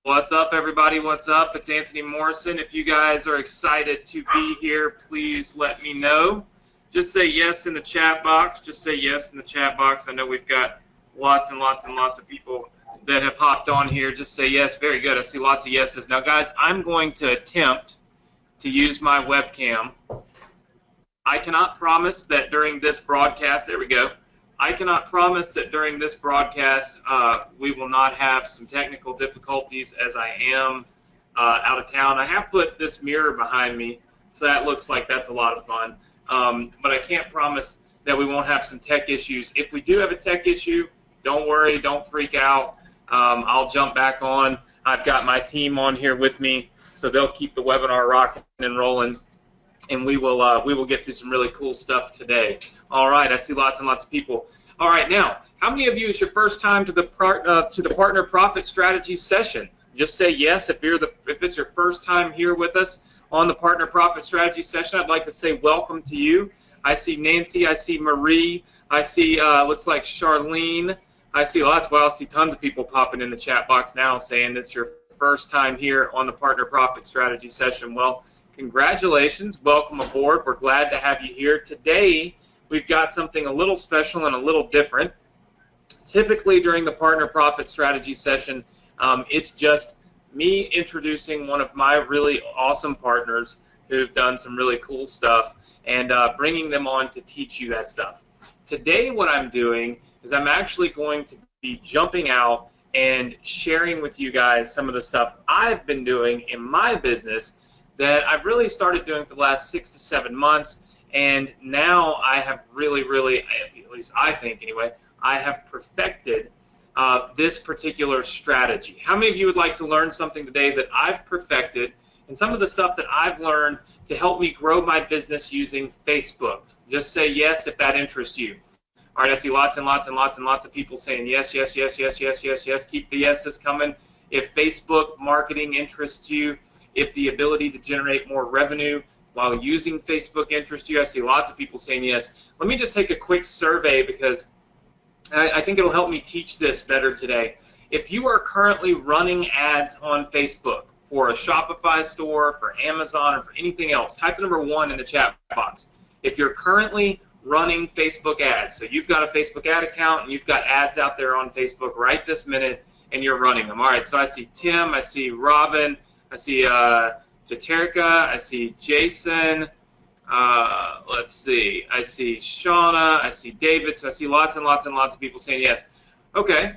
What's up, everybody? What's up? It's Anthony Morrison. If you guys are excited to be here, please let me know. Just say yes in the chat box. Just say yes in the chat box. I know we've got lots and lots and lots of people that have hopped on here. Just say yes. Very good. I see lots of yeses. Now, guys, I'm going to attempt to use my webcam. I cannot promise that during this broadcast, there we go. I cannot promise that during this broadcast we will not have some technical difficulties, as I am out of town. I have put this mirror behind me, so that looks like that's a lot of fun. But I can't promise that we won't have some tech issues. If we do have a tech issue, don't worry, don't freak out. I'll jump back on. I've got my team on here with me, so they'll keep the webinar rocking and rolling. And we will get through some really cool stuff today. All right, I see lots and lots of people. All right, now, how many of you is your first time to the Partner Profit Strategy session? Just say yes if it's your first time here with us on the Partner Profit Strategy session. I'd like to say welcome to you. I see Nancy, I see Marie, I see looks like Charlene. I see lots. Well, I see tons of people popping in the chat box now saying it's your first time here on the Partner Profit Strategy session. Well, congratulations, welcome aboard. We're glad to have you here. Today, we've got something a little special and a little different. Typically, during the Partner Profit Strategy session, it's just me introducing one of my really awesome partners who've done some really cool stuff and bringing them on to teach you that stuff. Today, what I'm doing is I'm actually going to be jumping out and sharing with you guys some of the stuff I've been doing in my business that I've really started doing for the last 6 to 7 months, and now I have really, at least I think anyway, I have perfected this particular strategy. How many of you would like to learn something today that I've perfected and some of the stuff that I've learned to help me grow my business using Facebook? Just say yes if that interests you. All right, I see lots and lots and lots and lots of people saying yes, yes, yes, yes, yes, yes, yes. Keep the yeses coming. If Facebook marketing interests you, if the ability to generate more revenue while using Facebook interests you, I see lots of people saying yes. Let me just take a quick survey because I think it'll help me teach this better today. If you are currently running ads on Facebook for a Shopify store, for Amazon, or for anything else, type the number 1 in the chat box. If you're currently running Facebook ads, so you've got a Facebook ad account and you've got ads out there on Facebook right this minute and you're running them. All right, so I see Tim, I see Robin, I see Jaterica, I see Jason, let's see, I see Shauna, I see David, so I see lots and lots and lots of people saying yes. Okay,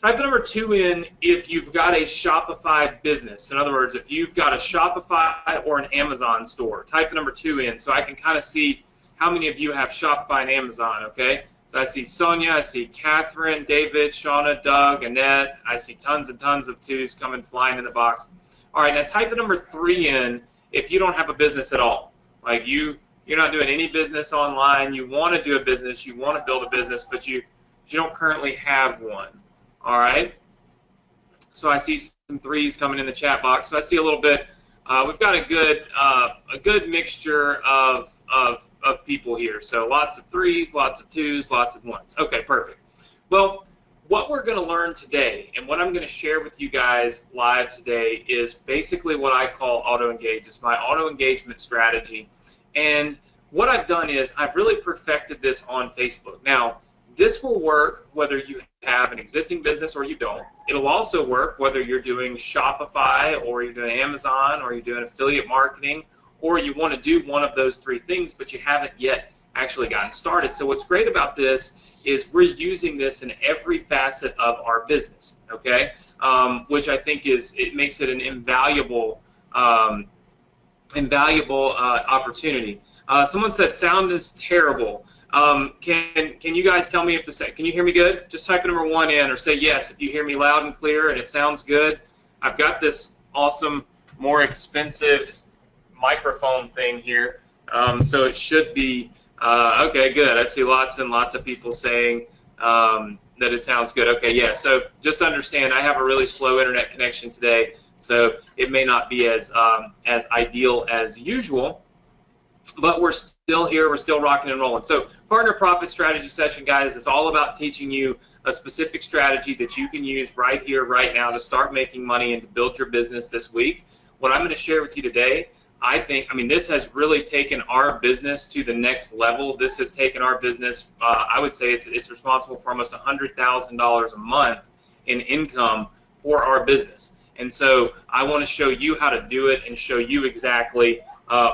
type the number 2 in if you've got a Shopify business. In other words, if you've got a Shopify or an Amazon store, type the number 2 in so I can kind of see how many of you have Shopify and Amazon, okay? So I see Sonia, I see Catherine, David, Shauna, Doug, Annette, I see tons and tons of 2s coming flying in the box. All right, now type the number 3 in if you don't have a business at all. Like you're not doing any business online, you want to do a business, you want to build a business, but you don't currently have one. All right? So I see some 3s coming in the chat box. So I see a little bit. We've got a good mixture of people here. So lots of 3s, lots of 2s, lots of 1s. Okay, perfect. Well, what we're going to learn today and what I'm going to share with you guys live today is basically what I call auto-engage. It's my auto-engagement strategy. And what I've done is I've really perfected this on Facebook. Now, this will work whether you have an existing business or you don't. It'll also work whether you're doing Shopify or you're doing Amazon or you're doing affiliate marketing or you want to do one of those 3 things but you haven't yet actually gotten started. So what's great about this is we're using this in every facet of our business, okay? Which I think it makes it an invaluable opportunity. Someone said sound is terrible. Can you guys tell me can you hear me good? Just type the number 1 in or say yes if you hear me loud and clear and it sounds good. I've got this awesome, more expensive microphone thing here, so it should be okay, good. I see lots and lots of people saying that it sounds good. Okay, yeah, so just understand I have a really slow internet connection today, so it may not be as ideal as usual, but we're still here, we're still rocking and rolling. So Partner Profit Strategy Session, guys, is all about teaching you a specific strategy that you can use right here, right now to start making money and to build your business this week. What I'm going to share with you today, I mean, this has really taken our business to the next level. This has taken our business, I would say it's responsible for almost $100,000 a month in income for our business. And so I want to show you how to do it and show you exactly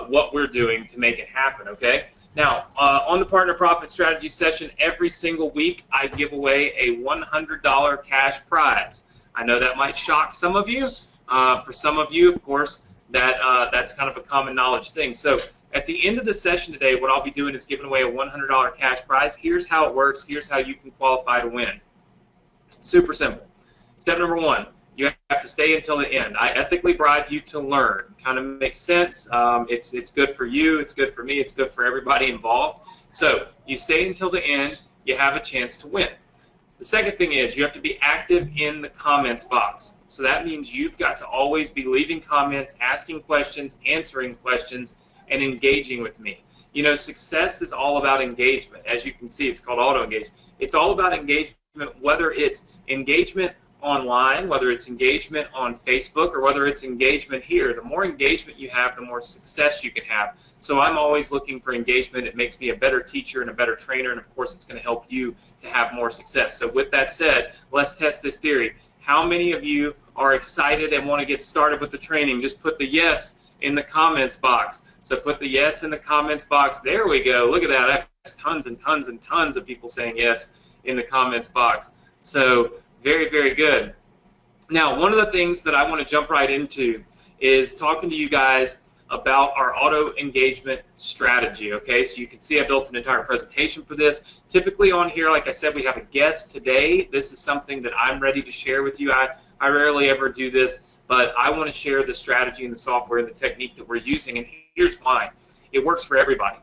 what we're doing to make it happen, okay? Now, on the Partner Profit Strategy Session, every single week I give away a $100 cash prize. I know that might shock some of you. For some of you, of course, that's kind of a common knowledge thing. So at the end of the session today, what I'll be doing is giving away a $100 cash prize. Here's how it works. Here's how you can qualify to win. Super simple. Step number one. You have to stay until the end. I ethically bribe you to learn. Kind of makes sense. It's good for you. It's good for me. It's good for everybody involved. So you stay until the end. You have a chance to win. The second thing is you have to be active in the comments box. So that means you've got to always be leaving comments, asking questions, answering questions, and engaging with me. You know, success is all about engagement. As you can see, it's called auto-engage. It's all about engagement, whether it's engagement online, whether it's engagement on Facebook, or whether it's engagement here. The more engagement you have, the more success you can have. So I'm always looking for engagement. It makes me a better teacher and a better trainer, and of course it's going to help you to have more success. So with that said, let's test this theory. How many of you are excited and want to get started with the training? Just put the yes in the comments box. So put the yes in the comments box. There we go. Look at that. That's tons and tons and tons of people saying yes in the comments box. So very, very good. Now, one of the things that I want to jump right into is talking to you guys about our auto engagement strategy, okay? So you can see I built an entire presentation for this. Typically on here, like I said, we have a guest today. This is something that I'm ready to share with you. I rarely ever do this, but I want to share the strategy and the software and the technique that we're using, and here's why. It works for everybody.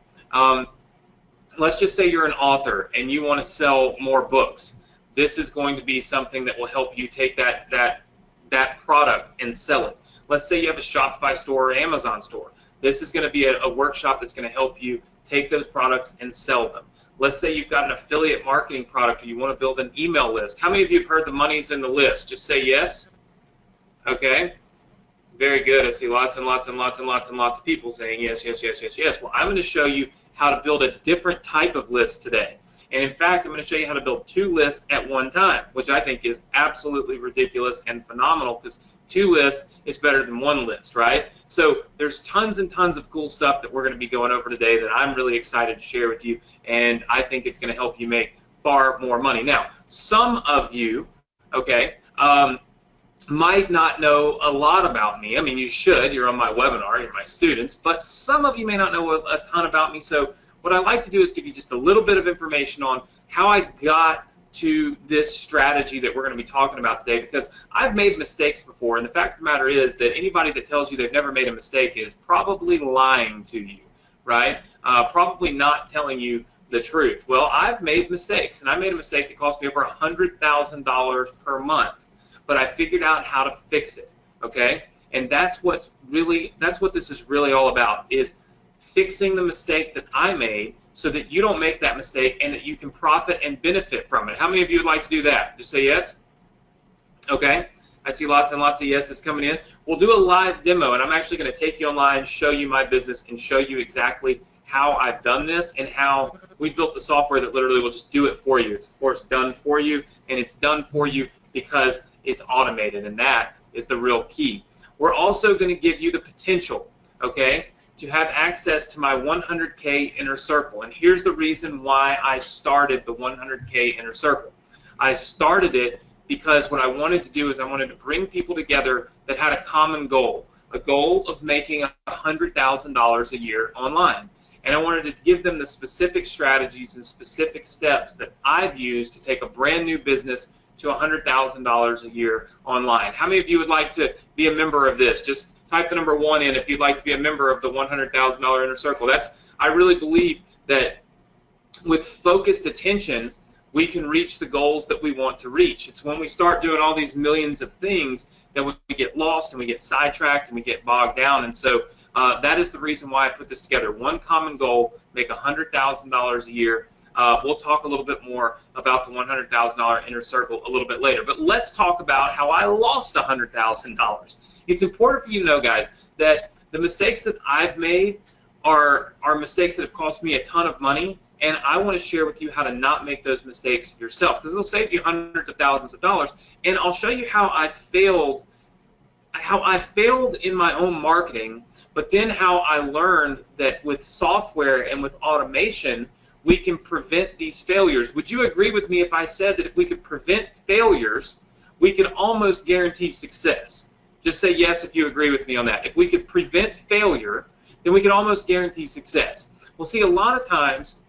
Let's just say you're an author and you want to sell more books. This is going to be something that will help you take that product and sell it. Let's say you have a Shopify store or Amazon store. This is going to be a workshop that's going to help you take those products and sell them. Let's say you've got an affiliate marketing product or you want to build an email list. How many of you have heard the money's in the list? Just say yes. Okay. Very good. I see lots and lots and lots and lots and lots of people saying yes, yes, yes, yes, yes. Well, I'm going to show you how to build a different type of list today. And in fact, I'm going to show you how to build 2 lists at one time, which I think is absolutely ridiculous and phenomenal, because 2 lists is better than 1 list, right? So there's tons and tons of cool stuff that we're going to be going over today that I'm really excited to share with you, and I think it's going to help you make far more money. Now, some of you, okay, might not know a lot about me. I mean, you should. You're on my webinar. You're my students. But some of you may not know a ton about me, so what I like to do is give you just a little bit of information on how I got to this strategy that we're going to be talking about today, because I've made mistakes before, and the fact of the matter is that anybody that tells you they've never made a mistake is probably lying to you, right? Probably not telling you the truth. Well, I've made mistakes, and I made a mistake that cost me over $100,000 per month, but I figured out how to fix it, okay? And that's what this is really all about, is fixing the mistake that I made so that you don't make that mistake and that you can profit and benefit from it. How many of you would like to do that? Just say yes. Okay. I see lots and lots of yeses coming in. We'll do a live demo, and I'm actually going to take you online, show you my business, and show you exactly how I've done this and how we built the software that literally will just do it for you. It's, of course, done for you, and it's done for you because it's automated, and that is the real key. We're also going to give you the potential, okay, to have access to my 100K Inner Circle. And here's the reason why I started the 100K Inner Circle. I started it because what I wanted to do is I wanted to bring people together that had a common goal, a goal of making $100,000 a year online. And I wanted to give them the specific strategies and specific steps that I've used to take a brand new business to $100,000 a year online. How many of you would like to be a member of this? Just type the number 1 in if you'd like to be a member of the $100,000 Inner Circle. I really believe that with focused attention, we can reach the goals that we want to reach. It's when we start doing all these millions of things that we get lost and we get sidetracked and we get bogged down. And so That is the reason why I put this together. One common goal, make $100,000 a year. We'll talk a little bit more about the $100,000 inner circle a little bit later. But let's talk about how I lost $100,000. It's important for you to know, guys, that the mistakes that I've made are mistakes that have cost me a ton of money, and I want to share with you how to not make those mistakes yourself, because it'll save you hundreds of thousands of dollars. And I'll show you how I failed in my own marketing, but then how I learned that with software and with automation, we can prevent these failures. Would you agree with me if I said that if we could prevent failures, we could almost guarantee success? Just say yes if you agree with me on that. If we could prevent failure, then we can almost guarantee success. Well, see, a lot of times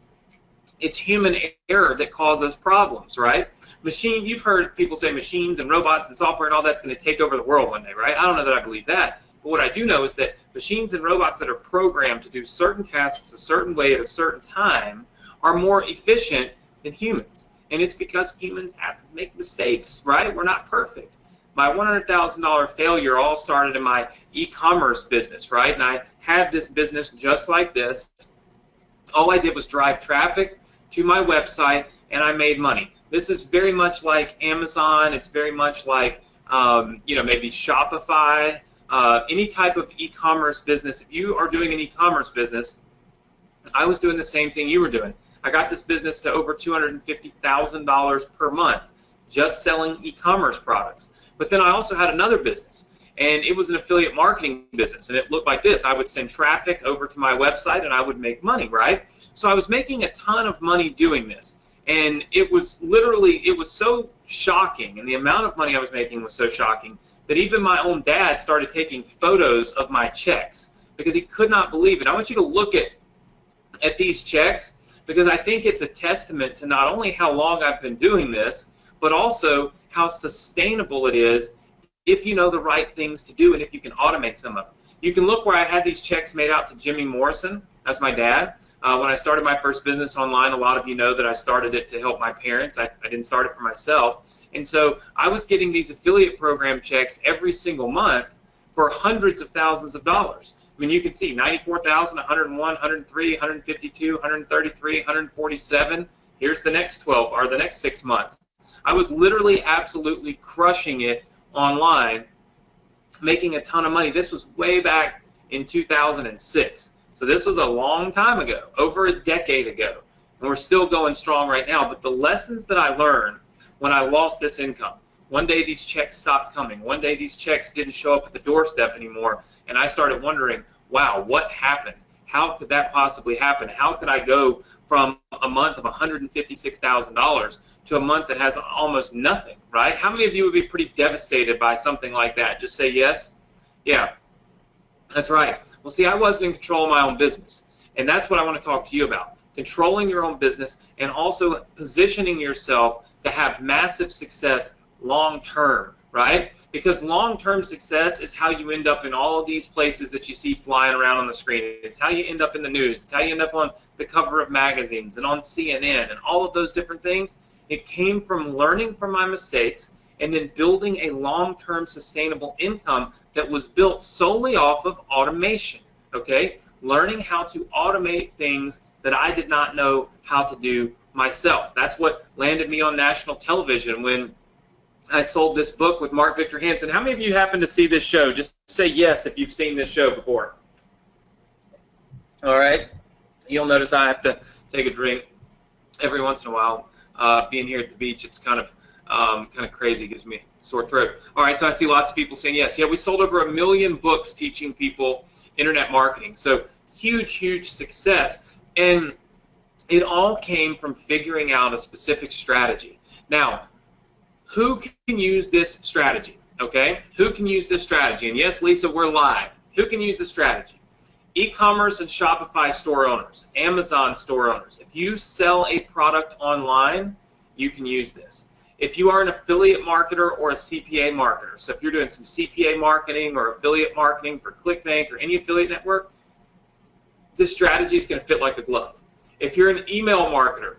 it's human error that causes problems, right? You've heard people say machines and robots and software and all that's going to take over the world one day, right? I don't know that I believe that. But what I do know is that machines and robots that are programmed to do certain tasks a certain way at a certain time are more efficient than humans. And it's because humans have to make mistakes, right? We're not perfect. My $100,000 failure all started in my e-commerce business, right? And I had this business just like this. All I did was drive traffic to my website, and I made money. This is very much like Amazon. It's very much like, maybe Shopify, any type of e-commerce business. If you are doing an e-commerce business, I was doing the same thing you were doing. I got this business to over $250,000 per month just selling e-commerce products. But then I also had another business, and it was an affiliate marketing business, and it looked like this. I would send traffic over to my website, and I would make money, right? So I was making a ton of money doing this, and it was so shocking, and the amount of money I was making was so shocking that even my own dad started taking photos of my checks because he could not believe it. I want you to look at these checks because I think it's a testament to not only how long I've been doing this, but also how sustainable it is if you know the right things to do and if you can automate some of them. You can look where I had these checks made out to Jimmy Morrison. That's my dad. When I started my first business online, a lot of you know that I started it to help my parents. I didn't start it for myself. And so I was getting these affiliate program checks every single month for hundreds of thousands of dollars. I mean, you can see 94,000, 101, 103, 152, 133, 147. Here's the next 12 or the next 6 months. I was literally absolutely crushing it online, making a ton of money. This was way back in 2006. So this was a long time ago, over a decade ago. And we're still going strong right now. But the lessons that I learned when I lost this income, one day these checks stopped coming. One day these checks didn't show up at the doorstep anymore. And I started wondering, wow, what happened? How could that possibly happen? How could I go from a month of $156,000 to a month that has almost nothing, right? How many of you would be pretty devastated by something like that? Just say yes? Yeah, that's right. Well, see, I wasn't in control of my own business, and that's what I want to talk to you about. Controlling your own business and also positioning yourself to have massive success long-term, right? Because long-term success is how you end up in all of these places that you see flying around on the screen. It's how you end up in the news. It's how you end up on the cover of magazines and on CNN and all of those different things. It came from learning from my mistakes and then building a long-term sustainable income that was built solely off of automation, okay? Learning how to automate things that I did not know how to do myself. That's what landed me on national television when I sold this book with Mark Victor Hansen. How many of you happen to see this show? Just say yes if you've seen this show before. All right. You'll notice I have to take a drink every once in a while. Being here at the beach, it's kind of crazy. It gives me a sore throat. All right, so I see lots of people saying yes. Yeah, we sold over 1 million books teaching people internet marketing. So huge, huge success. And it all came from figuring out a specific strategy. Now, who can use this strategy, okay? Who can use this strategy? And yes, Lisa, we're live. Who can use this strategy? E-commerce and Shopify store owners, Amazon store owners. If you sell a product online, you can use this. If you are an affiliate marketer or a CPA marketer, so if you're doing some CPA marketing or affiliate marketing for ClickBank or any affiliate network, this strategy is going to fit like a glove. If you're an email marketer,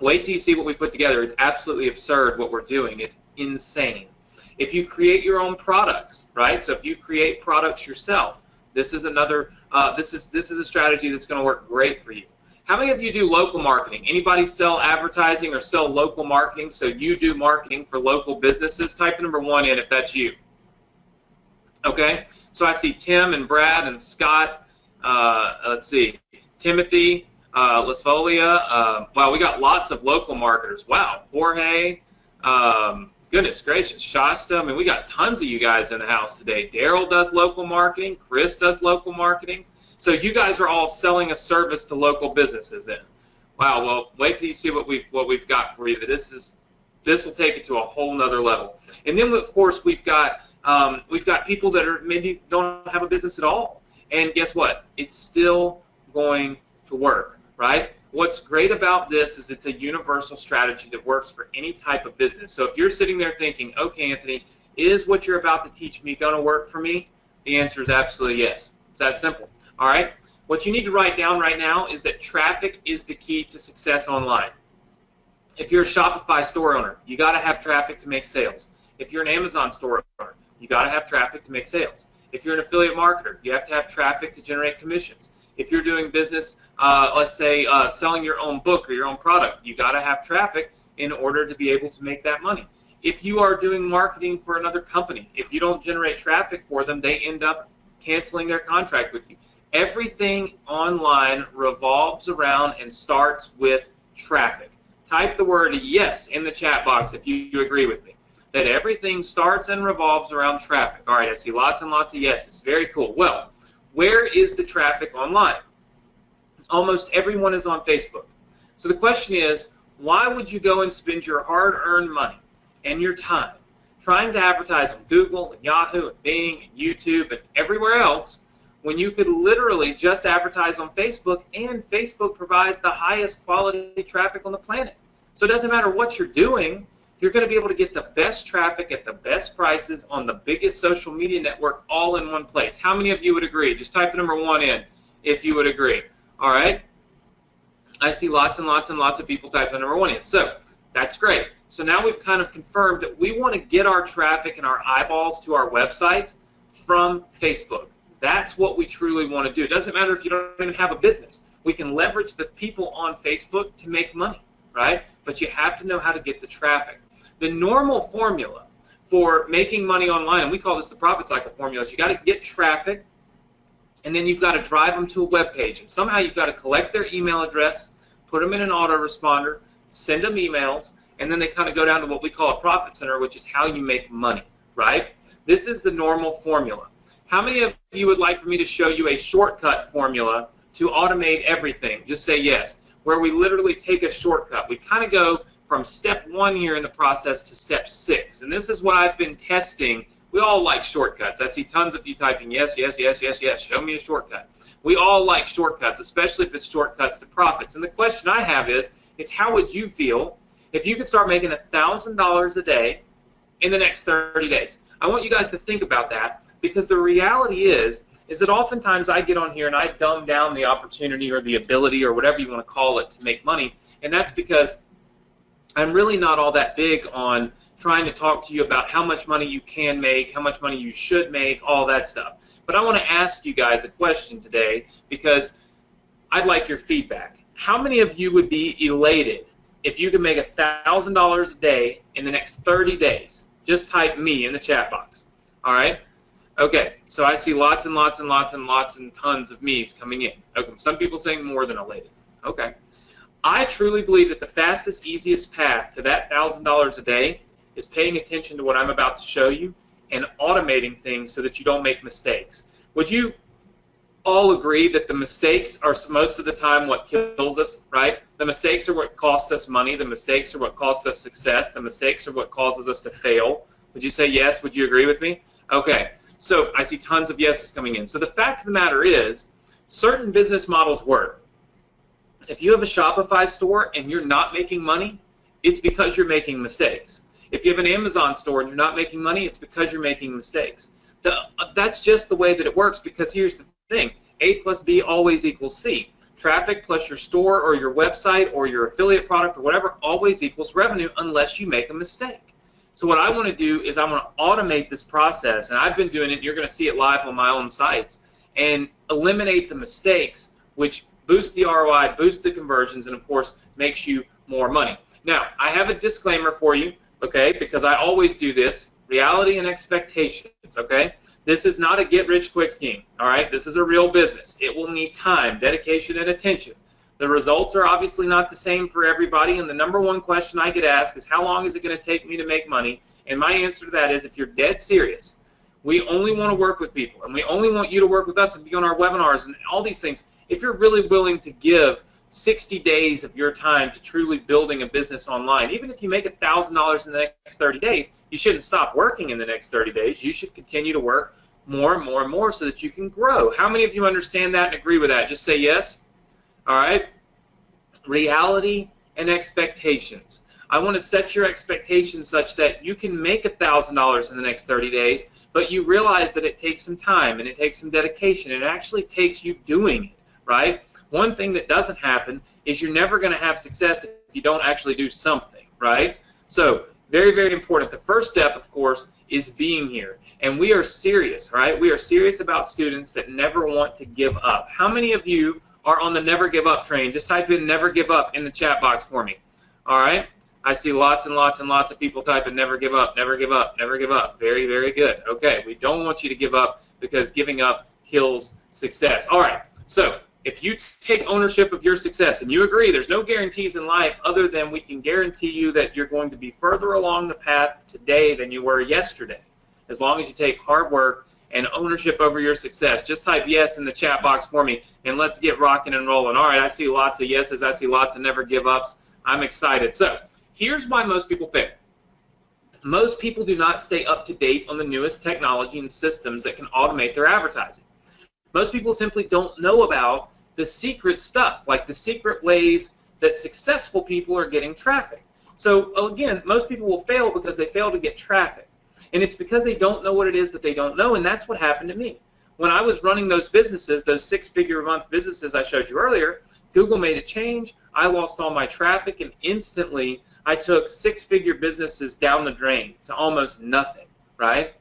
wait till you see what we put together. It's absolutely absurd what we're doing. It's insane. If you create your own products, right? So if you create products yourself, This is another. This is a strategy that's going to work great for you. How many of you do local marketing? Anybody sell advertising or sell local marketing? So you do marketing for local businesses? Type the number 1 in if that's you. Okay. So I see Tim and Brad and Scott. Let's see, Timothy, Lasfolia. Wow, we got lots of local marketers. Wow, Jorge. Goodness gracious, Shasta. I mean, we got tons of you guys in the house today. Daryl does local marketing. Chris does local marketing. So you guys are all selling a service to local businesses then. Wow, well, wait till you see what we've got for you. This will take it to a whole nother level. And then, of course, we've got people that are maybe don't have a business at all. And guess what? It's still going to work, right? What's great about this is it's a universal strategy that works for any type of business. So if you're sitting there thinking, okay, Anthony, is what you're about to teach me going to work for me? The answer is absolutely yes. It's that simple. All right? What you need to write down right now is that traffic is the key to success online. If you're a Shopify store owner, you got to have traffic to make sales. If you're an Amazon store owner, you got to have traffic to make sales. If you're an affiliate marketer, you have to have traffic to generate commissions. If you're doing business, let's say selling your own book or your own product, you got to have traffic in order to be able to make that money. If you are doing marketing for another company, if you don't generate traffic for them, they end up canceling their contract with you. Everything online revolves around and starts with traffic. Type the word yes in the chat box if you agree with me, that everything starts and revolves around traffic. All right, I see lots and lots of yeses. Very cool. Well, where is the traffic online? Almost everyone is on Facebook. So the question is, why would you go and spend your hard-earned money and your time trying to advertise on Google and Yahoo and Bing and YouTube and everywhere else when you could literally just advertise on Facebook, and Facebook provides the highest quality traffic on the planet? So it doesn't matter what you're doing, you're going to be able to get the best traffic at the best prices on the biggest social media network all in one place. How many of you would agree? Just type the number 1 in if you would agree. All right? I see lots and lots and lots of people type the number 1 in. So that's great. So now we've kind of confirmed that we want to get our traffic and our eyeballs to our websites from Facebook. That's what we truly want to do. It doesn't matter if you don't even have a business. We can leverage the people on Facebook to make money, right? But you have to know how to get the traffic. The normal formula for making money online, and we call this the profit cycle formula, is you got to get traffic, and then you've got to drive them to a web page. And somehow you've got to collect their email address, put them in an autoresponder, send them emails, and then they kind of go down to what we call a profit center, which is how you make money, right? This is the normal formula. How many of you would like for me to show you a shortcut formula to automate everything? Just say yes. Where we literally take a shortcut. We kind of go from step 1 here in the process to step 6. And this is what I've been testing. We all like shortcuts. I see tons of you typing yes, yes, yes, yes, yes. Show me a shortcut. We all like shortcuts, especially if it's shortcuts to profits. And the question I have is how would you feel if you could start making $1,000 a day in the next 30 days? I want you guys to think about that, because the reality is that oftentimes I get on here and I dumb down the opportunity or the ability or whatever you want to call it to make money, and that's because I'm really not all that big on trying to talk to you about how much money you can make, how much money you should make, all that stuff. But I want to ask you guys a question today, because I'd like your feedback. How many of you would be elated if you could make $1,000 a day in the next 30 days? Just type me in the chat box. All right? Okay, so I see lots and lots and lots and lots and tons of me's coming in. Okay, some people saying more than elated. Okay. I truly believe that the fastest, easiest path to that $1,000 a day is paying attention to what I'm about to show you and automating things so that you don't make mistakes. Would you all agree that the mistakes are most of the time what kills us, right? The mistakes are what cost us money. The mistakes are what cost us success. The mistakes are what causes us to fail. Would you say yes? Would you agree with me? Okay. So I see tons of yeses coming in. So the fact of the matter is, certain business models work. If you have a Shopify store and you're not making money, it's because you're making mistakes. If you have an Amazon store and you're not making money, it's because you're making mistakes. That's just the way that it works, because here's the thing. A plus B always equals C. Traffic plus your store or your website or your affiliate product or whatever always equals revenue unless you make a mistake. So what I want to do is I want to automate this process, and I've been doing it. You're going to see it live on my own sites. and eliminate the mistakes, which boost the ROI, boost the conversions, and of course makes you more money. Now, I have a disclaimer for you, okay, because I always do this: reality and expectations, okay? This is not a get-rich-quick scheme, all right? This is a real business. It will need time, dedication, and attention. The results are obviously not the same for everybody, and the number one question I get asked is, how long is it going to take me to make money? And my answer to that is, if you're dead serious, we only want to work with people, and we only want you to work with us and be on our webinars and all these things. If you're really willing to give 60 days of your time to truly building a business online, even if you make $1,000 in the next 30 days, you shouldn't stop working in the next 30 days. You should continue to work more and more and more so that you can grow. How many of you understand that and agree with that? Just say yes. All right. Reality and expectations. I want to set your expectations such that you can make $1,000 in the next 30 days, but you realize that it takes some time and it takes some dedication. It actually takes you doing it, right? One thing that doesn't happen is you're never going to have success if you don't actually do something, right? So very, very important. The first step, of course, is being here. And we are serious, right? We are serious about students that never want to give up. How many of you are on the never give up train? Just type in never give up in the chat box for me. All right? I see lots and lots and lots of people typing never give up, never give up, never give up. Very, very good. Okay, we don't want you to give up because giving up kills success. All right, so if you take ownership of your success and you agree there's no guarantees in life other than we can guarantee you that you're going to be further along the path today than you were yesterday, as long as you take hard work and ownership over your success. Just type yes in the chat box for me, and let's get rocking and rolling. All right, I see lots of yeses. I see lots of never give ups. I'm excited. So here's why most people fail. Most people do not stay up to date on the newest technology and systems that can automate their advertising. Most people simply don't know about the secret stuff, like the secret ways that successful people are getting traffic. So again, most people will fail because they fail to get traffic. And it's because they don't know what it is that they don't know, and that's what happened to me. When I was running those businesses, those six-figure-a-month businesses I showed you earlier, Google made a change, I lost all my traffic, and instantly I took six-figure businesses down the drain to almost nothing, right?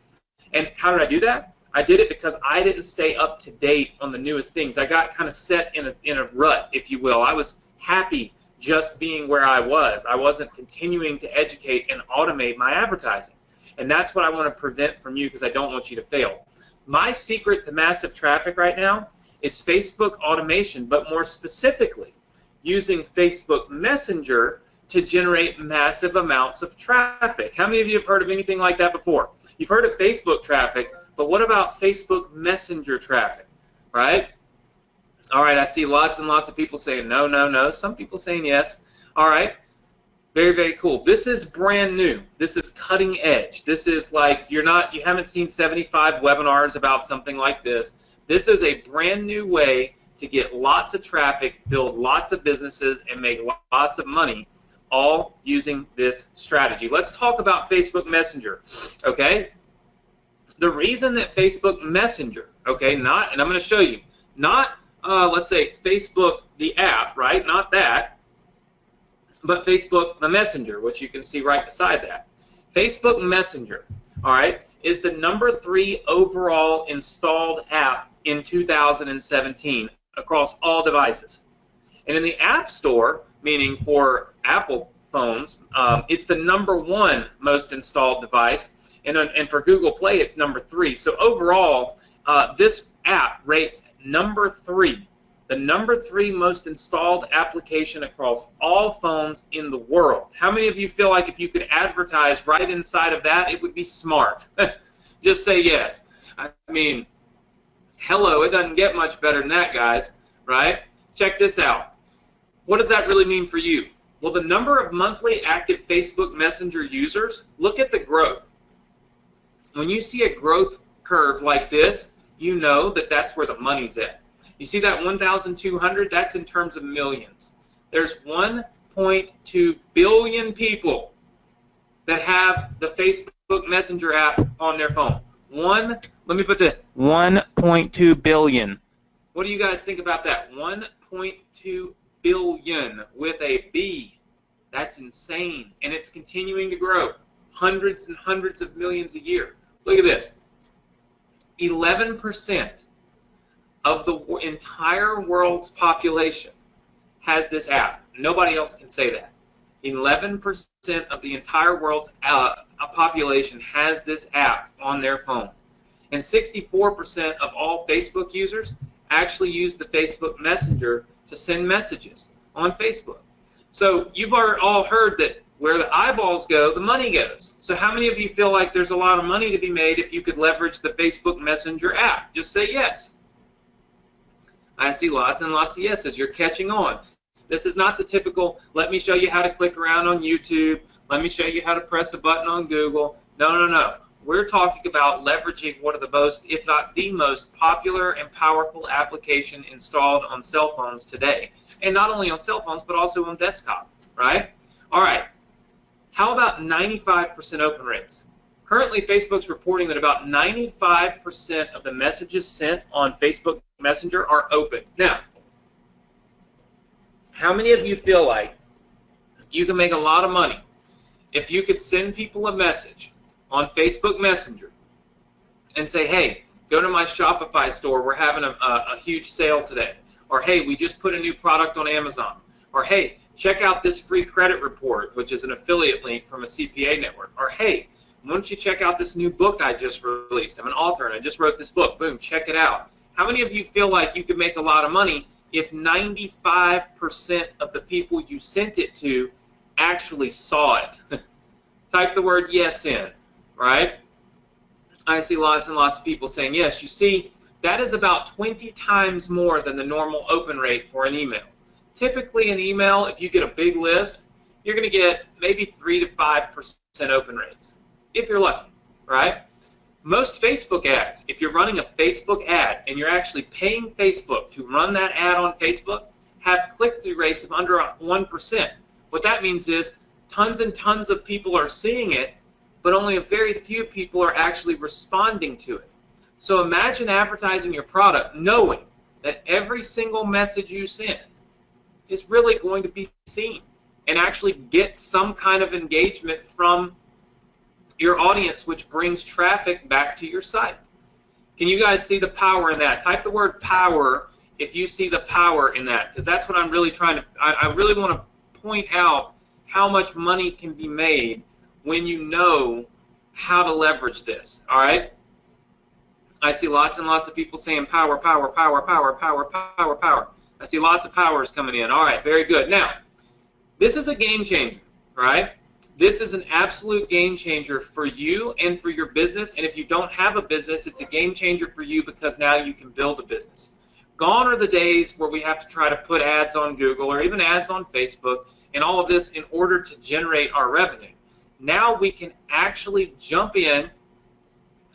And how did I do that? I did it because I didn't stay up to date on the newest things. I got kind of set in a rut, if you will. I was happy just being where I was. I wasn't continuing to educate and automate my advertising. And that's what I want to prevent from you because I don't want you to fail. My secret to massive traffic right now is Facebook automation, but more specifically, using Facebook Messenger to generate massive amounts of traffic. How many of you have heard of anything like that before? You've heard of Facebook traffic, but what about Facebook Messenger traffic, right? All right, I see lots and lots of people saying no, no, no. Some people saying yes. All right, very, very cool. This is brand new. This is cutting edge. This is like you haven't seen 75 webinars about something like this. This is a brand new way to get lots of traffic, build lots of businesses, and make lots of money, all using this strategy. Let's talk about Facebook Messenger, okay? The reason that Facebook Messenger, okay, and I'm going to show you, not, let's say, Facebook, the app, right, not that, but Facebook, the Messenger, which you can see right beside that. Facebook Messenger, all right, is the #3 overall installed app in 2017 across all devices. And in the App Store, meaning for Apple phones, it's the #1 most installed device. And for Google Play, it's #3. So overall, this app rates #3, the #3 most installed application across all phones in the world. How many of you feel like if you could advertise right inside of that, it would be smart? Just say yes. I mean, hello, it doesn't get much better than that, guys, right? Check this out. What does that really mean for you? Well, the number of monthly active Facebook Messenger users, look at the growth. When you see a growth curve like this, you know that that's where the money's at. You see that 1,200? That's in terms of millions. There's 1.2 billion people that have the Facebook Messenger app on their phone. Let me put that, 1.2 billion. What do you guys think about that? 1.2 billion with a B. That's insane. And it's continuing to grow. Hundreds and hundreds of millions a year. Look at this. 11% of the entire world's population has this app. Nobody else can say that. 11% of the entire world's population has this app on their phone. And 64% of all Facebook users actually use the Facebook Messenger to send messages on Facebook. So you've all heard that where the eyeballs go, the money goes. So how many of you feel like there's a lot of money to be made if you could leverage the Facebook Messenger app? Just say yes. I see lots and lots of yeses. You're catching on. This is not the typical, let me show you how to click around on YouTube, let me show you how to press a button on Google. No, no, no. We're talking about leveraging one of the most, if not the most popular and powerful application installed on cell phones today. And not only on cell phones, but also on desktop, right? All right. How about 95% open rates? Currently, Facebook's reporting that about 95% of the messages sent on Facebook Messenger are open. Now, how many of you feel like you can make a lot of money if you could send people a message on Facebook Messenger and say, hey, go to my Shopify store, we're having a huge sale today. Or, hey, we just put a new product on Amazon. Or, hey, check out this free credit report, which is an affiliate link from a CPA network. Or, hey, why don't you check out this new book I just released? I'm an author and I just wrote this book. Boom, check it out. How many of you feel like you could make a lot of money if 95% of the people you sent it to actually saw it? Type the word yes in, right? I see lots and lots of people saying yes. You see, that is about 20 times more than the normal open rate for an email. Typically an email, if you get a big list, you're going to get maybe 3 to 5% open rates, if you're lucky, right? Most Facebook ads, if you're running a Facebook ad and you're actually paying Facebook to run that ad on Facebook, have click-through rates of under 1%. What that means is tons and tons of people are seeing it, but only a very few people are actually responding to it. So imagine advertising your product knowing that every single message you send is really going to be seen and actually get some kind of engagement from your audience, which brings traffic back to your site. Can you guys see the power in that? Type the word power if you see the power in that, because that's what I'm really trying to, I really want to point out how much money can be made when you know how to leverage this, all right? I see lots and lots of people saying power, power, power, power, power, power, power. I see lots of powers coming in. All right, very good. Now, this is a game changer, right? This is an absolute game changer for you and for your business. And if you don't have a business, it's a game changer for you because now you can build a business. Gone are the days where we have to try to put ads on Google or even ads on Facebook and all of this in order to generate our revenue. Now we can actually jump in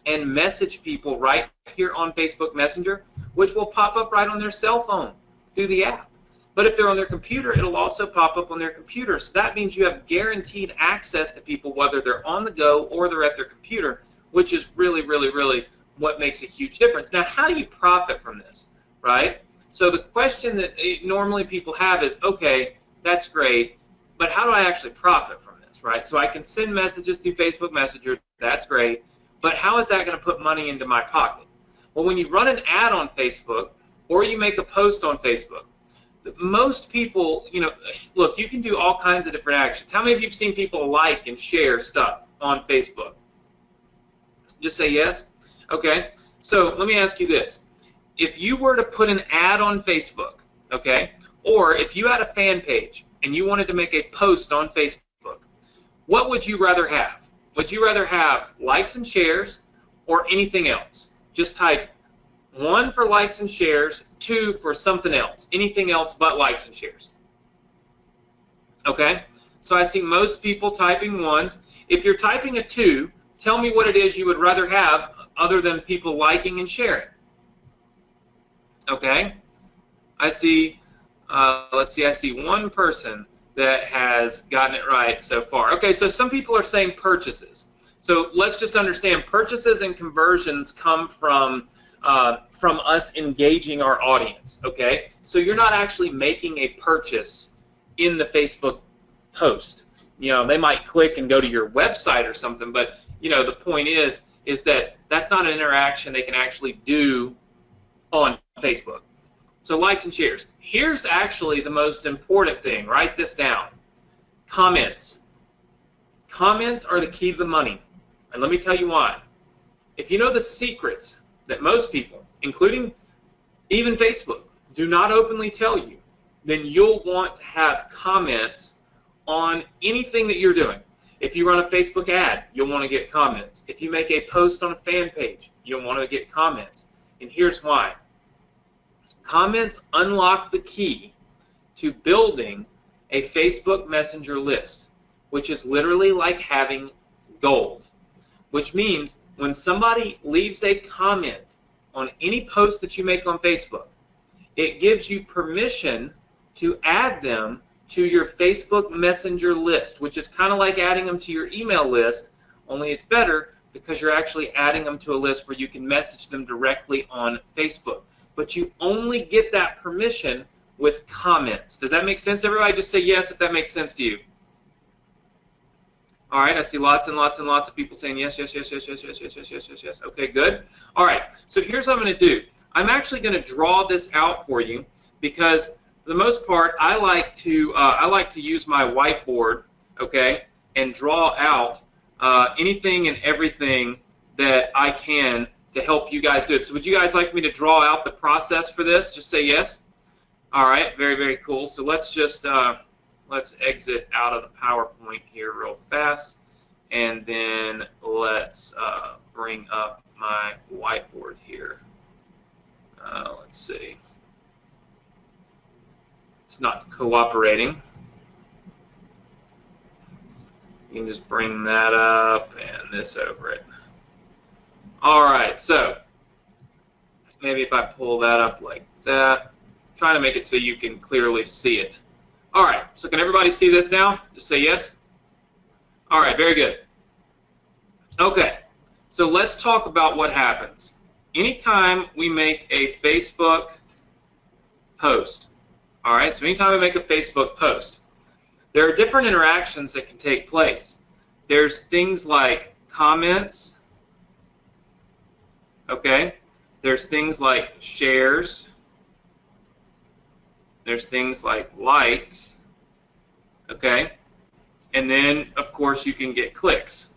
and message people right here on Facebook Messenger, which will pop up right on their cell phone through the app. But if they're on their computer, it'll also pop up on their computer. So that means you have guaranteed access to people whether they're on the go or they're at their computer, which is really, really, really what makes a huge difference. Now, how do you profit from this, right? So the question that normally people have is, okay, that's great, but how do I actually profit from this, right? So I can send messages through Facebook Messenger, that's great, but how is that going to put money into my pocket? Well, when you run an ad on Facebook or you make a post on Facebook, most people, you know, look, you can do all kinds of different actions. How many of you have seen people like and share stuff on Facebook? Just say yes? Okay. So let me ask you this. If you were to put an ad on Facebook, okay, or if you had a fan page and you wanted to make a post on Facebook, what would you rather have? Would you rather have likes and shares or anything else? Just type 1 for likes and shares, 2 for something else, anything else but likes and shares. Okay? So I see most people typing 1s. If you're typing a 2, tell me what it is you would rather have other than people liking and sharing. Okay? I see, let's see, I see one person that has gotten it right so far. Okay, so some people are saying purchases. So let's just understand purchases and conversions come from us engaging our audience, okay? So you're not actually making a purchase in the Facebook post. You know, they might click and go to your website or something, but, you know, the point is that that's not an interaction they can actually do on Facebook. So likes and shares. Here's actually the most important thing. Write this down. Comments. Comments are the key to the money. And let me tell you why. If you know the secrets that most people, including even Facebook, do not openly tell you, then you'll want to have comments on anything that you're doing. If you run a Facebook ad, you'll want to get comments. If you make a post on a fan page, you'll want to get comments. And here's why. Comments unlock the key to building a Facebook Messenger list, which is literally like having gold, which means when somebody leaves a comment on any post that you make on Facebook, it gives you permission to add them to your Facebook Messenger list, which is kind of like adding them to your email list, only it's better because you're actually adding them to a list where you can message them directly on Facebook. But you only get that permission with comments. Does that make sense to everybody? Just say yes if that makes sense to you. All right, I see lots and lots and lots of people saying yes, yes, yes, yes, yes, yes, yes, yes, yes, yes, yes. Okay, good. All right, so here's what I'm going to do. I'm actually going to draw this out for you because for the most part, I like to use my whiteboard, okay, and draw out anything and everything that I can to help you guys do it. So would you guys like me to draw out the process for this? Just say yes. All right, very, very cool. So let's just let's exit out of the PowerPoint here real fast, and then let's bring up my whiteboard here. Let's see. It's not cooperating. You can just bring that up and this over it. All right, so maybe if I pull that up like that, trying to make it so you can clearly see it. All right, so can everybody see this now? Just say yes. All right, very good. Okay, so let's talk about what happens. Anytime we make a Facebook post, all right, so anytime we make a Facebook post, there are different interactions that can take place. There's things like comments, okay? There's things like shares. There's things like likes, okay? And then, of course, you can get clicks,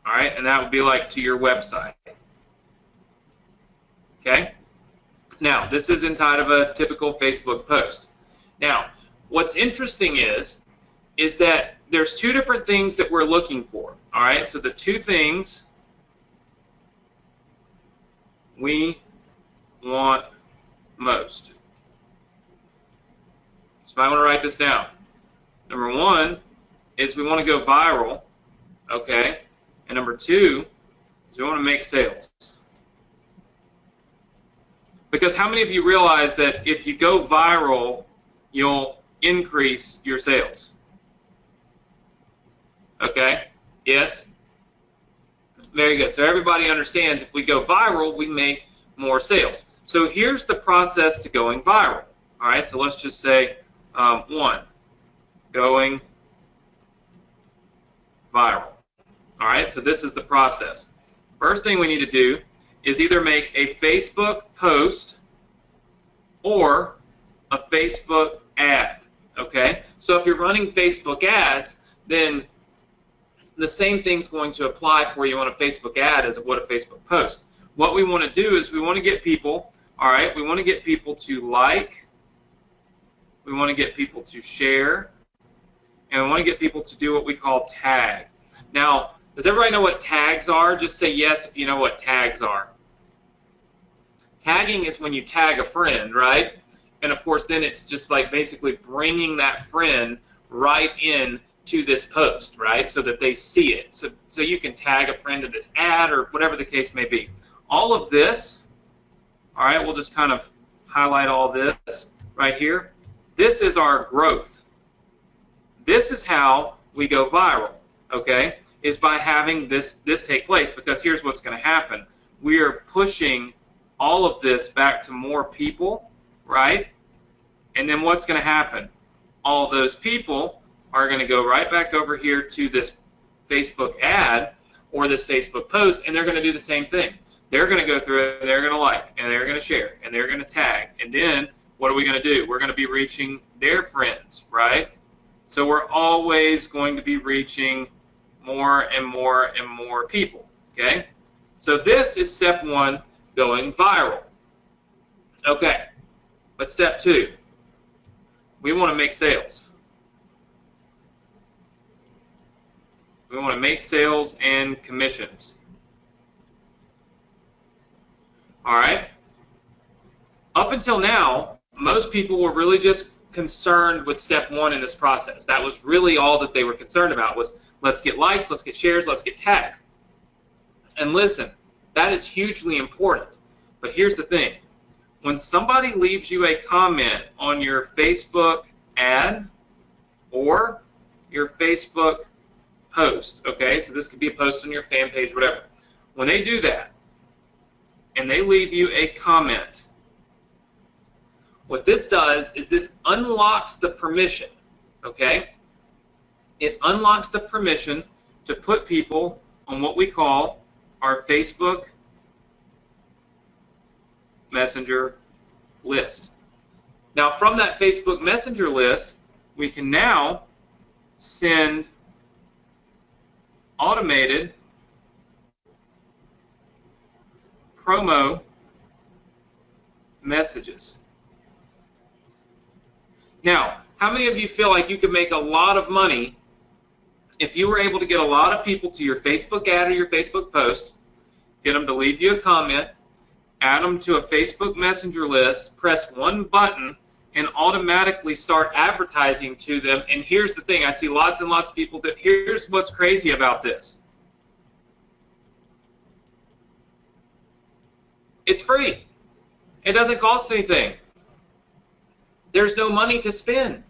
all right? And that would be like to your website, okay? Now, this is inside of a typical Facebook post. Now, what's interesting is that there's two different things that we're looking for, all right? So the two things we want most. So I want to write this down. Number one is we want to go viral, okay? And number two is we want to make sales. Because how many of you realize that if you go viral, you'll increase your sales? Okay? Yes? Very good. So everybody understands if we go viral, we make more sales. So here's the process to going viral. All right, so let's just say one, going viral. All right, so this is the process. First thing we need to do is either make a Facebook post or a Facebook ad, okay? So if you're running Facebook ads, then the same thing's going to apply for you on a Facebook ad as it would a Facebook post. What we want to do is we want to get people, all right, we want to get people to like, we want to get people to share, and we want to get people to do what we call tag. Now, does everybody know what tags are? Just say yes if you know what tags are. Tagging is when you tag a friend, right? And of course, then it's just like basically bringing that friend right in to this post, right? So that they see it. So you can tag a friend to this ad or whatever the case may be. All of this, all right, we'll just kind of highlight all this right here. This is our growth. This is how we go viral, okay? Is by having this take place, because here's what's going to happen. We are pushing all of this back to more people, right? And then what's going to happen? All those people are going to go right back over here to this Facebook ad or this Facebook post, and they're going to do the same thing. they're going to go through it, and they're going to like, and they're going to share, and they're going to tag. And then what are we going to do? We're going to be reaching their friends, right? So we're always going to be reaching more and more and more people, okay? So this is step one, going viral. Okay, but step two, we want to make sales. We want to make sales and commissions. All right? Up until now, most people were really just concerned with step one in this process. That was really all that they were concerned about, was let's get likes, let's get shares, let's get tags. And listen, that is hugely important. But here's the thing. When somebody leaves you a comment on your Facebook ad or your Facebook post, okay, so this could be a post on your fan page, whatever. When they do that and they leave you a comment, what this does is this unlocks the permission, okay? It unlocks the permission to put people on what we call our Facebook Messenger list. Now, from that Facebook Messenger list, we can now send automated promo messages. Now, how many of you feel like you could make a lot of money if you were able to get a lot of people to your Facebook ad or your Facebook post, get them to leave you a comment, add them to a Facebook Messenger list, press one button, and automatically start advertising to them? And here's the thing, I see lots and lots of people that, here's what's crazy about this. It's free. It doesn't cost anything. There's no money to spend,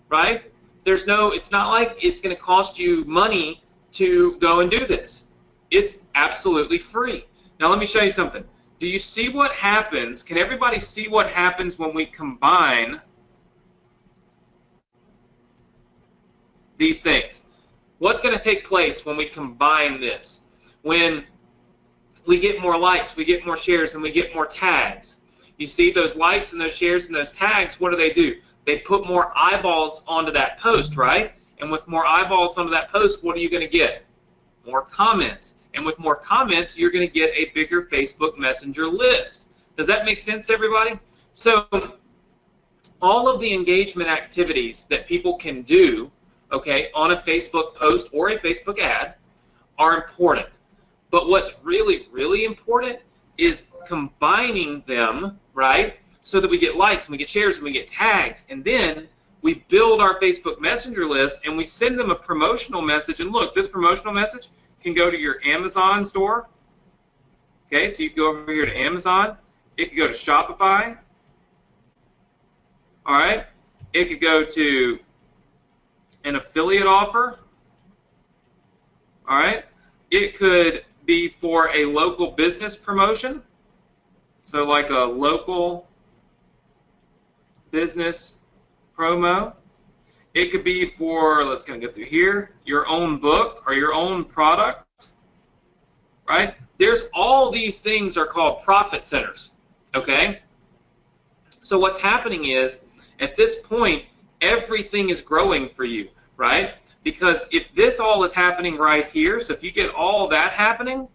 right? There's no, it's not like it's going to cost you money to go and do this. It's absolutely free. Now let me show you something. Do you see what happens? Can everybody see what happens when we combine these things? What's going to take place when we combine this? When we get more likes, we get more shares, and we get more tags. You see those likes and those shares and those tags, what do? They put more eyeballs onto that post, right? And with more eyeballs onto that post, what are you going to get? More comments. And with more comments, you're going to get a bigger Facebook Messenger list. Does that make sense to everybody? So all of the engagement activities that people can do, okay, on a Facebook post or a Facebook ad are important. But what's really, really important is combining them, right, so that we get likes and we get shares and we get tags, and then we build our Facebook Messenger list and we send them a promotional message. And look, this promotional message can go to your Amazon store. Okay, so you can go over here to Amazon. It could go to Shopify. All right, it could go to an affiliate offer. All right, it could be for a local business promotion. So like a local business promo. It could be for, let's kind of get through here, your own book or your own product, right? There's all these things are called profit centers, okay? So what's happening is, at this point, everything is growing for you, right? Because if this all is happening right here, so if you get all that happening,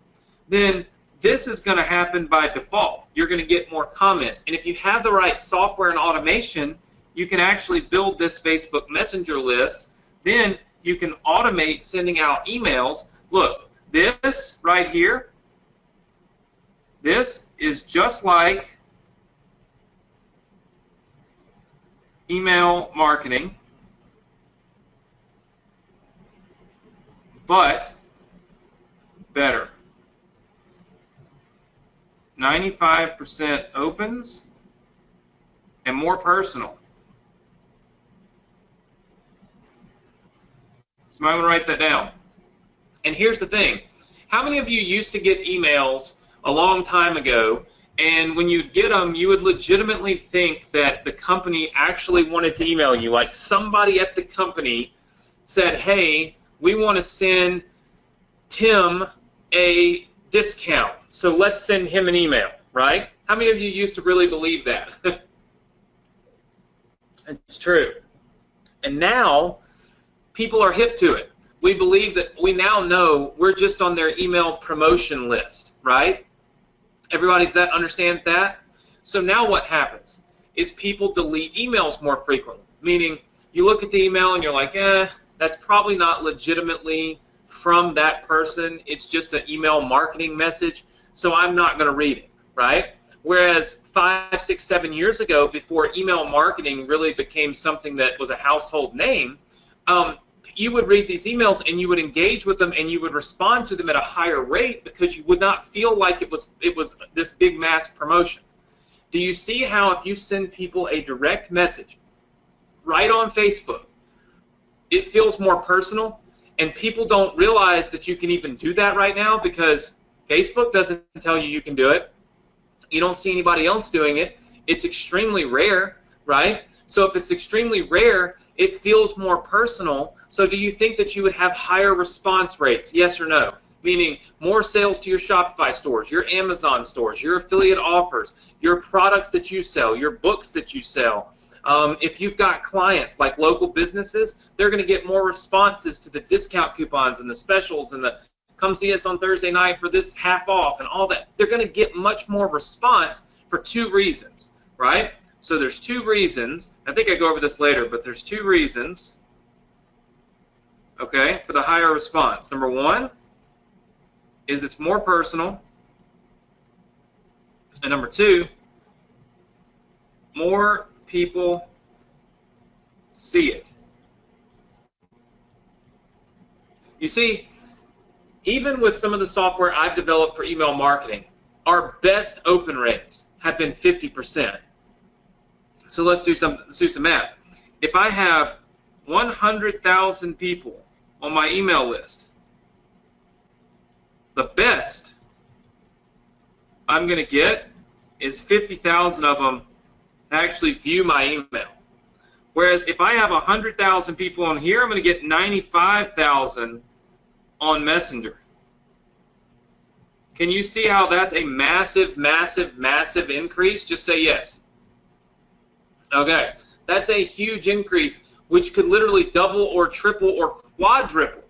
then this is going to happen by default. You're going to get more comments. And if you have the right software and automation, you can actually build this Facebook Messenger list. Then you can automate sending out emails. Look, this right here, this is just like email marketing, but better. 95% opens and more personal. So I want to write that down. And here's the thing. How many of you used to get emails a long time ago, and when you'd get them, you would legitimately think that the company actually wanted to email you? Like somebody at the company said, hey, we want to send Tim a discount. So let's send him an email, right? How many of you used to really believe that? It's true. And now people are hip to it. We believe that we now know we're just on their email promotion list, right? Everybody that understands that? So now what happens is people delete emails more frequently, meaning you look at the email and you're like, that's probably not legitimately from that person. It's just an email marketing message, so I'm not going to read it, right? Whereas 5, 6, 7 years ago, before email marketing really became something that was a household name, you would read these emails and you would engage with them and you would respond to them at a higher rate because you would not feel like it was this big mass promotion. Do you see how if you send people a direct message right on Facebook, it feels more personal, and people don't realize that you can even do that right now because Facebook doesn't tell you you can do it. You don't see anybody else doing it. It's extremely rare, right? So if it's extremely rare, it feels more personal. So do you think that you would have higher response rates, yes or no? Meaning more sales to your Shopify stores, your Amazon stores, your affiliate offers, your products that you sell, your books that you sell. If you've got clients like local businesses, they're going to get more responses to the discount coupons and the specials and the come see us on Thursday night for this half off and all that. They're going to get much more response for 2 reasons, right? So there's 2 reasons. I think I go over this later, but there's 2 reasons, okay, for the higher response. Number 1 is it's more personal, and number 2, more people see it. You see, even with some of the software I've developed for email marketing, our best open rates have been 50%. So let's do some math. If I have 100,000 people on my email list, the best I'm going to get is 50,000 of them to actually view my email. Whereas if I have 100,000 people on here, I'm going to get 95,000 on Messenger. Can you see how that's a massive, massive, massive increase? Just say yes. Okay, that's a huge increase, which could literally double or triple or quadruple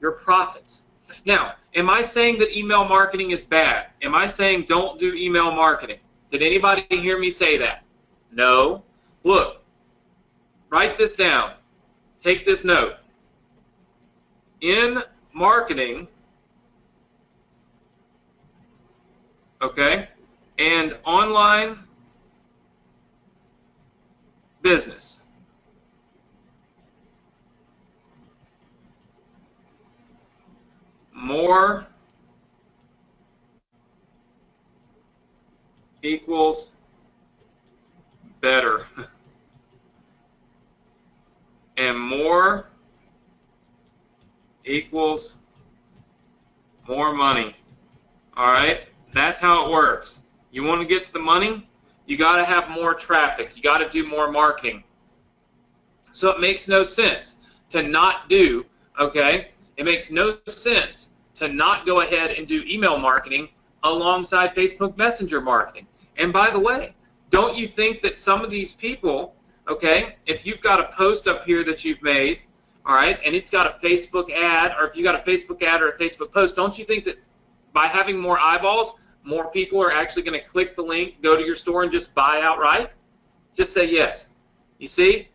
your profits. Now, am I saying that email marketing is bad? Am I saying don't do email marketing? Did anybody hear me say that? No. Look, write this down. Take this note. In marketing, okay, and online business, more equals better. And more equals more money. All right? That's how it works. You want to get to the money? You got to have more traffic. You got to do more marketing. So it makes no sense to not do, okay? It makes no sense to not go ahead and do email marketing alongside Facebook Messenger marketing. And by the way, don't you think that some of these people, okay, if you've got a post up here that you've made, all right, and it's got a Facebook ad, or if you got a Facebook ad or a Facebook post, don't you think that by having more eyeballs, more people are actually going to click the link, go to your store, and just buy outright? Just say yes. You see?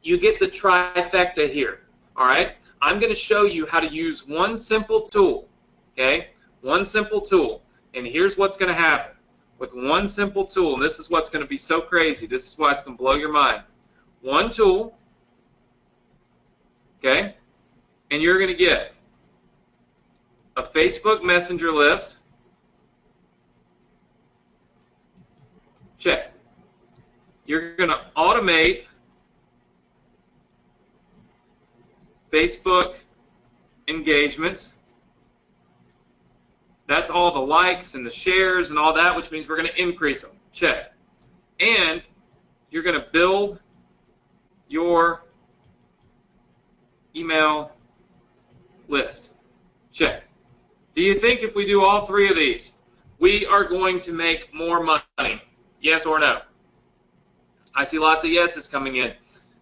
You get the trifecta here, all right? I'm going to show you how to use one simple tool, okay? One simple tool. And here's what's going to happen with one simple tool, and this is what's going to be so crazy. This is why it's going to blow your mind. One tool, okay, and you're going to get a Facebook Messenger list. Check. You're going to automate Facebook engagements. That's all the likes and the shares and all that, which means we're going to increase them. Check. And you're going to build your email list. Check. Do you think if we do all three of these, we are going to make more money? Yes or no? I see lots of yeses coming in.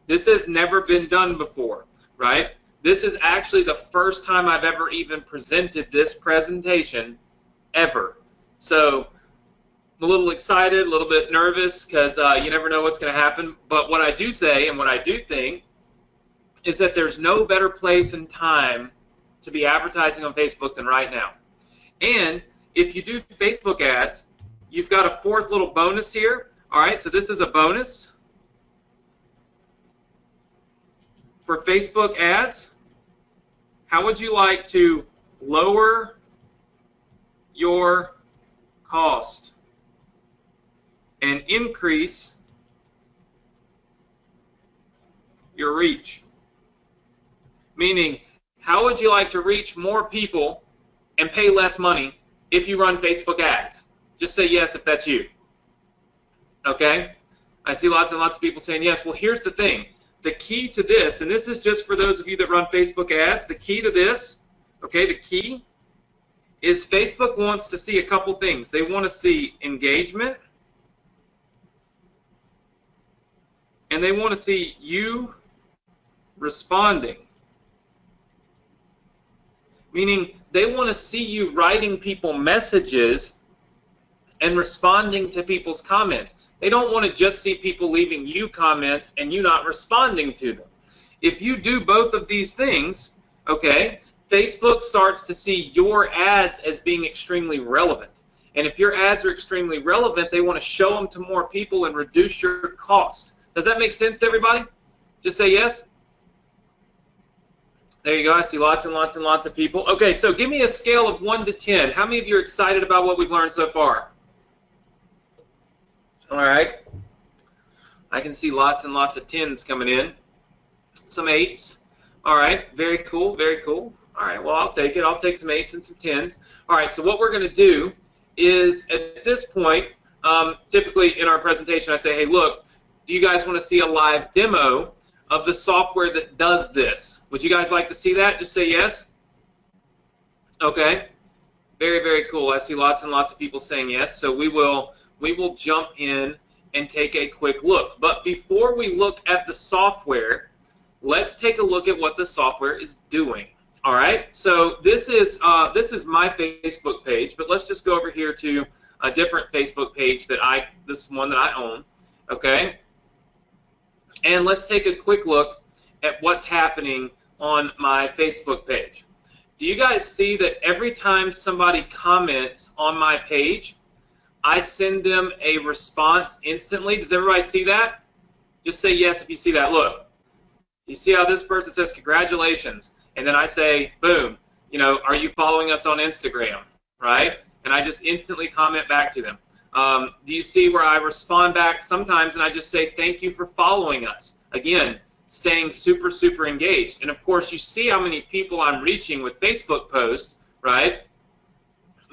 This has never been done before, right? This is actually the first time I've ever even presented this presentation ever. So I'm a little excited, a little bit nervous because you never know what's going to happen. But what I do say and what I do think is that there's no better place and time to be advertising on Facebook than right now. And if you do Facebook ads, you've got a fourth little bonus here. All right, so this is a bonus for Facebook ads. How would you like to lower your cost and increase your reach? Meaning, how would you like to reach more people and pay less money if you run Facebook ads? Just say yes if that's you. Okay? I see lots and lots of people saying yes. Well, here's the thing. The key to this, and this is just for those of you that run Facebook ads, the key to this, okay, the key is Facebook wants to see a couple things. They want to see engagement, and they want to see you responding. Meaning they want to see you writing people messages and responding to people's comments. They don't want to just see people leaving you comments and you not responding to them. If you do both of these things, okay, Facebook starts to see your ads as being extremely relevant. And if your ads are extremely relevant, they want to show them to more people and reduce your cost. Does that make sense to everybody? Just say yes. There you go. I see lots and lots and lots of people. Okay, so give me a scale of 1 to 10. How many of you are excited about what we've learned so far? All right. I can see lots and lots of 10s coming in. Some 8s. All right. Very cool. Very cool. All right. Well, I'll take it. I'll take some 8s and some 10s. All right. So what we're going to do is at this point, typically in our presentation, I say, hey, look, do you guys want to see a live demo of the software that does this? Would you guys like to see that? Just say yes. Okay. Very, very cool. I see lots and lots of people saying yes. So we will jump in and take a quick look. But before we look at the software, let's take a look at what the software is doing. All right. So this is my Facebook page, but let's just go over here to a different Facebook page this one that I own. Okay. And let's take a quick look at what's happening on my Facebook page. Do you guys see that every time somebody comments on my page, I send them a response instantly? Does everybody see that? Just say yes if you see that. Look, you see how this person says congratulations, and then I say, boom, you know, are you following us on Instagram, right? And I just instantly comment back to them. Do you see where I respond back sometimes and I just say thank you for following us? Again, staying super, super engaged. And of course, you see how many people I'm reaching with Facebook posts, right?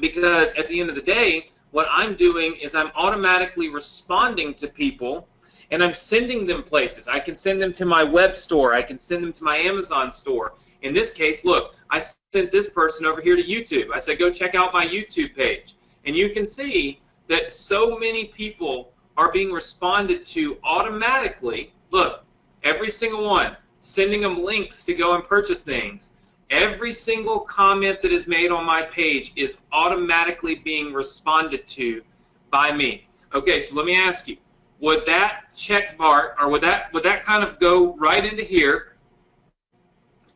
Because at the end of the day, what I'm doing is I'm automatically responding to people and I'm sending them places. I can send them to my web store. I can send them to my Amazon store. In this case, look, I sent this person over here to YouTube. I said, go check out my YouTube page. And you can see that so many people are being responded to automatically. Look, every single one, sending them links to go and purchase things. Every single comment that is made on my page is automatically being responded to by me. Okay, so let me ask you, would that check mark, or would that kind of go right into here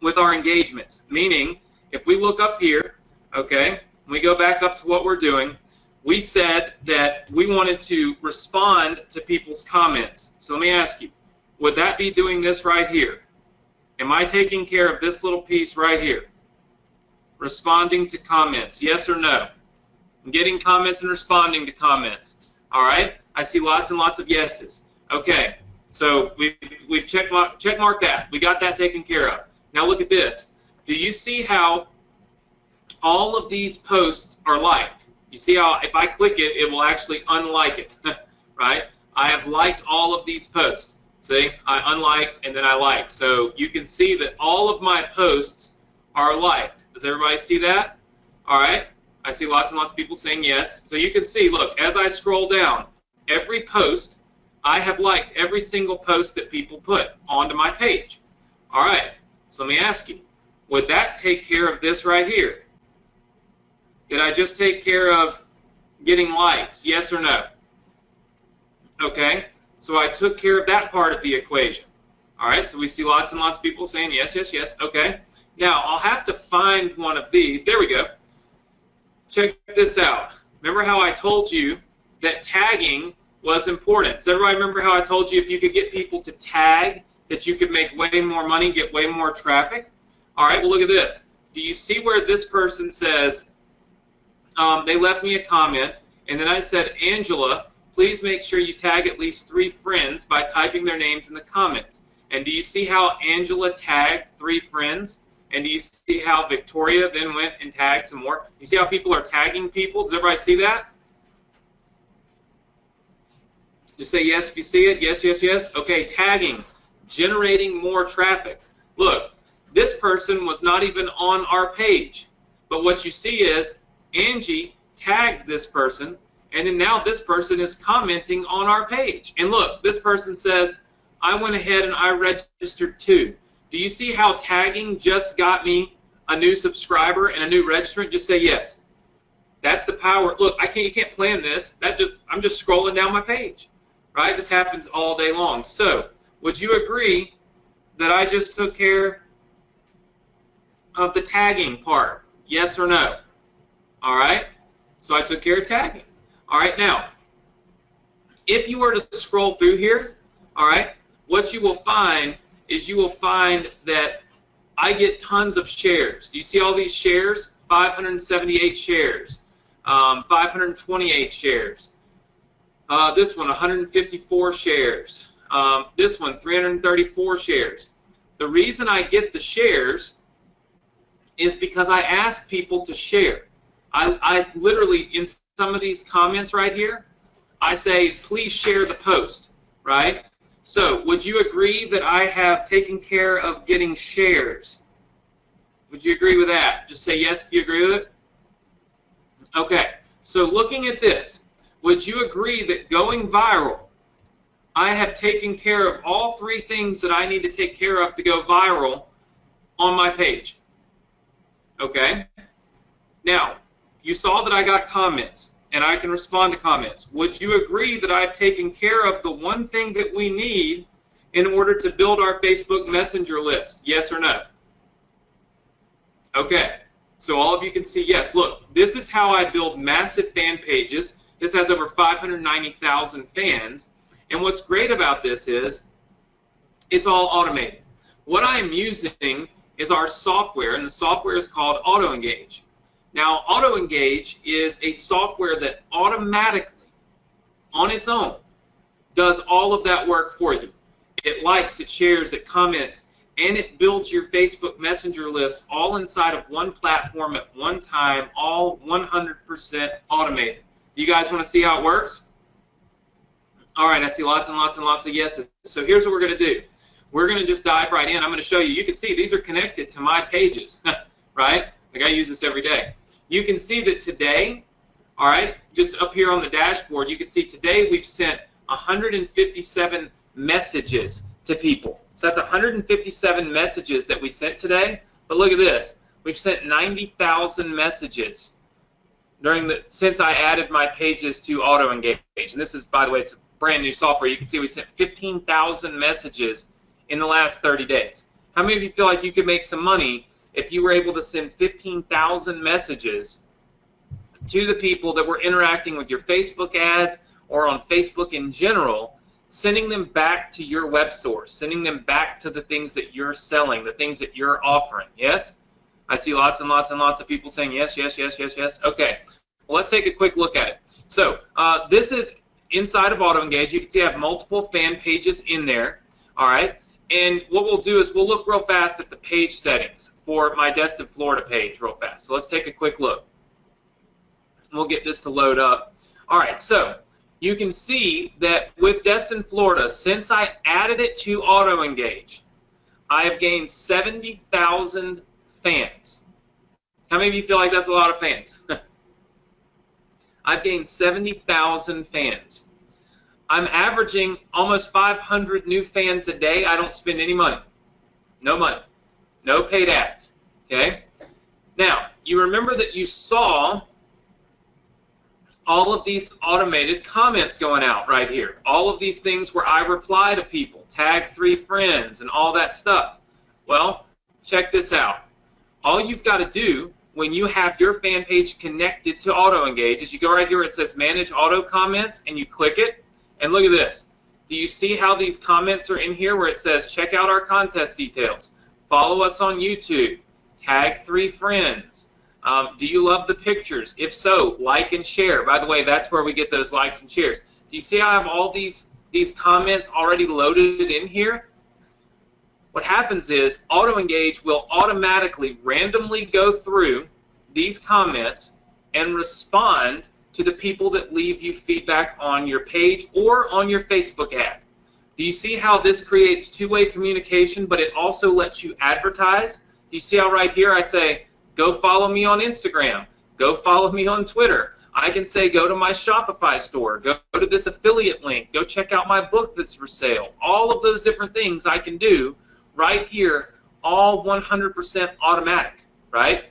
with our engagements? Meaning, if we look up here, okay, we go back up to what we're doing, we said that we wanted to respond to people's comments. So let me ask you, would that be doing this right here? Am I taking care of this little piece right here? Responding to comments, yes or no? I'm getting comments and responding to comments. All right, I see lots and lots of yeses. Okay, so we've checkmarked that. We got that taken care of. Now look at this. Do you see how all of these posts are liked? You see how if I click it, it will actually unlike it, right? I have liked all of these posts. See, I unlike and then I like. So you can see that all of my posts are liked. Does everybody see that? All right, I see lots and lots of people saying yes. So you can see, look, as I scroll down, every post, I have liked every single post that people put onto my page. All right, so let me ask you, would that take care of this right here? Did I just take care of getting likes, yes or no? Okay, so I took care of that part of the equation. All right, so we see lots and lots of people saying yes, yes, yes. Okay, now I'll have to find one of these. There we go. Check this out. Remember how I told you that tagging was important? Does everybody remember how I told you if you could get people to tag, that you could make way more money, get way more traffic? All right, well, look at this. Do you see where this person says, they left me a comment, and then I said, Angela, please make sure you tag at least 3 friends by typing their names in the comments. And do you see how Angela tagged 3 friends? And do you see how Victoria then went and tagged some more? You see how people are tagging people? Does everybody see that? Just say yes if you see it. Yes, yes, yes. Okay, tagging, generating more traffic. Look, this person was not even on our page. But what you see is Angie tagged this person, and then now this person is commenting on our page. And look, this person says, I went ahead and I registered too. Do you see how tagging just got me a new subscriber and a new registrant? Just say yes. That's the power. Look, you can't plan this. I'm just scrolling down my page, right? This happens all day long. So, would you agree that I just took care of the tagging part? Yes or no? All right. So I took care of tagging. All right. Now, if you were to scroll through here, all right, what you will find is you will find that I get tons of shares. Do you see all these shares? 578 shares, 528 shares. This one, 154 shares. This one, 334 shares. The reason I get the shares is because I ask people to share. I literally, in some of these comments right here, I say, please share the post, right? So, would you agree that I have taken care of getting shares? Would you agree with that? Just say yes if you agree with it. Okay, so looking at this, would you agree that going viral, I have taken care of all 3 things that I need to take care of to go viral on my page? Okay. Now, you saw that I got comments, and I can respond to comments. Would you agree that I've taken care of the one thing that we need in order to build our Facebook Messenger list? Yes or no? Okay, so all of you can see yes. Look, this is how I build massive fan pages. This has over 590,000 fans, and what's great about this is it's all automated. What I'm using is our software, and the software is called AutoEngage. Now, AutoEngage is a software that automatically, on its own, does all of that work for you. It likes, it shares, it comments, and it builds your Facebook Messenger list all inside of one platform at one time, all 100% automated. Do you guys want to see how it works? All right, I see lots and lots and lots of yeses. So here's what we're going to do. We're going to just dive right in. I'm going to show you. You can see these are connected to my pages, right? Like I use this every day. You can see that today, all right, just up here on the dashboard, you can see today we've sent 157 messages to people. So that's 157 messages that we sent today. But look at this. We've sent 90,000 messages since I added my pages to AutoEngage. And this is, by the way, it's a brand new software. You can see we sent 15,000 messages in the last 30 days. How many of you feel like you could make some money if you were able to send 15,000 messages to the people that were interacting with your Facebook ads or on Facebook in general, sending them back to your web store, sending them back to the things that you're selling, the things that you're offering? Yes? I see lots and lots and lots of people saying yes, yes, yes, yes, yes. Okay, well, let's take a quick look at it. So this is inside of AutoEngage. You can see I have multiple fan pages in there, all right? And what we'll do is we'll look real fast at the page settings for my Destin, Florida page real fast. So let's take a quick look. We'll get this to load up. All right, so you can see that with Destin, Florida, since I added it to AutoEngage, I have gained 70,000 fans. How many of you feel like that's a lot of fans? I've gained 70,000 fans. I'm averaging almost 500 new fans a day. I don't spend any money. No money. No paid ads. Okay? Now, you remember that you saw all of these automated comments going out right here. All of these things where I reply to people, tag 3 friends, and all that stuff. Well, check this out. All you've got to do when you have your fan page connected to AutoEngage is you go right here where it says Manage Auto Comments, and you click it, and look at this. Do you see how these comments are in here where it says check out our contest details, follow us on YouTube, tag 3 friends, do you love the pictures? If so, like and share. By the way, that's where we get those likes and shares. Do you see how I have all these comments already loaded in here? What happens is AutoEngage will automatically randomly go through these comments and respond to the people that leave you feedback on your page or on your Facebook ad. Do you see how this creates two-way communication, but it also lets you advertise? Do you see how right here I say, go follow me on Instagram, go follow me on Twitter. I can say go to my Shopify store, go to this affiliate link, go check out my book that's for sale. All of those different things I can do right here, all 100% automatic, right?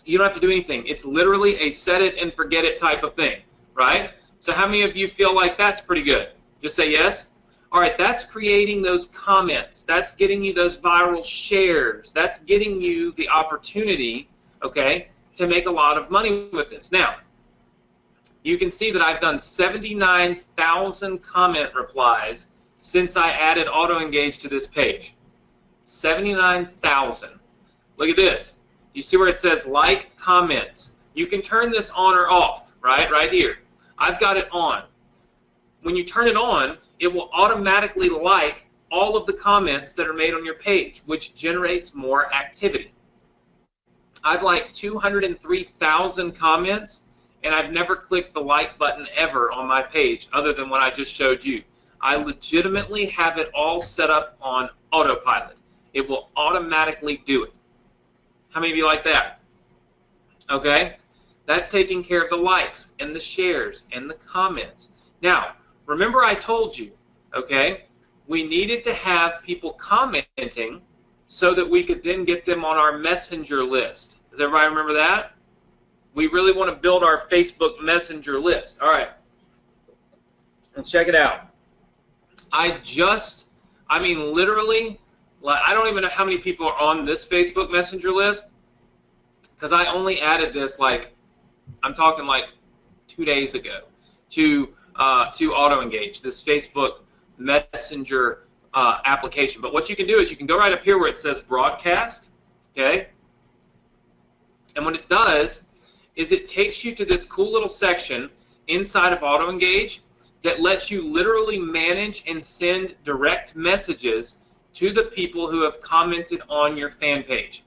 You don't have to do anything. It's literally a set it and forget it type of thing, right? So how many of you feel like that's pretty good? Just say yes. All right, that's creating those comments. That's getting you those viral shares. That's getting you the opportunity, okay, to make a lot of money with this. Now, you can see that I've done 79,000 comment replies since I added AutoEngage to this page. 79,000. Look at this. You see where it says like comments. You can turn this on or off, right? Right here. I've got it on. When you turn it on, it will automatically like all of the comments that are made on your page, which generates more activity. I've liked 203,000 comments, and I've never clicked the like button ever on my page other than what I just showed you. I legitimately have it all set up on autopilot. It will automatically do it. How many of you like that? Okay? That's taking care of the likes and the shares and the comments. Now, remember I told you, okay, we needed to have people commenting so that we could then get them on our messenger list. Does everybody remember that? We really want to build our Facebook Messenger list. All right. And check it out. I mean, literally, I don't even know how many people are on this Facebook Messenger list because I only added this, like, I'm talking like 2 days ago to AutoEngage, this Facebook Messenger application. But what you can do is you can go right up here where it says broadcast, okay? And what it does is it takes you to this cool little section inside of AutoEngage that lets you literally manage and send direct messages to the people who have commented on your fan page.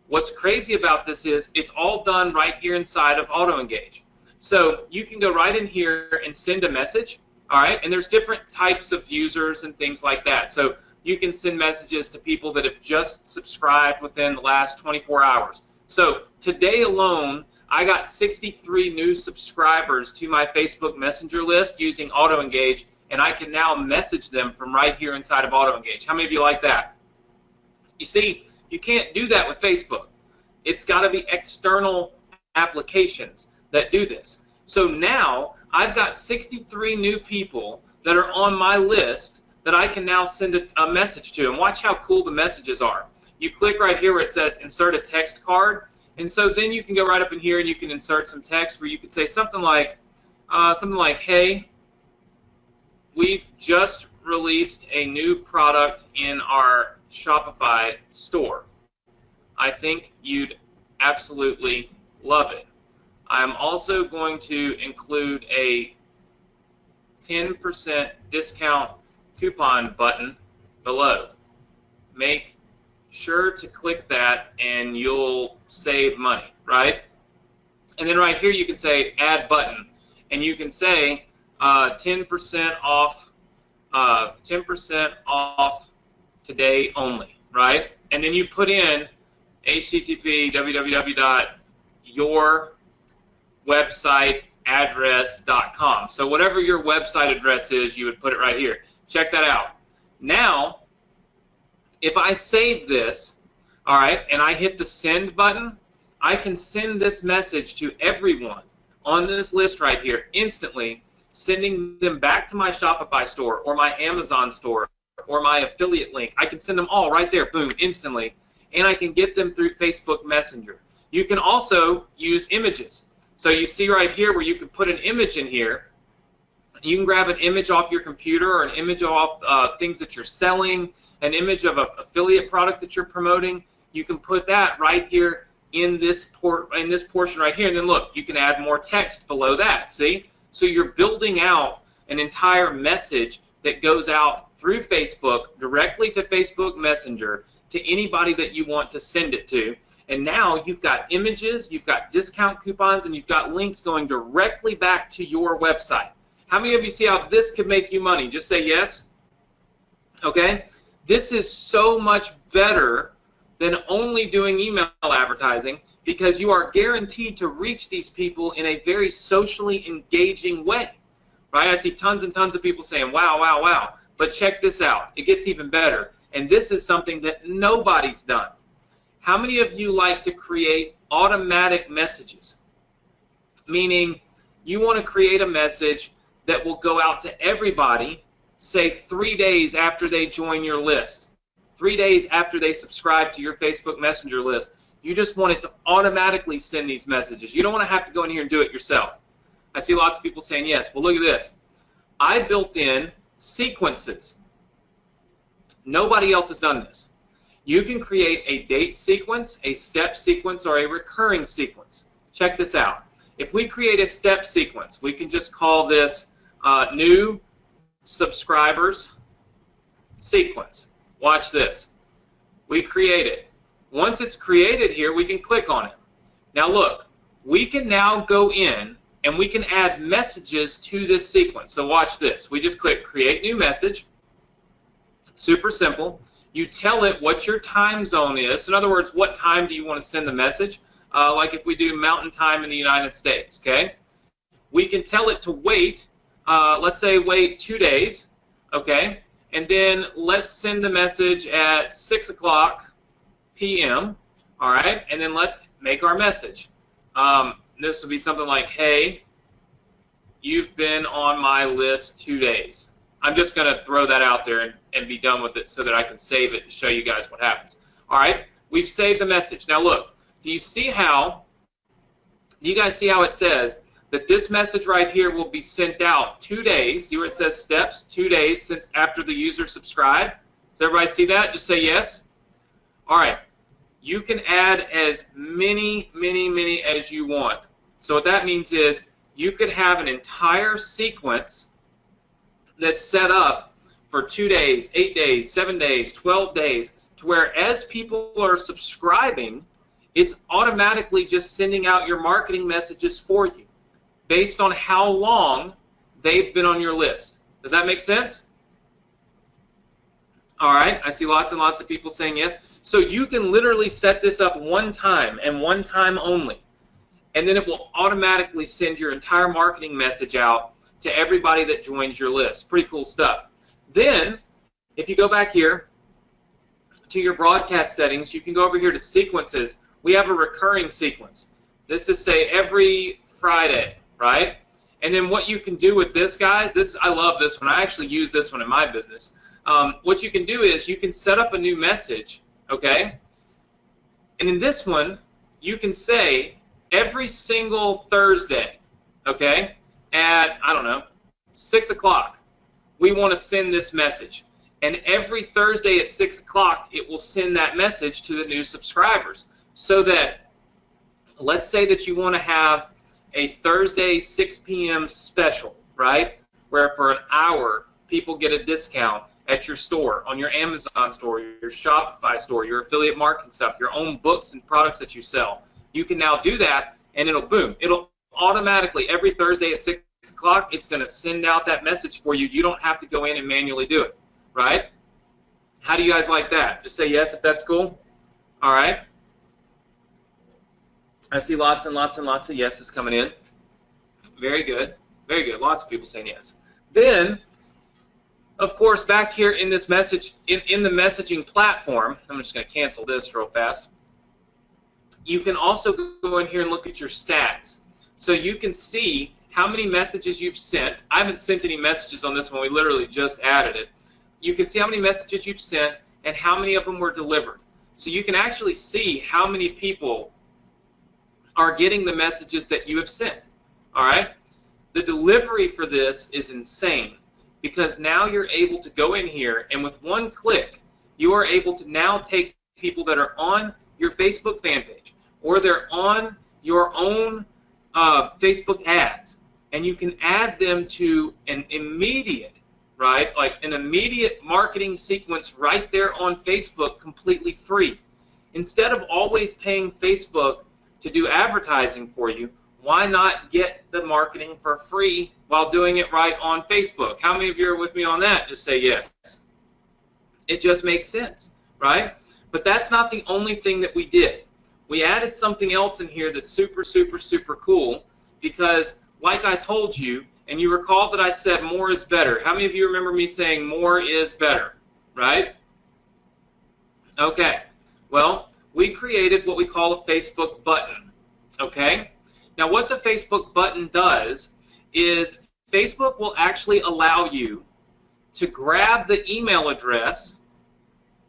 What's crazy about this is it's all done right here inside of AutoEngage. So you can go right in here and send a message, all right? And there's different types of users and things like that. So you can send messages to people that have just subscribed within the last 24 hours. So today alone, I got 63 new subscribers to my Facebook Messenger list using AutoEngage, and I can now message them from right here inside of AutoEngage. How many of you like that? You see, you can't do that with Facebook. It's got to be external applications that do this. So now I've got 63 new people that are on my list that I can now send a message to. And watch how cool the messages are. You click right here where it says insert a text card. And so then you can go right up in here and you can insert some text where you could say something like, hey, we've just released a new product in our Shopify store. I think you'd absolutely love it. I'm also going to include a 10% discount coupon button below. Make sure to click that and you'll save money, right? And then right here you can say add button, and you can say 10% off, 10% off today only, right? And then you put in http://yourwebsiteaddress.com. So whatever your website address is, you would put it right here. Check that out. Now, if I save this, all right, and I hit the send button, I can send this message to everyone on this list right here instantly, sending them back to my Shopify store or my Amazon store or my affiliate link. I can send them all right there, boom, instantly, and I can get them through Facebook Messenger. You can also use images. So you see right here where you can put an image in here. You can grab an image off your computer or an image off things that you're selling, an image of an affiliate product that you're promoting. You can put that right here in this portion right here, and then look, you can add more text below that, see? So you're building out an entire message that goes out through Facebook directly to Facebook Messenger to anybody that you want to send it to. And now you've got images, you've got discount coupons, and you've got links going directly back to your website. How many of you see how this could make you money? Just say yes. Okay? This is so much better than only doing email advertising, because you are guaranteed to reach these people in a very socially engaging way. Right? I see tons and tons of people saying, wow, wow, wow. But check this out. It gets even better. And this is something that nobody's done. How many of you like to create automatic messages? Meaning you want to create a message that will go out to everybody, say 3 days after they join your list, 3 days after they subscribe to your Facebook Messenger list. You just want it to automatically send these messages. You don't want to have to go in here and do it yourself. I see lots of people saying yes. Well, look at this. I built in sequences. Nobody else has done this. You can create a date sequence, a step sequence, or a recurring sequence. Check this out. If we create a step sequence, we can just call this new subscribers sequence. Watch this. We create it. Once it's created here, we can click on it. Now look, we can now go in and we can add messages to this sequence. So watch this. We just click Create New Message. Super simple. You tell it what your time zone is. In other words, what time do you want to send the message? Like if we do Mountain Time in the United States, okay? We can tell it to wait, let's say wait 2 days, okay? And then let's send the message at 6 o'clock p.m., all right? And then let's make our message. This will be something like, hey, you've been on my list 2 days. I'm just going to throw that out there and be done with it so that I can save it to show you guys what happens. All right, we've saved the message. Now look, do you guys see how it says that this message right here will be sent out 2 days? See where it says steps, 2 days since after the user subscribed? Does everybody see that? Just say yes. All right, you can add as many as you want. So what that means is you could have an entire sequence that's set up for 2 days, 8 days, 7 days, 12 days, to where as people are subscribing, it's automatically just sending out your marketing messages for you based on how long they've been on your list. Does that make sense? All right, I see lots and lots of people saying yes. So you can literally set this up one time and one time only, and then it will automatically send your entire marketing message out to everybody that joins your list. Pretty cool stuff. Then, if you go back here to your broadcast settings, you can go over here to sequences. We have a recurring sequence. This is, say, every Friday, right? And then what you can do with this, guys, I love this one. I actually use this one in my business. What you can do is you can set up a new message, okay? And in this one, you can say every single Thursday, okay, at, I don't know, 6 o'clock, we want to send this message. And every Thursday at 6 o'clock, it will send that message to the new subscribers. So that, let's say that you want to have a Thursday 6 p.m. special, right? Where for an hour, people get a discount at your store, on your Amazon store, your Shopify store, your affiliate marketing stuff, your own books and products that you sell. You can now do that, and it'll, boom, it'll automatically, every Thursday at 6 o'clock, it's going to send out that message for you. You don't have to go in and manually do it, right? How do you guys like that? Just say yes if that's cool. All right. I see lots and lots and lots of yeses coming in. Very good. Very good. Lots of people saying yes. Then, of course, back here in this message, in the messaging platform, I'm just going to cancel this real fast. You can also go in here and look at your stats. So you can see how many messages you've sent. I haven't sent any messages on this one. We literally just added it. You can see how many messages you've sent and how many of them were delivered. So you can actually see how many people are getting the messages that you have sent. All right? The delivery for this is insane because now you're able to go in here and with one click, you are able to now take people that are on your Facebook fan page or they're on your own Facebook ads, and you can add them to an immediate, right, like an immediate marketing sequence right there on Facebook completely free. Instead of always paying Facebook to do advertising for you, why not get the marketing for free while doing it right on Facebook? How many of you are with me on that? Just say yes. It just makes sense, right? But that's not the only thing that we did. We added something else in here that's super, super, super cool because, like I told you, and you recall that I said more is better. How many of you remember me saying more is better, right? Okay. Well, we created what we call a Facebook button, okay? Now, what the Facebook button does is Facebook will actually allow you to grab the email address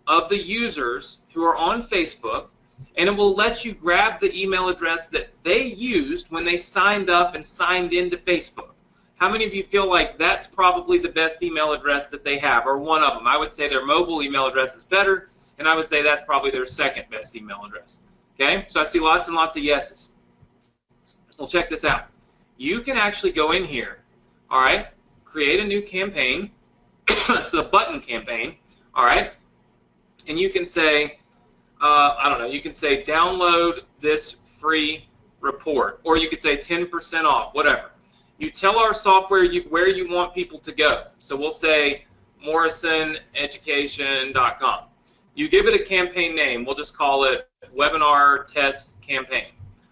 of the users who are on Facebook, and it will let you grab the email address that they used when they signed up and signed into Facebook. How many of you feel like that's probably the best email address that they have, or one of them? I would say their mobile email address is better, and I would say that's probably their second best email address. Okay, so I see lots and lots of yeses. Well, check this out. You can actually go in here, all right, create a new campaign. It's a button campaign, all right, and you can say, I don't know, you can say download this free report, or you could say 10% off, whatever. You tell our software where you want people to go. So we'll say morrisoneducation.com. You give it a campaign name. We'll just call it Webinar Test Campaign.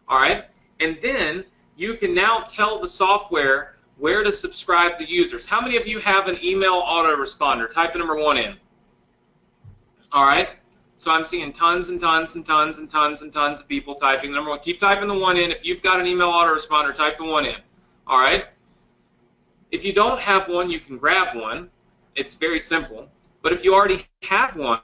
All right? And then you can now tell the software where to subscribe the users. How many of you have an email autoresponder? Type the number 1 in. All right? So I'm seeing tons and tons and tons and tons and tons of people typing the number 1. Keep typing the 1 in. If you've got an email autoresponder, type the 1 in. All right? If you don't have one, you can grab one. It's very simple. But if you already have one,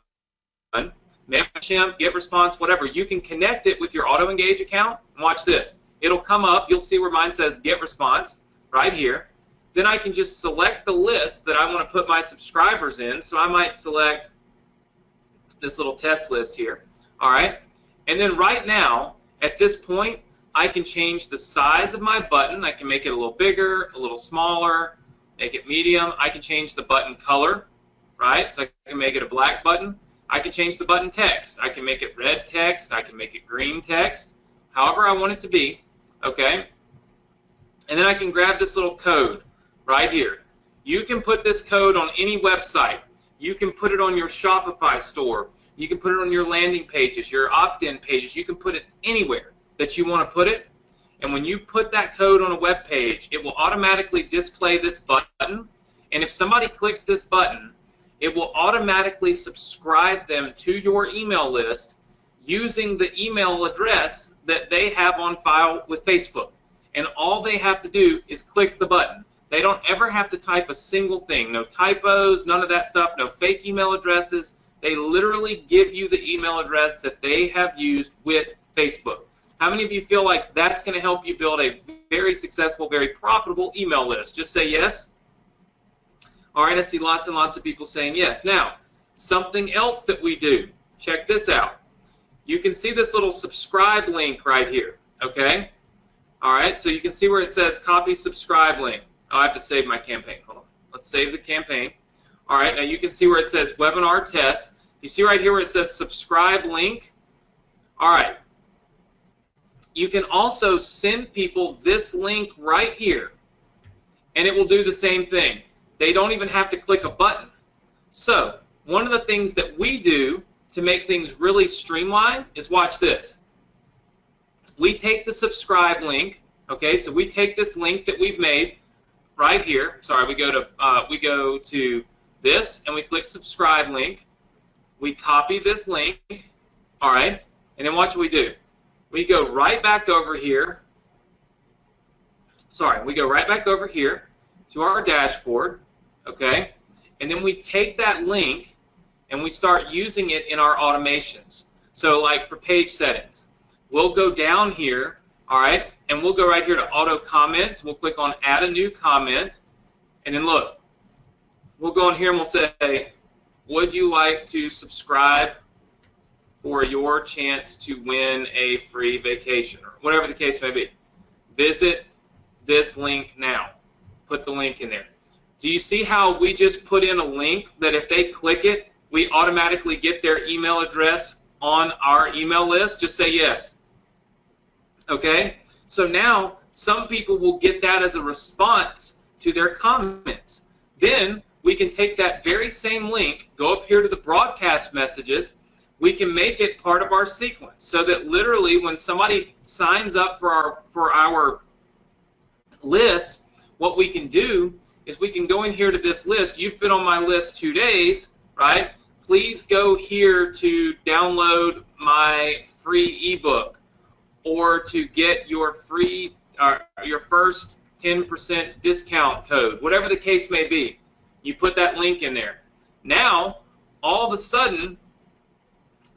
MailChimp, GetResponse, whatever, you can connect it with your AutoEngage account. And watch this. It'll come up. You'll see where mine says GetResponse right here. Then I can just select the list that I want to put my subscribers in. So I might select this little test list here. All right? And then right now, at this point, I can change the size of my button. I can make it a little bigger, a little smaller, make it medium. I can change the button color, right? So I can make it a black button. I can change the button text. I can make it red text. I can make it green text, however I want it to be, okay? And then I can grab this little code right here. You can put this code on any website. You can put it on your Shopify store. You can put it on your landing pages, your opt-in pages. You can put it anywhere that you want to put it. And when you put that code on a web page, it will automatically display this button. And if somebody clicks this button, it will automatically subscribe them to your email list using the email address that they have on file with Facebook. And all they have to do is click the button. They don't ever have to type a single thing. No typos, none of that stuff, no fake email addresses. They literally give you the email address that they have used with Facebook. How many of you feel like that's going to help you build a very successful, very profitable email list? Just say yes. All right, I see lots and lots of people saying yes. Now, something else that we do. Check this out. You can see this little subscribe link right here, okay? All right, so you can see where it says copy subscribe link. Oh, I have to save my campaign. Hold on. Let's save the campaign. All right, now you can see where it says webinar test. You see right here where it says subscribe link? All right. You can also send people this link right here, and it will do the same thing. They don't even have to click a button. So one of the things that we do to make things really streamlined is watch this. we take the subscribe link. Okay, so we take this link that we've made right here. Sorry, we go to this and we click subscribe link. We copy this link. All right, and then watch what we do. We go right back over here. Sorry, we go right back over here to our dashboard. Okay, and then we take that link and we start using it in our automations. So like for page settings, we'll go down here, all right, and we'll go right here to auto comments. We'll click on add a new comment, and then look, we'll go in here and we'll say, would you like to subscribe for your chance to win a free vacation, or whatever the case may be. Visit this link now. Put the link in there. Do you see how we just put in a link that if they click it, we automatically get their email address on our email list? Just say yes. Okay? So now some people will get that as a response to their comments. Then we can take that very same link, go up here to the broadcast messages, we can make it part of our sequence so that literally when somebody signs up for our list, what we can do is we can go in here to this list. You've been on my list 2 days, right? Please go here to download my free ebook, or to get your free, your first 10% discount code, whatever the case may be. You put that link in there. Now, all of a sudden,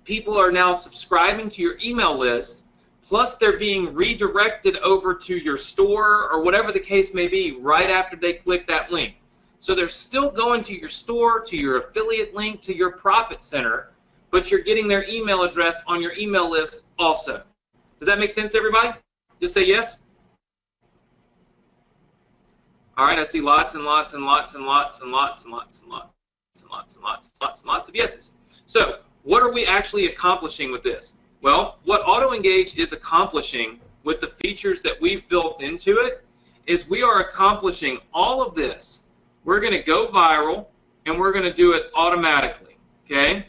people are now subscribing to your email list, plus they're being redirected over to your store or whatever the case may be right after they click that link. So they're still going to your store, to your affiliate link, to your profit center, but you're getting their email address on your email list also. Does that make sense to everybody? Just say yes. All right, I see lots and lots and lots and lots and lots and lots and lots and lots and lots and lots and lots of yeses. So what are we actually accomplishing with this? Well, what AutoEngage is accomplishing with the features that we've built into it is we are accomplishing all of this. We're going to go viral, and we're going to do it automatically, okay?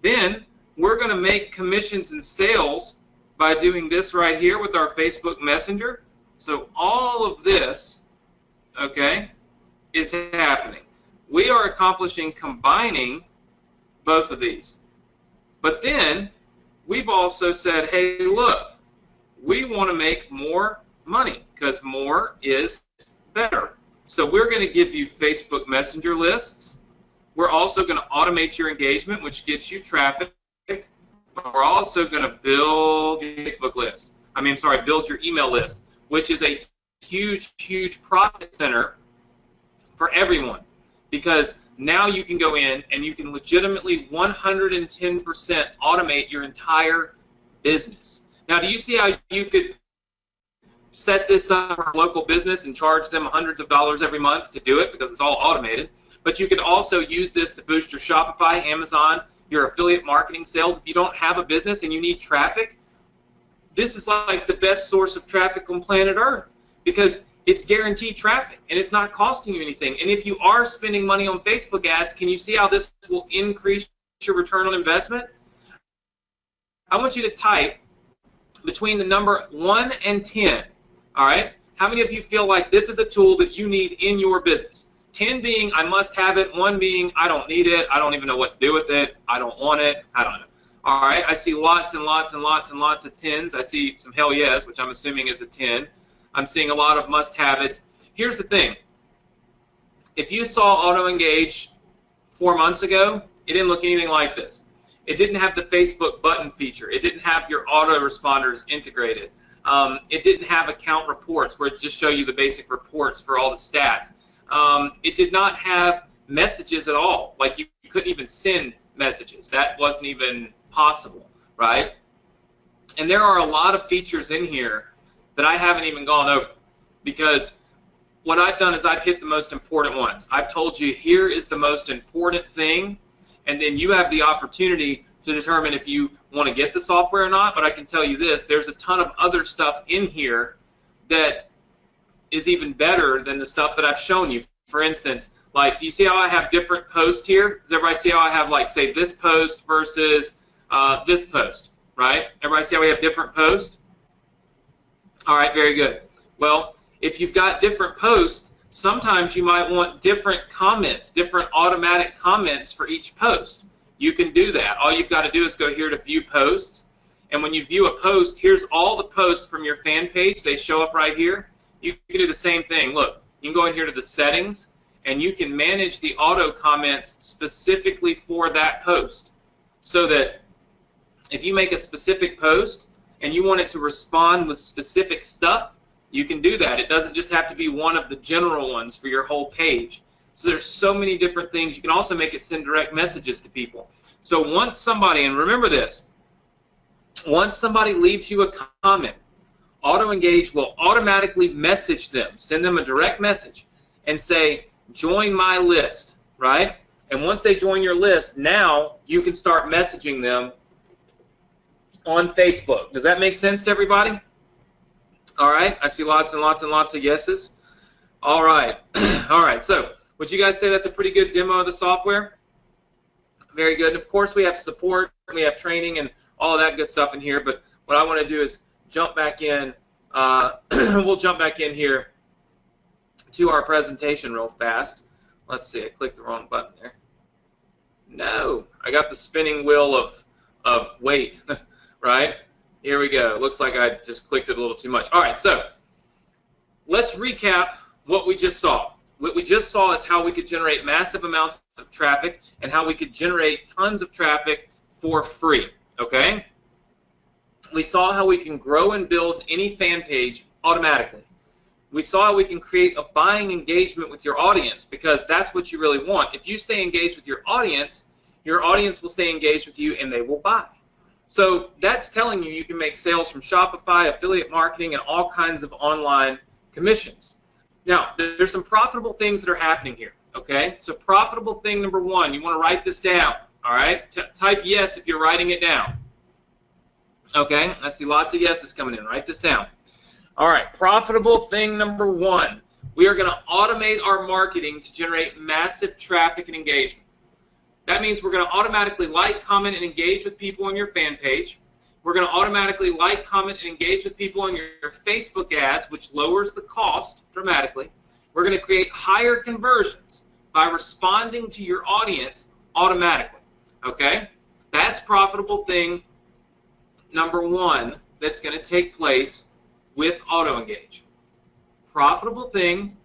Then we're going to make commissions and sales by doing this right here with our Facebook Messenger. So all of this, okay, is happening. We are accomplishing combining both of these. But then we've also said, hey, look, we want to make more money because more is better. So we're going to give you Facebook Messenger lists. We're also going to automate your engagement, which gets you traffic. We're also going to build your Facebook list. Build your email list, which is a huge, huge profit center for everyone, because now you can go in and you can legitimately 110% automate your entire business. Now, do you see how you could set this up for a local business and charge them hundreds of dollars every month to do it because it's all automated? But you could also use this to boost your Shopify, Amazon, your affiliate marketing sales. If you don't have a business and you need traffic, this is like the best source of traffic on planet Earth because it's guaranteed traffic and it's not costing you anything. And if you are spending money on Facebook ads, can you see how this will increase your return on investment? I want you to type between the number 1 and 10, all right? How many of you feel like this is a tool that you need in your business? 10 being I must have it, 1 being I don't need it, I don't even know what to do with it, I don't want it, I don't know. All right, I see lots and lots and lots and lots of 10s. I see some hell yes, which I'm assuming is a 10. I'm seeing a lot of must-have-its. Here's the thing. If you saw AutoEngage 4 months ago, it didn't look anything like this. It didn't have the Facebook button feature. It didn't have your autoresponders integrated. It didn't have account reports where it just show you the basic reports for all the stats. It did not have messages at all. Like you couldn't even send messages. That wasn't even possible, right? And there are a lot of features in here that I haven't even gone over because what I've done is I've hit the most important ones. I've told you here is the most important thing, and then you have the opportunity to determine if you want to get the software or not. But I can tell you this, there's a ton of other stuff in here that is even better than the stuff that I've shown you. For instance, like, do you see how I have different posts here? Does everybody see how I have, like, say, this post versus this post, right? Everybody see how we have different posts? All right, very good. Well, if you've got different posts, sometimes you might want different comments, different automatic comments for each post. You can do that. All you've got to do is go here to View Posts. And when you view a post, here's all the posts from your fan page. They show up right here. You can do the same thing. Look, you can go in here to the settings, and you can manage the auto comments specifically for that post. So that if you make a specific post and you want it to respond with specific stuff, you can do that. It doesn't just have to be one of the general ones for your whole page. So there's so many different things. You can also make it send direct messages to people. So once somebody, and remember this, once somebody leaves you a comment, AutoEngage will automatically message them, send them a direct message, and say, join my list, right? And once they join your list, now you can start messaging them on Facebook. Does that make sense to everybody? All right, I see lots and lots and lots of yeses. All right, all right, so would you guys say that's a pretty good demo of the software? Very good. Of course, we have support, we have training, and all of that good stuff in here, but what I want to do is jump back in. We'll jump back in here to our presentation real fast. Let's see, I clicked the wrong button there. No, I got the spinning wheel of wait, right? Here we go. Looks like I just clicked it a little too much. All right, so let's recap what we just saw. What we just saw is how we could generate massive amounts of traffic and how we could generate tons of traffic for free, okay? We saw how we can grow and build any fan page automatically. We saw how we can create a buying engagement with your audience, because that's what you really want. If you stay engaged with your audience will stay engaged with you and they will buy. So that's telling you you can make sales from Shopify, affiliate marketing, and all kinds of online commissions. Now, there's some profitable things that are happening here, okay? So profitable thing number one, you want to write this down, all right? Type yes if you're writing it down. Okay, I see lots of yeses coming in. Write this down. All right, profitable thing number one. We are going to automate our marketing to generate massive traffic and engagement. That means we're going to automatically like, comment, and engage with people on your fan page. We're going to automatically like, comment, and engage with people on your Facebook ads, which lowers the cost dramatically. We're going to create higher conversions by responding to your audience automatically. Okay? That's profitable thing number one that's going to take place with AutoEngage. Profitable thing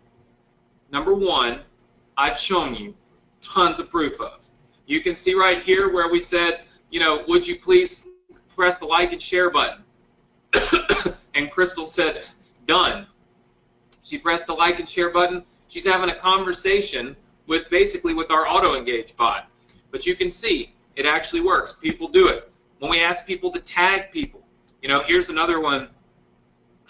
number one, I've shown you tons of proof of. You can see right here where we said, you know, would you please press the like and share button? And Crystal said, done. She pressed the like and share button. She's having a conversation with basically with our AutoEngage bot. But you can see it actually works. People do it. When we ask people to tag people, you know, here's another one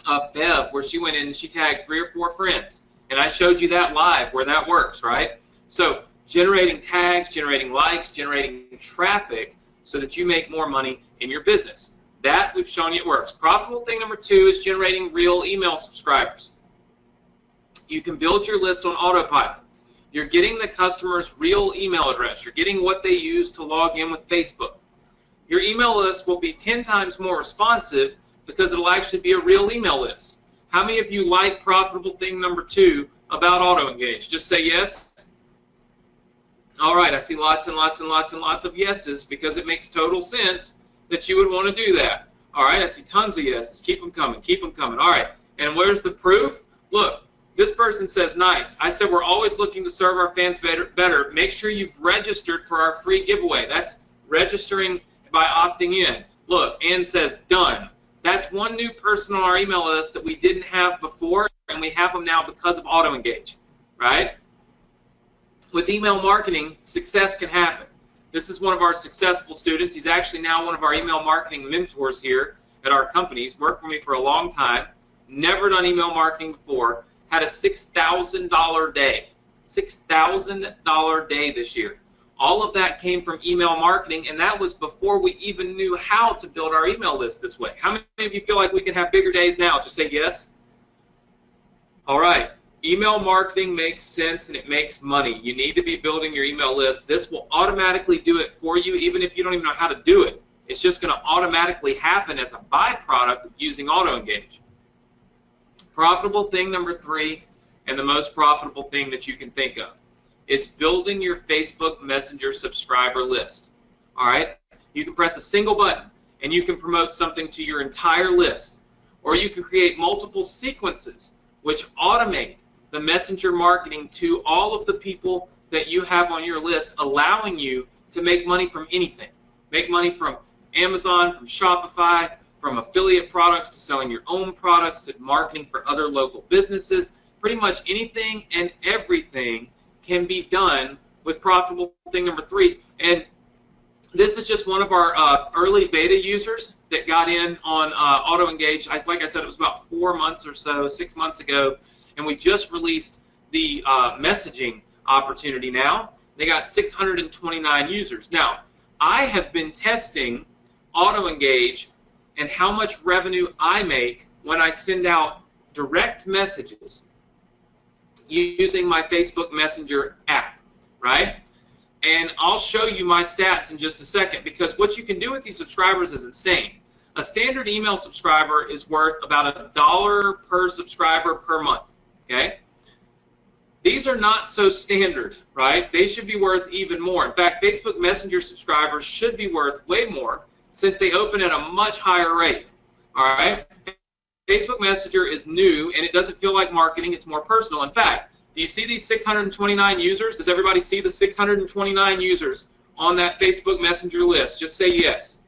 of Bev where she went in and she tagged 3 or 4 friends. And I showed you that live where that works, right? So generating tags, generating likes, generating traffic so that you make more money in your business. That we've shown you it works. Profitable thing number two is generating real email subscribers. You can build your list on autopilot. You're getting the customer's real email address. You're getting what they use to log in with Facebook. Your email list will be 10 times more responsive because it'll actually be a real email list. How many of you like profitable thing number two about AutoEngage? Just say yes. All right, I see lots and lots and lots and lots of yeses because it makes total sense that you would want to do that. All right, I see tons of yeses. Keep them coming. Keep them coming. All right, and where's the proof? Look, this person says nice. I said we're always looking to serve our fans better. Make sure you've registered for our free giveaway. That's registering by opting in. Look, Ann says done. That's one new person on our email list that we didn't have before, and we have them now because of AutoEngage, right? With email marketing, success can happen. This is one of our successful students. He's actually now one of our email marketing mentors here at our company. He's worked for me for a long time, never done email marketing before, had a $6,000 day. $6,000 day this year. All of that came from email marketing, and that was before we even knew how to build our email list this way. How many of you feel like we can have bigger days now? Just say yes. All right. Email marketing makes sense and it makes money. You need to be building your email list. This will automatically do it for you, even if you don't even know how to do it. It's just going to automatically happen as a byproduct of using AutoEngage. Profitable thing number 3, and the most profitable thing that you can think of, is building your Facebook Messenger subscriber list. All right? You can press a single button, and you can promote something to your entire list. Or you can create multiple sequences which automate the messenger marketing to all of the people that you have on your list, allowing you to make money from anything. Make money from Amazon, from Shopify, from affiliate products to selling your own products to marketing for other local businesses. Pretty much anything and everything can be done with profitable thing number 3. And this is just one of our early beta users that got in on AutoEngage. Like I said, it was about 4 months or so, 6 months ago, and we just released the messaging opportunity now. They got 629 users. Now, I have been testing AutoEngage and how much revenue I make when I send out direct messages using my Facebook Messenger app, right? And I'll show you my stats in just a second, because what you can do with these subscribers is insane. A standard email subscriber is worth about $1 per subscriber per month, okay? These are not so standard, right? They should be worth even more. In fact, Facebook Messenger subscribers should be worth way more since they open at a much higher rate, all right? Facebook Messenger is new, and it doesn't feel like marketing. It's more personal. In fact, do you see these 629 users? Does everybody see the 629 users on that Facebook Messenger list? Just say yes.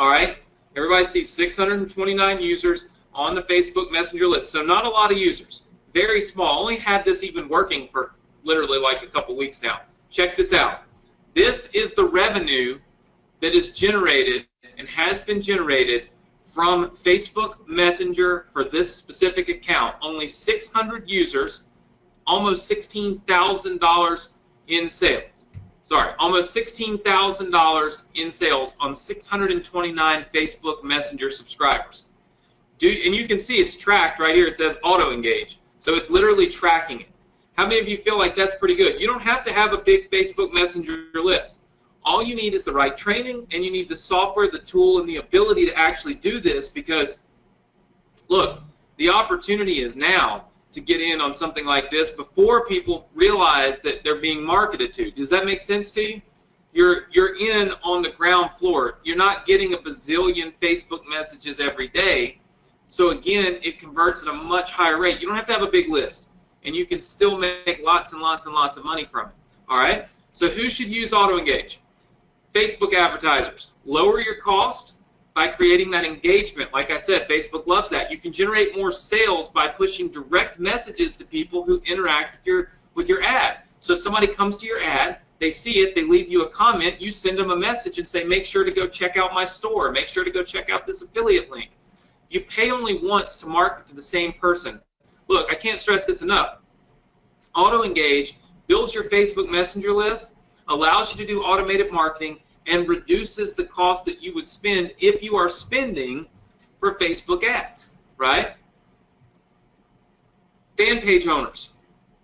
All right? Everybody sees 629 users on the Facebook Messenger list. So not a lot of users. Very small. Only had this even working for literally like a couple weeks now. Check this out. This is the revenue that is generated and has been generated from Facebook Messenger for this specific account. Only 600 users, almost $16,000 in sales. Sorry, almost $16,000 in sales on 629 Facebook Messenger subscribers. And you can see it's tracked right here. It says AutoEngage. So it's literally tracking it. How many of you feel like that's pretty good? You don't have to have a big Facebook Messenger list. All you need is the right training, and you need the software, the tool, and the ability to actually do this, because, look, the opportunity is now to get in on something like this before people realize that they're being marketed to. Does that make sense to you? You're in on the ground floor. You're not getting a bazillion Facebook messages every day. So, again, it converts at a much higher rate. You don't have to have a big list, and you can still make lots and lots and lots of money from it. All right? So who should use AutoEngage? Facebook advertisers. Lower your cost by creating that engagement. Like I said, Facebook loves that. You can generate more sales by pushing direct messages to people who interact with your ad. So if somebody comes to your ad, they see it, they leave you a comment, you send them a message and say, make sure to go check out my store, make sure to go check out this affiliate link. You pay only once to market to the same person. Look, I can't stress this enough. AutoEngage builds your Facebook Messenger list, allows you to do automated marketing, and reduces the cost that you would spend if you are spending for Facebook ads, right? Fan page owners.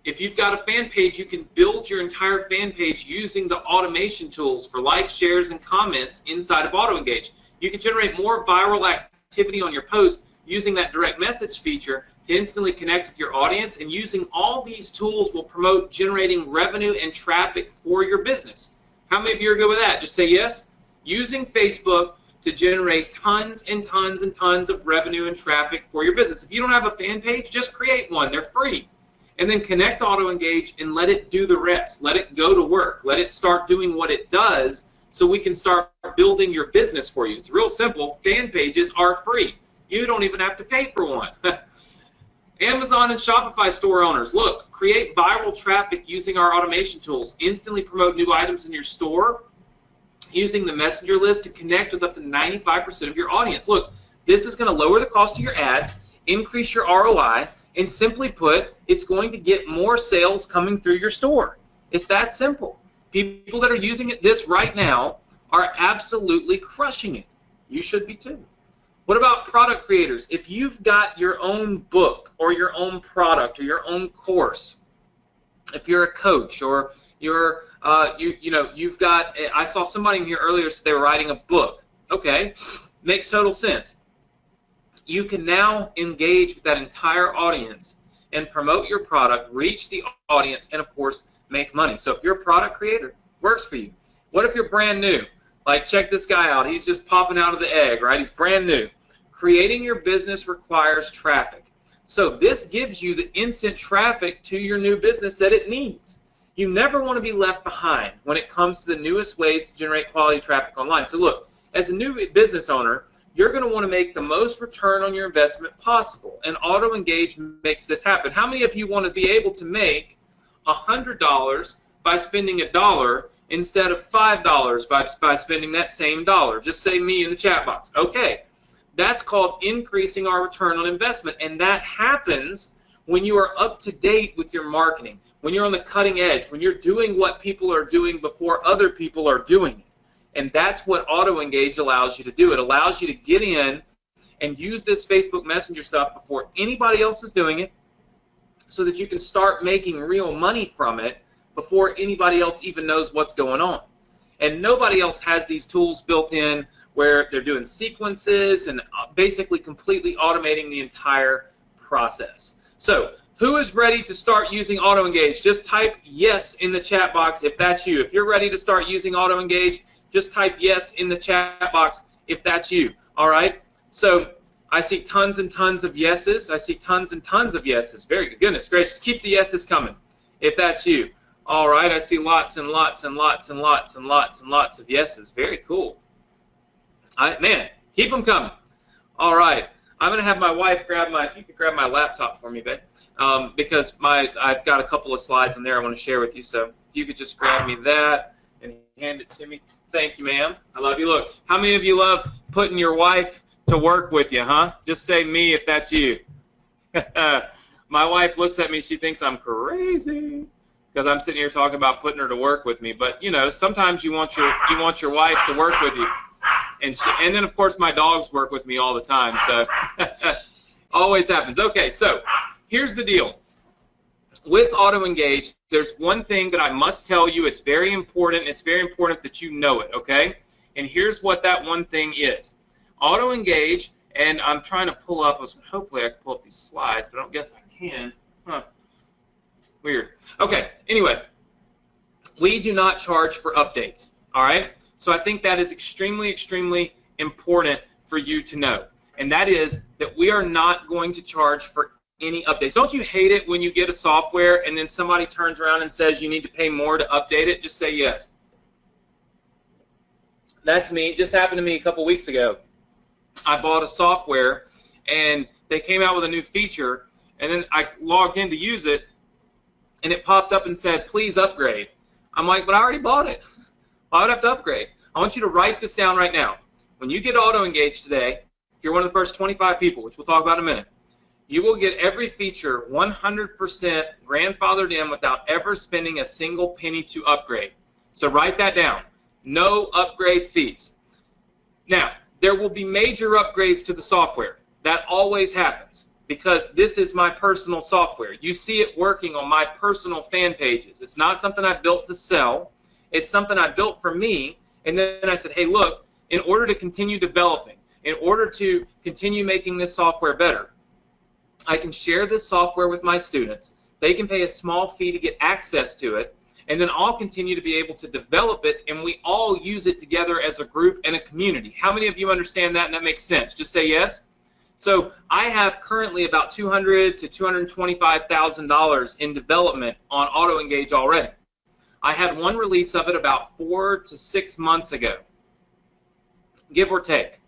If you've got a fan page, you can build your entire fan page using the automation tools for likes, shares, and comments inside of AutoEngage. You can generate more viral activity on your post using that direct message feature to instantly connect with your audience, and using all these tools will promote generating revenue and traffic for your business. How many of you are good with that? Just say yes. Using Facebook to generate tons and tons and tons of revenue and traffic for your business. If you don't have a fan page, just create one. They're free. And then connect AutoEngage and let it do the rest. Let it go to work. Let it start doing what it does so we can start building your business for you. It's real simple. Fan pages are free. You don't even have to pay for one. Amazon and Shopify store owners, look, create viral traffic using our automation tools. Instantly promote new items in your store using the messenger list to connect with up to 95% of your audience. Look, this is going to lower the cost of your ads, increase your ROI, and simply put, it's going to get more sales coming through your store. It's that simple. People that are using this right now are absolutely crushing it. You should be too. What about product creators? If you've got your own book or your own product or your own course, if you're a coach or you're, you've got, I saw somebody in here earlier say they were writing a book. Okay, makes total sense. you can now engage with that entire audience and promote your product, reach the audience, and of course, make money. So if you're a product creator, works for you. What if you're brand new? Like, check this guy out. He's just popping out of the egg, right? He's brand new. Creating your business requires traffic. So this gives you the instant traffic to your new business that it needs. You never want to be left behind when it comes to the newest ways to generate quality traffic online. So look, as a new business owner, you're going to want to make the most return on your investment possible, and AutoEngage makes this happen. How many of you want to be able to make $100 by spending $1 instead of $5 by spending that same dollar? Just say me in the chat box. Okay, that's called increasing our return on investment, and that happens when you are up to date with your marketing, when you're on the cutting edge, when you're doing what people are doing before other people are doing it. And that's what AutoEngage allows you to do. It allows you to get in and use this Facebook Messenger stuff before anybody else is doing it, so that you can start making real money from it before anybody else even knows what's going on. And nobody else has these tools built in where they're doing sequences and basically completely automating the entire process. So who is ready to start using AutoEngage? Just type yes in the chat box if that's you. If you're ready to start using AutoEngage, just type yes in the chat box if that's you. All right? So I see tons and tons of yeses. I see tons and tons of yeses. Very good. Goodness gracious. Keep the yeses coming if that's you. All right. I see lots and lots and lots and lots and lots and lots of yeses. Very cool. Man, keep them coming. All right. I'm going to have my wife grab if you could grab my laptop for me, babe, because I've got a couple of slides in there I want to share with you. So if you could just grab me that and hand it to me. Thank you, ma'am. I love you. Look, how many of you love putting your wife to work with you, huh? Just say me if that's you. My wife looks at me, she thinks I'm crazy because I'm sitting here talking about putting her to work with me. But, you know, sometimes you want your wife to work with you. And then, of course, my dogs work with me all the time. So always happens. Okay, so here's the deal. With AutoEngage, there's one thing that I must tell you. It's very important. It's very important that you know it, okay? And here's what that one thing is. AutoEngage, and I'm trying to pull up, hopefully I can pull up these slides, but I don't guess I can. Huh. Weird. Okay, anyway, we do not charge for updates, all right? So I think that is extremely, extremely important for you to know. And that is that we are not going to charge for any updates. Don't you hate it when you get a software and then somebody turns around and says you need to pay more to update it? Just say yes. That's me. It just happened to me a couple weeks ago. I bought a software and they came out with a new feature, and then I logged in to use it and it popped up and said, please upgrade. I'm like, but I already bought it. Why would I have to upgrade? I want you to write this down right now. When you get AutoEngage today, if you're one of the first 25 people, which we'll talk about in a minute, you will get every feature 100% grandfathered in without ever spending a single penny to upgrade. So write that down. No upgrade fees. Now, there will be major upgrades to the software. That always happens because this is my personal software. You see it working on my personal fan pages. It's not something I built to sell. It's something I built for me, and then I said, hey, look, in order to continue developing, in order to continue making this software better, I can share this software with my students. They can pay a small fee to get access to it, and then I'll continue to be able to develop it, and we all use it together as a group and a community. How many of you understand that and that makes sense? Just say yes. So I have currently about $200,000 to $225,000 in development on AutoEngage already. I had one release of it about 4 to 6 months ago, give or take.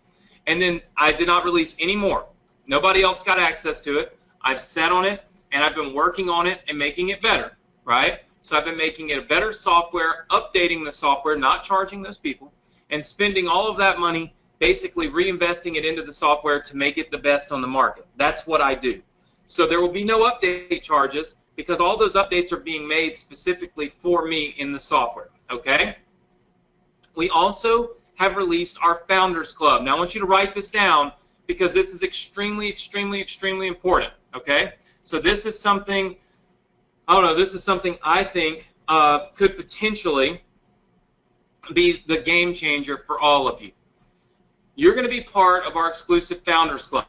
And then I did not release any more. Nobody else got access to it. I've sat on it, and I've been working on it and making it better, right? So I've been making it a better software, updating the software, not charging those people, and spending all of that money basically reinvesting it into the software to make it the best on the market. That's what I do. So there will be no update charges because all those updates are being made specifically for me in the software, okay? We also have released our Founders Club. Now I want you to write this down because this is extremely, extremely, extremely important, okay? So this is something, I don't know, this is something I think could potentially be the game changer for all of you. You're going to be part of our exclusive Founders Club.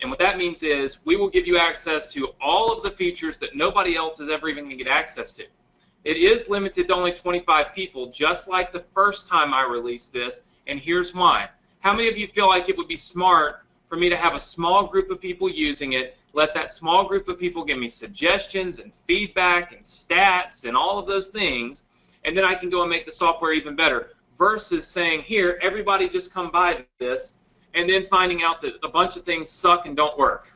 And what that means is we will give you access to all of the features that nobody else is ever even going to get access to. It is limited to only 25 people, just like the first time I released this, and here's why. How many of you feel like it would be smart for me to have a small group of people using it, let that small group of people give me suggestions and feedback and stats and all of those things, and then I can go and make the software even better, versus saying, here, everybody just come by this, and then finding out that a bunch of things suck and don't work,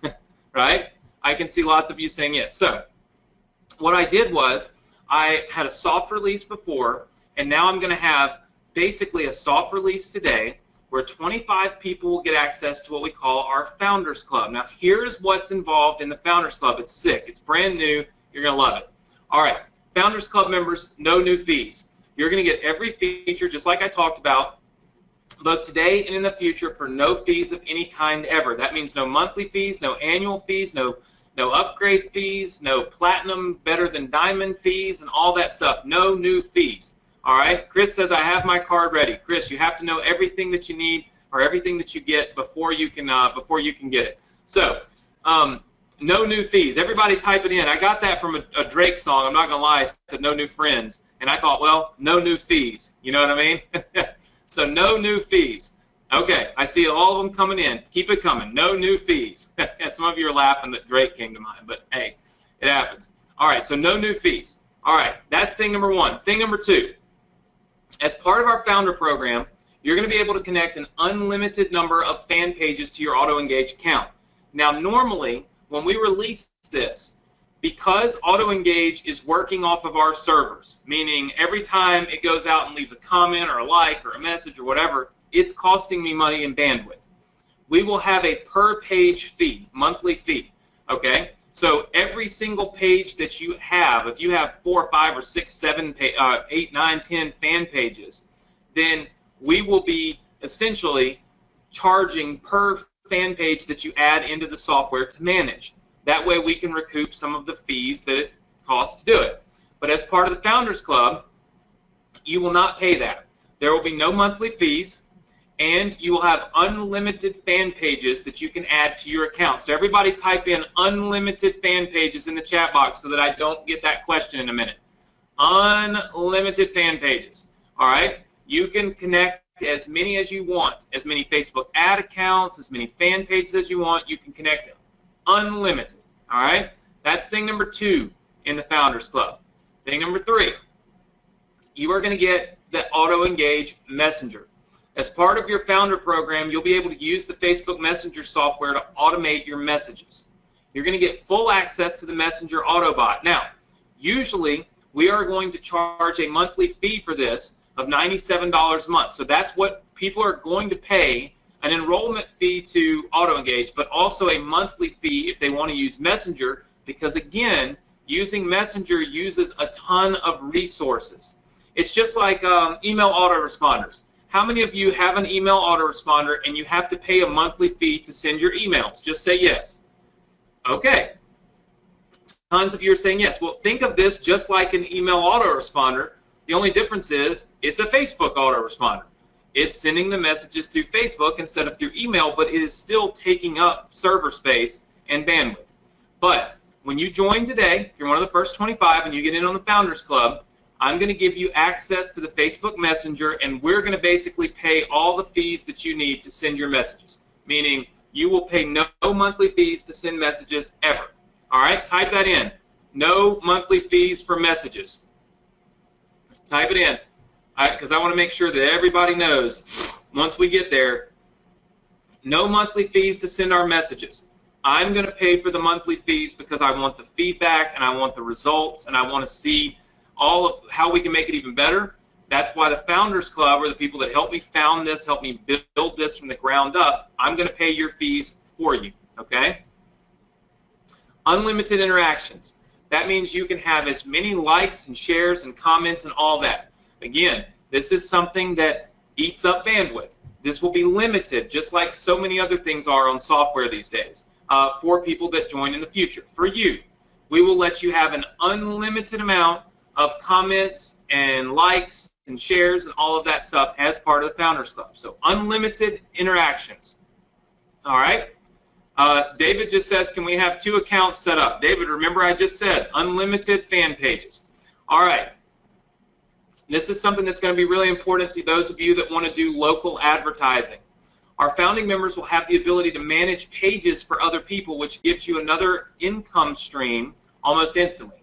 right? I can see lots of you saying yes. So what I did was I had a soft release before, and now I'm going to have basically a soft release today where 25 people will get access to what we call our Founders Club. Now, here's what's involved in the Founders Club. It's sick. It's brand new. You're going to love it. All right. Founders Club members, no new fees. You're going to get every feature just like I talked about, both today and in the future, for no fees of any kind ever. That means no monthly fees, no annual fees, no upgrade fees, no platinum better than diamond fees, and all that stuff. No new fees. All right. Chris says I have my card ready. Chris, you have to know everything that you need or everything that you get before you can get it. So, no new fees. Everybody type it in. I got that from a Drake song. I'm not gonna lie. It said no new friends, and I thought, well, no new fees. You know what I mean? So no new fees. Okay, I see all of them coming in. Keep it coming. No new fees. Some of you are laughing that Drake came to mind, but hey, it happens. All right, so no new fees. All right, that's thing number one. Thing number two, as part of our Founder program, you're going to be able to connect an unlimited number of fan pages to your AutoEngage account. Now, normally, when we release this, because AutoEngage is working off of our servers, meaning every time it goes out and leaves a comment or a like or a message or whatever, it's costing me money in bandwidth. We will have a per page fee, monthly fee, okay? So every single page that you have, if you have 4, 5, or 6, 7, 8, 9, 10 fan pages, then we will be essentially charging per fan page that you add into the software to manage. That way we can recoup some of the fees that it costs to do it. But as part of the Founders Club, you will not pay that. There will be no monthly fees, and you will have unlimited fan pages that you can add to your account. So everybody type in unlimited fan pages in the chat box so that I don't get that question in a minute. Unlimited fan pages. All right? You can connect as many as you want, as many Facebook ad accounts, as many fan pages as you want. You can connect them. Unlimited. All right? That's thing number 2 in the Founders Club. Thing number 3, you are going to get the AutoEngage Messenger. As part of your Founder program, you'll be able to use the Facebook Messenger software to automate your messages. You're going to get full access to the Messenger Autobot. Now, usually we are going to charge a monthly fee for this of $97 a month. So that's what people are going to pay, an enrollment fee to AutoEngage, but also a monthly fee if they want to use Messenger, because again, using Messenger uses a ton of resources. It's just like email autoresponders. How many of you have an email autoresponder and you have to pay a monthly fee to send your emails? Just say yes. Okay. Tons of you are saying yes. Well, think of this just like an email autoresponder. The only difference is it's a Facebook autoresponder. It's sending the messages through Facebook instead of through email, but it is still taking up server space and bandwidth. But when you join today, if you're one of the first 25 and you get in on the Founders Club, I'm going to give you access to the Facebook Messenger, and we're going to basically pay all the fees that you need to send your messages, meaning you will pay no monthly fees to send messages ever. All right? Type that in. No monthly fees for messages. Type it in, because I want to make sure that everybody knows once we get there, no monthly fees to send our messages. I'm going to pay for the monthly fees because I want the feedback and I want the results and I want to see all of how we can make it even better. That's why the Founders Club, or the people that helped me found this, helped me build this from the ground up, I'm going to pay your fees for you, okay? Unlimited interactions. That means you can have as many likes and shares and comments and all that. Again, this is something that eats up bandwidth. This will be limited, just like so many other things are on software these days, for people that join in the future. For you, we will let you have an unlimited amount of comments and likes and shares and all of that stuff as part of the Founders Club. So unlimited interactions. All right? David just says, can we have 2 accounts set up? David, remember I just said unlimited fan pages. All right. This is something that's going to be really important to those of you that want to do local advertising. Our founding members will have the ability to manage pages for other people, which gives you another income stream almost instantly.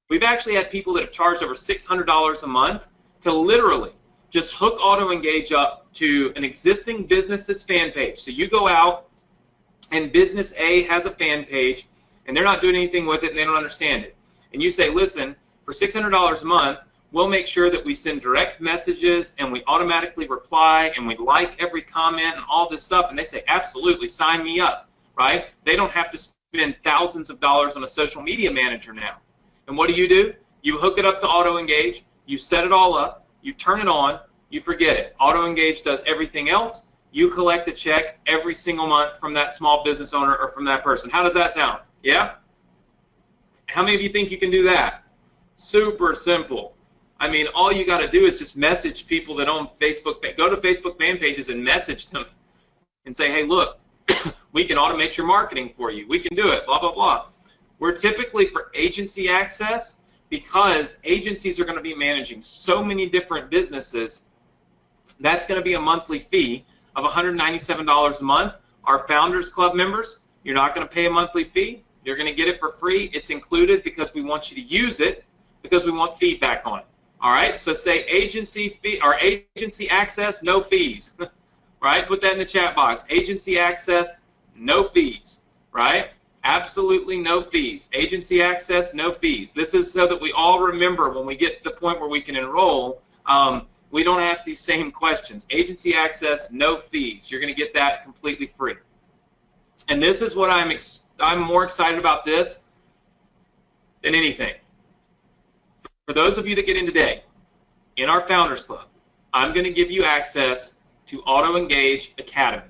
We've actually had people that have charged over $600 a month to literally just hook AutoEngage up to an existing business's fan page. So you go out and business A has a fan page and they're not doing anything with it and they don't understand it. And you say, listen, for $600 a month, we'll make sure that we send direct messages and we automatically reply and we like every comment and all this stuff. And they say, absolutely, sign me up, right? They don't have to spend thousands of dollars on a social media manager now. And what do? You hook it up to AutoEngage, you set it all up, you turn it on, you forget it. AutoEngage does everything else. You collect a check every single month from that small business owner or from that person. How does that sound? Yeah? How many of you think you can do that? Super simple. I mean, all you got to do is just message people that own Facebook. Go to Facebook fan pages and message them and say, hey, look, we can automate your marketing for you. We can do it, blah, blah, blah. We're typically for agency access because agencies are going to be managing so many different businesses. That's going to be a monthly fee of $197 a month. Our Founders Club members, you're not going to pay a monthly fee. You're going to get it for free. It's included because we want you to use it because we want feedback on it. All right, so say agency fee or agency access, no fees. Right? Put that in the chat box. Agency access, no fees. Right? Absolutely no fees. Agency access, no fees. This is so that we all remember when we get to the point where we can enroll, we don't ask these same questions. Agency access, no fees. You're going to get that completely free. And this is what I'm more excited about this than anything. For those of you that get in today, in our Founders Club, I'm going to give you access to AutoEngage Academy.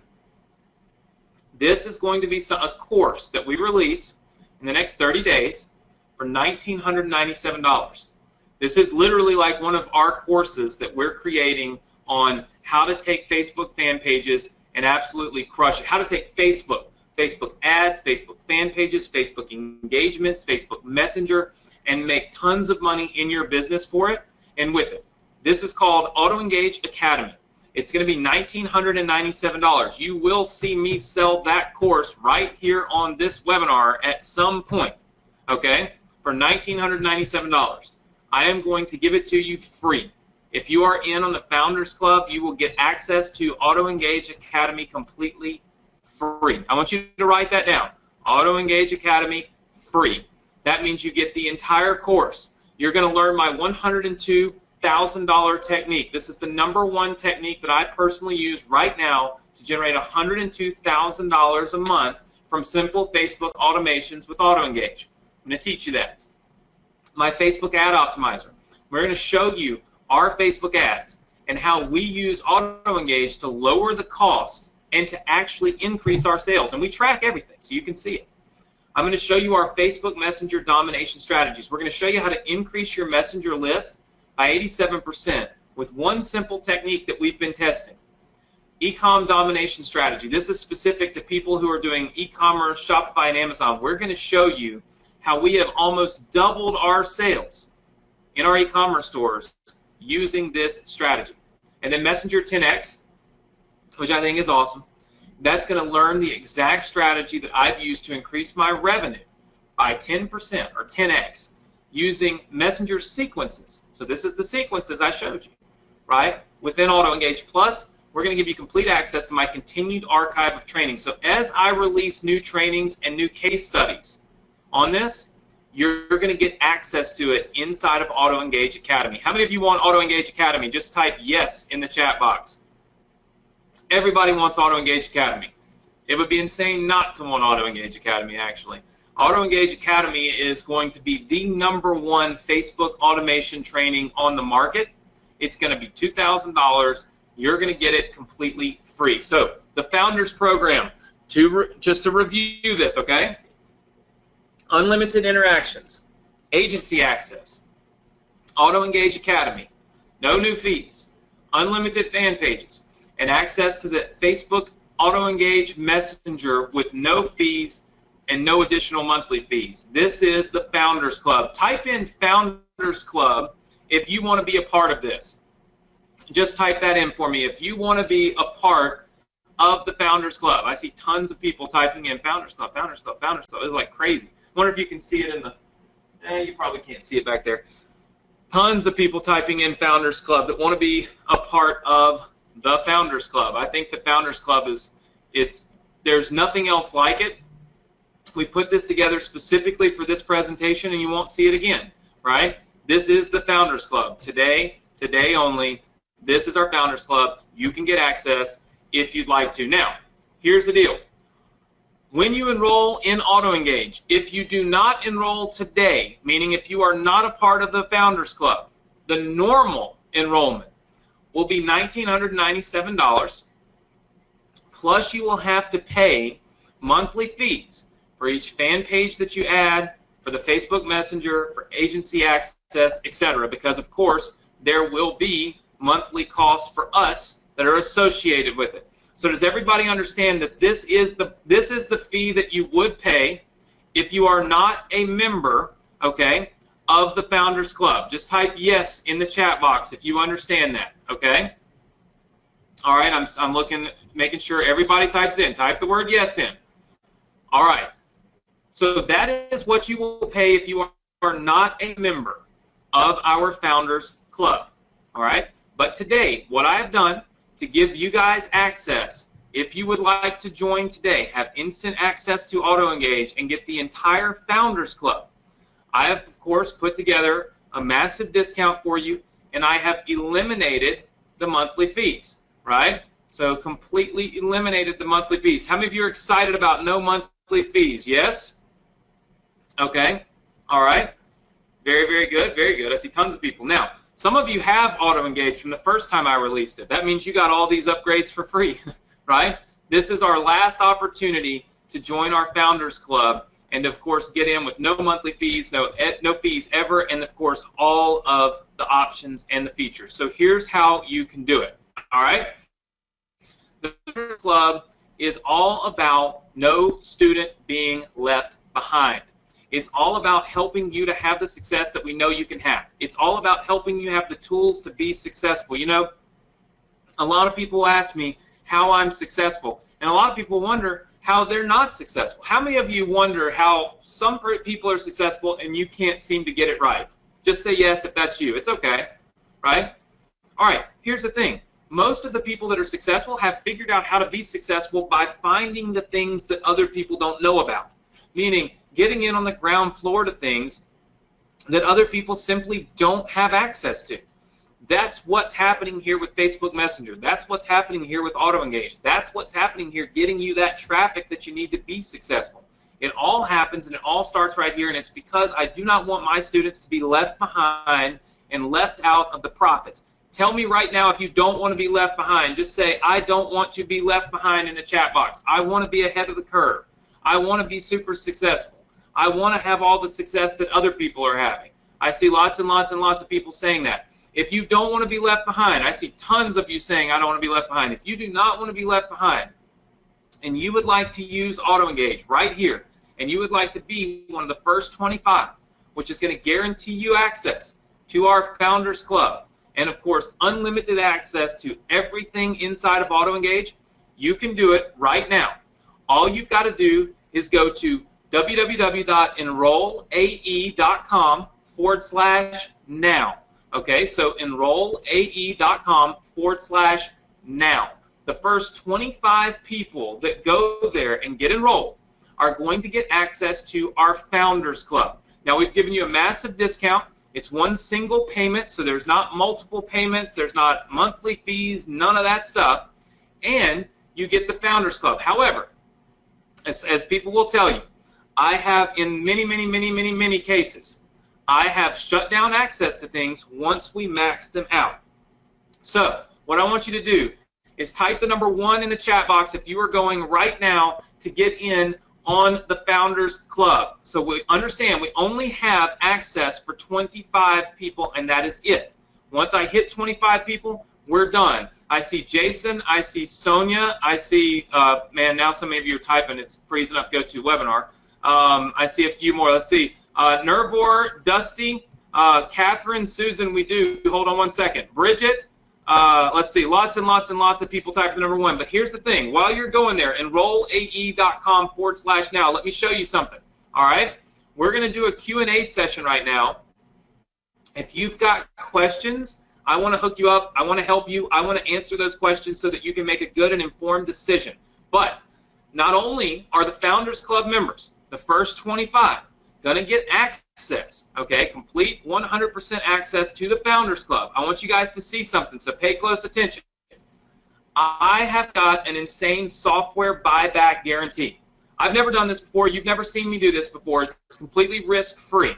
This is going to be a course that we release in the next 30 days for $1,997. This is literally like one of our courses that we're creating on how to take Facebook fan pages and absolutely crush it. How to take Facebook ads, Facebook fan pages, Facebook engagements, Facebook Messenger, and make tons of money in your business for it and with it. This is called AutoEngage Academy. It's going to be $1,997. You will see me sell that course right here on this webinar at some point, okay, for $1,997. I am going to give it to you free. If you are in on the Founders Club, you will get access to AutoEngage Academy completely free. I want you to write that down. AutoEngage Academy, free. That means you get the entire course. You're going to learn my $102,000 technique. This is the #1 technique that I personally use right now to generate $102,000 a month from simple Facebook automations with AutoEngage. I'm going to teach you that. My Facebook Ad Optimizer. We're going to show you our Facebook ads and how we use AutoEngage to lower the cost and to actually increase our sales. And we track everything so you can see it. I'm going to show you our Facebook Messenger domination strategies. We're going to show you how to increase your Messenger list by 87% with one simple technique that we've been testing. E-com domination strategy. This is specific to people who are doing e-commerce, Shopify, and Amazon. We're going to show you how we have almost doubled our sales in our e-commerce stores using this strategy. And then Messenger 10X, which I think is awesome. That's going to learn the exact strategy that I've used to increase my revenue by 10% or 10x using Messenger sequences. So this is the sequences I showed you, right? Within AutoEngage Plus, we're going to give you complete access to my continued archive of training. So as I release new trainings and new case studies on this, you're going to get access to it inside of AutoEngage Academy. How many of you want AutoEngage Academy? Just type yes in the chat box. Everybody wants AutoEngage Academy. It would be insane not to want AutoEngage Academy, actually. AutoEngage Academy is going to be the #1 Facebook automation training on the market. It's going to be $2,000. You're going to get it completely free. So the Founders Program, just to review this, okay? Unlimited interactions, agency access, AutoEngage Academy, no new fees, unlimited fan pages, and access to the Facebook AutoEngage Messenger with no fees and no additional monthly fees. This is the Founders Club. Type in Founders Club if you want to be a part of this. Just type that in for me if you want to be a part of the Founders Club. I see tons of people typing in Founders Club, Founders Club, Founders Club. It's like crazy. Wonder if you can see it in the, you probably can't see it back there. Tons of people typing in Founders Club that want to be a part of the Founders Club. I think the Founders Club there's nothing else like it. We put this together specifically for this presentation, and you won't see it again, right? This is the Founders Club. Today only, this is our Founders Club. You can get access if you'd like to. Now, here's the deal. When you enroll in AutoEngage, if you do not enroll today, meaning if you are not a part of the Founders Club, the normal enrollment will be $1,997, plus you will have to pay monthly fees for each fan page that you add, for the Facebook Messenger, for agency access, etc. Because of course there will be monthly costs for us that are associated with it. So does everybody understand that this is the fee that you would pay if you are not a member, okay, of the Founders Club? Just type yes in the chat box if you understand that, okay? All right, I'm looking, making sure everybody types in. Type the word yes in. All right. So that is what you will pay if you are not a member of our Founders Club. All right? But today, what I have done to give you guys access, if you would like to join today, have instant access to AutoEngage and get the entire Founders Club, I have, of course, put together a massive discount for you, and I have eliminated the monthly fees, right? So completely eliminated the monthly fees. How many of you are excited about no monthly fees? Yes? Okay. All right. Very, very good. Very good. I see tons of people. Now, some of you have AutoEngage from the first time I released it. That means you got all these upgrades for free, right? This is our last opportunity to join our Founders Club and, of course, get in with no monthly fees, no fees ever, and, of course, all of the options and the features. So here's how you can do it. All right? The Founders Club is all about no student being left behind. It's all about helping you to have the success that we know you can have. It's all about helping you have the tools to be successful. You know, a lot of people ask me how I'm successful, and a lot of people wonder how they're not successful. How many of you wonder how some people are successful and you can't seem to get it right? Just say yes if that's you. It's okay, right? All right, here's the thing. Most of the people that are successful have figured out how to be successful by finding the things that other people don't know about, meaning getting in on the ground floor to things that other people simply don't have access to. That's what's happening here with Facebook Messenger. That's what's happening here with AutoEngage. That's what's happening here, getting you that traffic that you need to be successful. It all happens and it all starts right here, and it's because I do not want my students to be left behind and left out of the profits. Tell me right now if you don't want to be left behind. Just say, I don't want to be left behind in the chat box. I want to be ahead of the curve. I want to be super successful. I want to have all the success that other people are having. I see lots and lots and lots of people saying that. If you don't want to be left behind, I see tons of you saying, I don't want to be left behind. If you do not want to be left behind, and you would like to use AutoEngage right here, and you would like to be one of the first 25, which is going to guarantee you access to our Founders Club, and of course, unlimited access to everything inside of AutoEngage, you can do it right now. All you've got to do is go to www.enrollae.com/now. Okay, so enrollae.com/now. The first 25 people that go there and get enrolled are going to get access to our Founders Club. Now, we've given you a massive discount. It's one single payment, so there's not multiple payments. There's not monthly fees, none of that stuff. And you get the Founders Club. However, as people will tell you, I have, in many cases, I have shut down access to things once we max them out. So what I want you to do is type the number 1 in the chat box if you are going right now to get in on the Founders Club. So we understand we only have access for 25 people, and that is it. Once I hit 25 people, we're done. I see Jason, I see Sonia, I see, man, now some of you are typing, it's freezing up GoToWebinar. I see a few more. Let's see, Nervor, Dusty, Catherine, Susan, we do. Hold on one second. Bridget, let's see, lots and lots and lots of people typing number 1. But here's the thing. While you're going there, enrollae.com/now. Let me show you something. All right? We're going to do a Q&A session right now. If you've got questions, I want to hook you up. I want to help you. I want to answer those questions so that you can make a good and informed decision. But not only are the Founders Club members, the first 25, going to get access, okay, complete 100% access to the Founders Club. I want you guys to see something, so pay close attention. I have got an insane software buyback guarantee. I've never done this before. You've never seen me do this before. It's completely risk-free.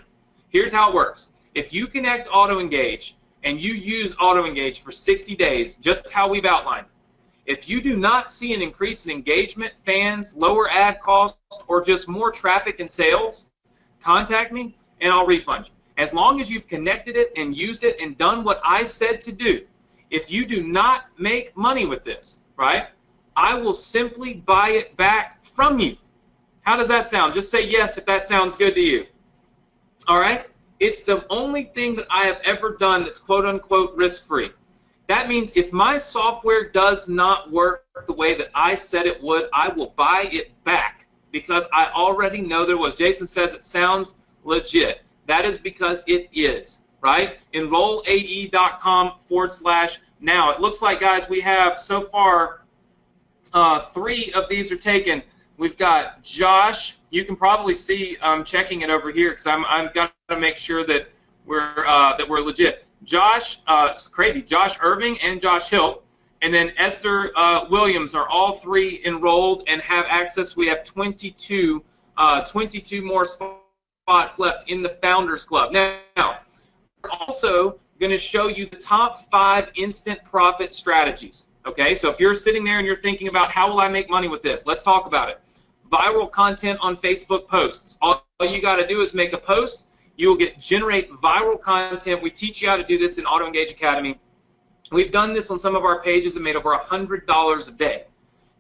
Here's how it works. If you connect AutoEngage and you use AutoEngage for 60 days, just how we've outlined, if you do not see an increase in engagement, fans, lower ad costs, or just more traffic and sales, contact me and I'll refund you. As long as you've connected it and used it and done what I said to do, if you do not make money with this, right, I will simply buy it back from you. How does that sound? Just say yes if that sounds good to you. All right? It's the only thing that I have ever done that's quote-unquote risk-free. That means if my software does not work the way that I said it would, I will buy it back because I already know there was. Jason says it sounds legit. That is because it is, right? enrollae.com/now. It looks like, guys, we have so far 3 of these are taken. We've got Josh. You can probably see checking it over here because I've got to make sure that we're legit. Josh, it's crazy. Josh Irving and Josh Hill, and then Esther Williams are all 3 enrolled and have access. We have 22 more spots left in the Founders Club. Now, we're also going to show you the top 5 instant profit strategies. Okay, so if you're sitting there and you're thinking about how will I make money with this, let's talk about it. Viral content on Facebook posts. All you got to do is make a post. You will generate viral content. We teach you how to do this in AutoEngage Academy. We've done this on some of our pages and made over $100 a day.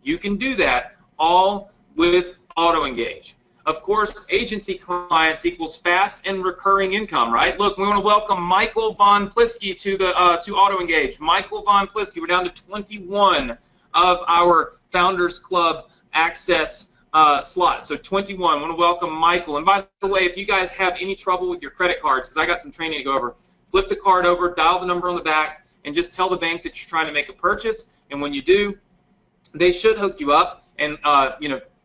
You can do that all with AutoEngage. Of course, agency clients equals fast and recurring income, right? Look, we want to welcome Michael Von Plisky to AutoEngage. Michael Von Plisky, we're down to 21 of our Founders Club access slots. So 21. I want to welcome Michael. And by the way, if you guys have any trouble with your credit cards, because I got some training to go over, flip the card over, dial the number on the back, and just tell the bank that you're trying to make a purchase. And when you do, they should hook you up and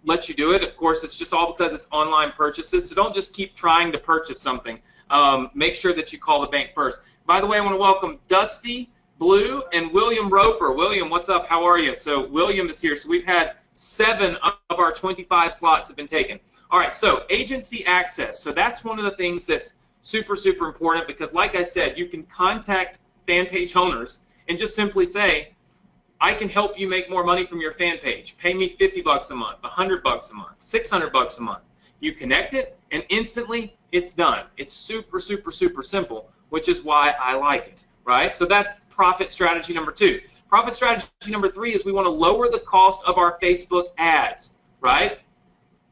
let you do it. Of course, it's just all because it's online purchases, so don't just keep trying to purchase something. Make sure that you call the bank first. By the way, I want to welcome Dusty Blue and William Roper. William, what's up? How are you? So William is here. So we've had 7 of our 25 slots have been taken. All right, so agency access. So that's one of the things that's super, super important because, like I said, you can contact fan page owners and just simply say, I can help you make more money from your fan page. Pay me $50 a month, $100 a month, $600 a month. You connect it, and instantly it's done. It's super, super, super simple, which is why I like it, right? So that's profit strategy number 2. Profit strategy number 3 is we want to lower the cost of our Facebook ads, right?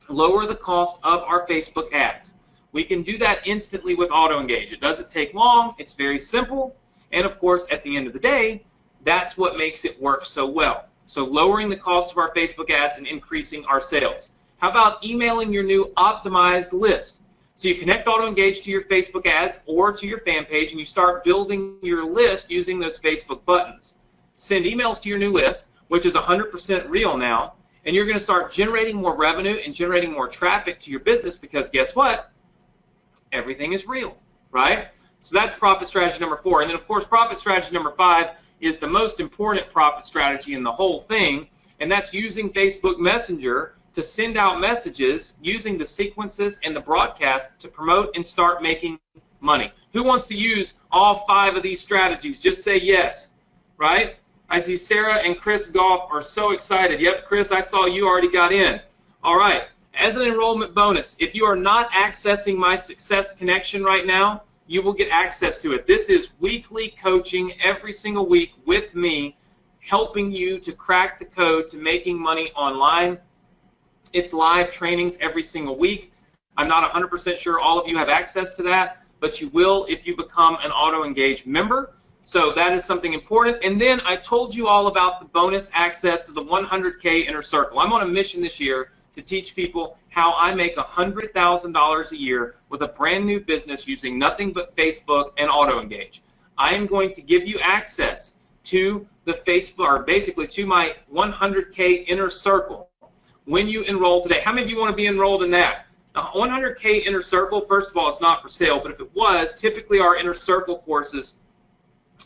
Lower the cost of our Facebook ads. We can do that instantly with AutoEngage. It doesn't take long. It's very simple. And, of course, at the end of the day, that's what makes it work so well. So lowering the cost of our Facebook ads and increasing our sales. How about emailing your new optimized list? So you connect AutoEngage to your Facebook ads or to your fan page, and you start building your list using those Facebook buttons. Send emails to your new list, which is 100% real now, and you're going to start generating more revenue and generating more traffic to your business because guess what? Everything is real, right? So that's profit strategy number 4. And then, of course, profit strategy number 5 is the most important profit strategy in the whole thing, and that's using Facebook Messenger to send out messages using the sequences and the broadcast to promote and start making money. Who wants to use all 5 of these strategies? Just say yes, right? I see Sarah and Chris Goff are so excited. Yep, Chris, I saw you already got in. All right, as an enrollment bonus, if you are not accessing my Success Connection right now, you will get access to it. This is weekly coaching every single week with me, helping you to crack the code to making money online. It's live trainings every single week. I'm not 100% sure all of you have access to that, but you will if you become an AutoEngage member. So that is something important. And then I told you all about the bonus access to the 100K Inner Circle. I'm on a mission this year to teach people how I make $100,000 a year with a brand new business using nothing but Facebook and AutoEngage. I am going to give you access to the Facebook, or basically to my 100K Inner Circle when you enroll today. How many of you want to be enrolled in that? The 100K Inner Circle, first of all, it's not for sale, but if it was, typically our Inner Circle courses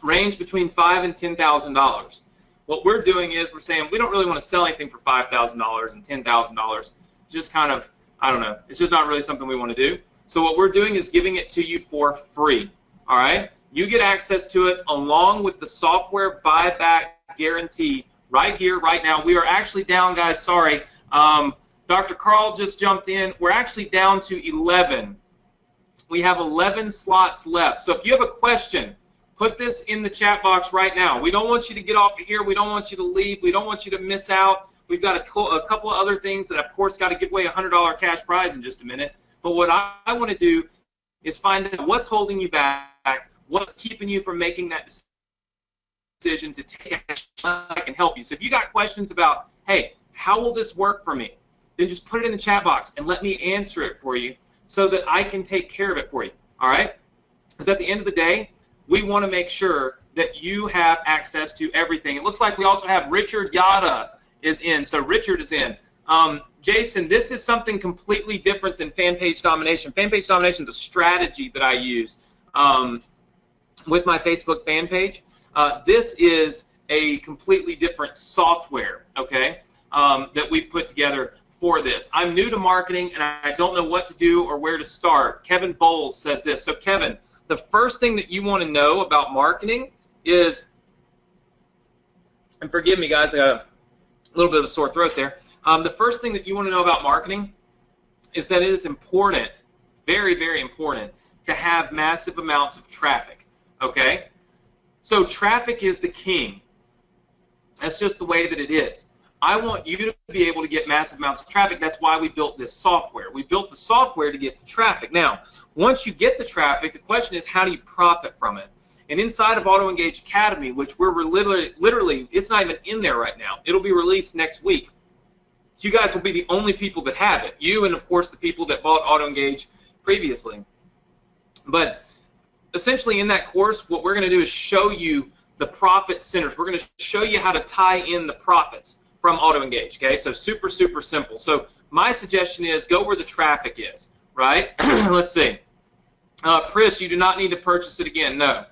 range between $5,000 and $10,000. What we're doing is we're saying we don't really want to sell anything for $5,000 and $10,000. Just kind of, I don't know, it's just not really something we want to do. So what we're doing is giving it to you for free, all right? You get access to it along with the software buyback guarantee right here, right now. We are actually down, guys, sorry. Dr. Carl just jumped in. We're actually down to 11. We have 11 slots left. So if you have a question, put this in the chat box right now. We don't want you to get off of here. We don't want you to leave. We don't want you to miss out. We've got a couple of other things that, of course, got to give away a $100 cash prize in just a minute. But what I want to do is find out what's holding you back, what's keeping you from making that decision to take action. I can help you. So if you got questions about, hey, how will this work for me? Then just put it in the chat box and let me answer it for you so that I can take care of it for you, all right? Because at the end of the day, we want to make sure that you have access to everything. It looks like we also have Richard Yada is in. So Richard is in. Jason, this is something completely different than fan page domination. Fan page domination is a strategy that I use with my Facebook fan page. This is a completely different software, okay, that we've put together for this. I'm new to marketing and I don't know what to do or where to start. Kevin Bowles says this. So Kevin, the first thing that you want to know about marketing is, and forgive me guys, I got a little bit of a sore throat there. The first thing that you want to know about marketing is that it is important, very, very important, to have massive amounts of traffic, okay? So traffic is the king. That's just the way that it is. I want you to be able to get massive amounts of traffic. That's why we built this software. We built the software to get the traffic. Now, once you get the traffic, the question is how do you profit from it? And inside of AutoEngage Academy, which we're literally, it's not even in there right now. It'll be released next week. You guys will be the only people that have it. You and, of course, the people that bought AutoEngage previously. But essentially in that course, what we're going to do is show you the profit centers. We're going to show you how to tie in the profits from AutoEngage, okay? So super, super simple. So my suggestion is go where the traffic is, right? Let's see. Pris, you do not need to purchase it again. No.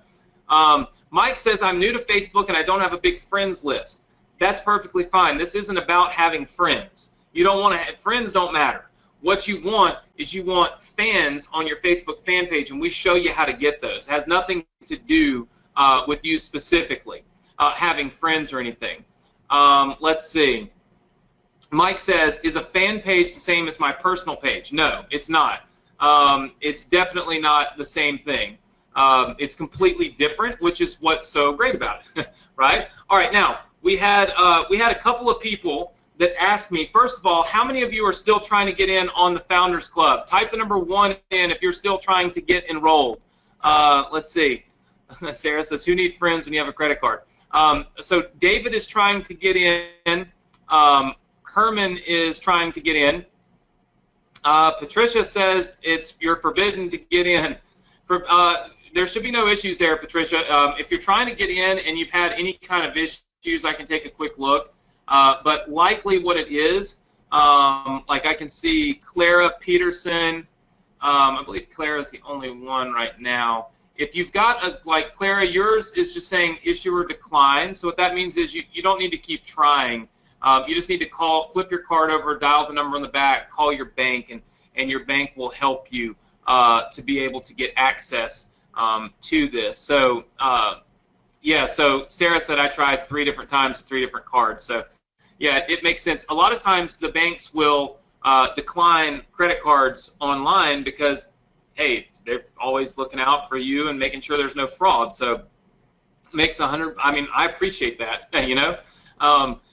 Mike says, I'm new to Facebook and I don't have a big friends list. That's perfectly fine. This isn't about having friends. You don't want to have friends, don't matter. What you want is you want fans on your Facebook fan page, and we show you how to get those. It has nothing to do with you specifically having friends or anything. Let's see. Mike says, is a fan page the same as my personal page? No, it's not. It's definitely not the same thing. It's completely different, which is what's so great about it, right? All right, now, we had a couple of people that asked me, first of all, how many of you are still trying to get in on the Founders Club? Type the number 1 in if you're still trying to get enrolled. Let's see. Sarah says, who needs friends when you have a credit card? So David is trying to get in. Herman is trying to get in. Patricia says you're forbidden to get in. There should be no issues there, Patricia. If you're trying to get in and you've had any kind of issues, I can take a quick look. But likely what it is, like I can see Clara Peterson. I believe Clara is the only one right now. If you've got like Clara, yours is just saying issuer decline. So what that means is you don't need to keep trying. You just need to flip your card over, dial the number on the back, call your bank, and your bank will help you to be able to get access to this. So yeah, so Sarah said I tried 3 different times with 3 different cards. So yeah, it makes sense. A lot of times the banks will decline credit cards online because hey, they're always looking out for you and making sure there's no fraud. So makes 100. I mean, I appreciate that. You know,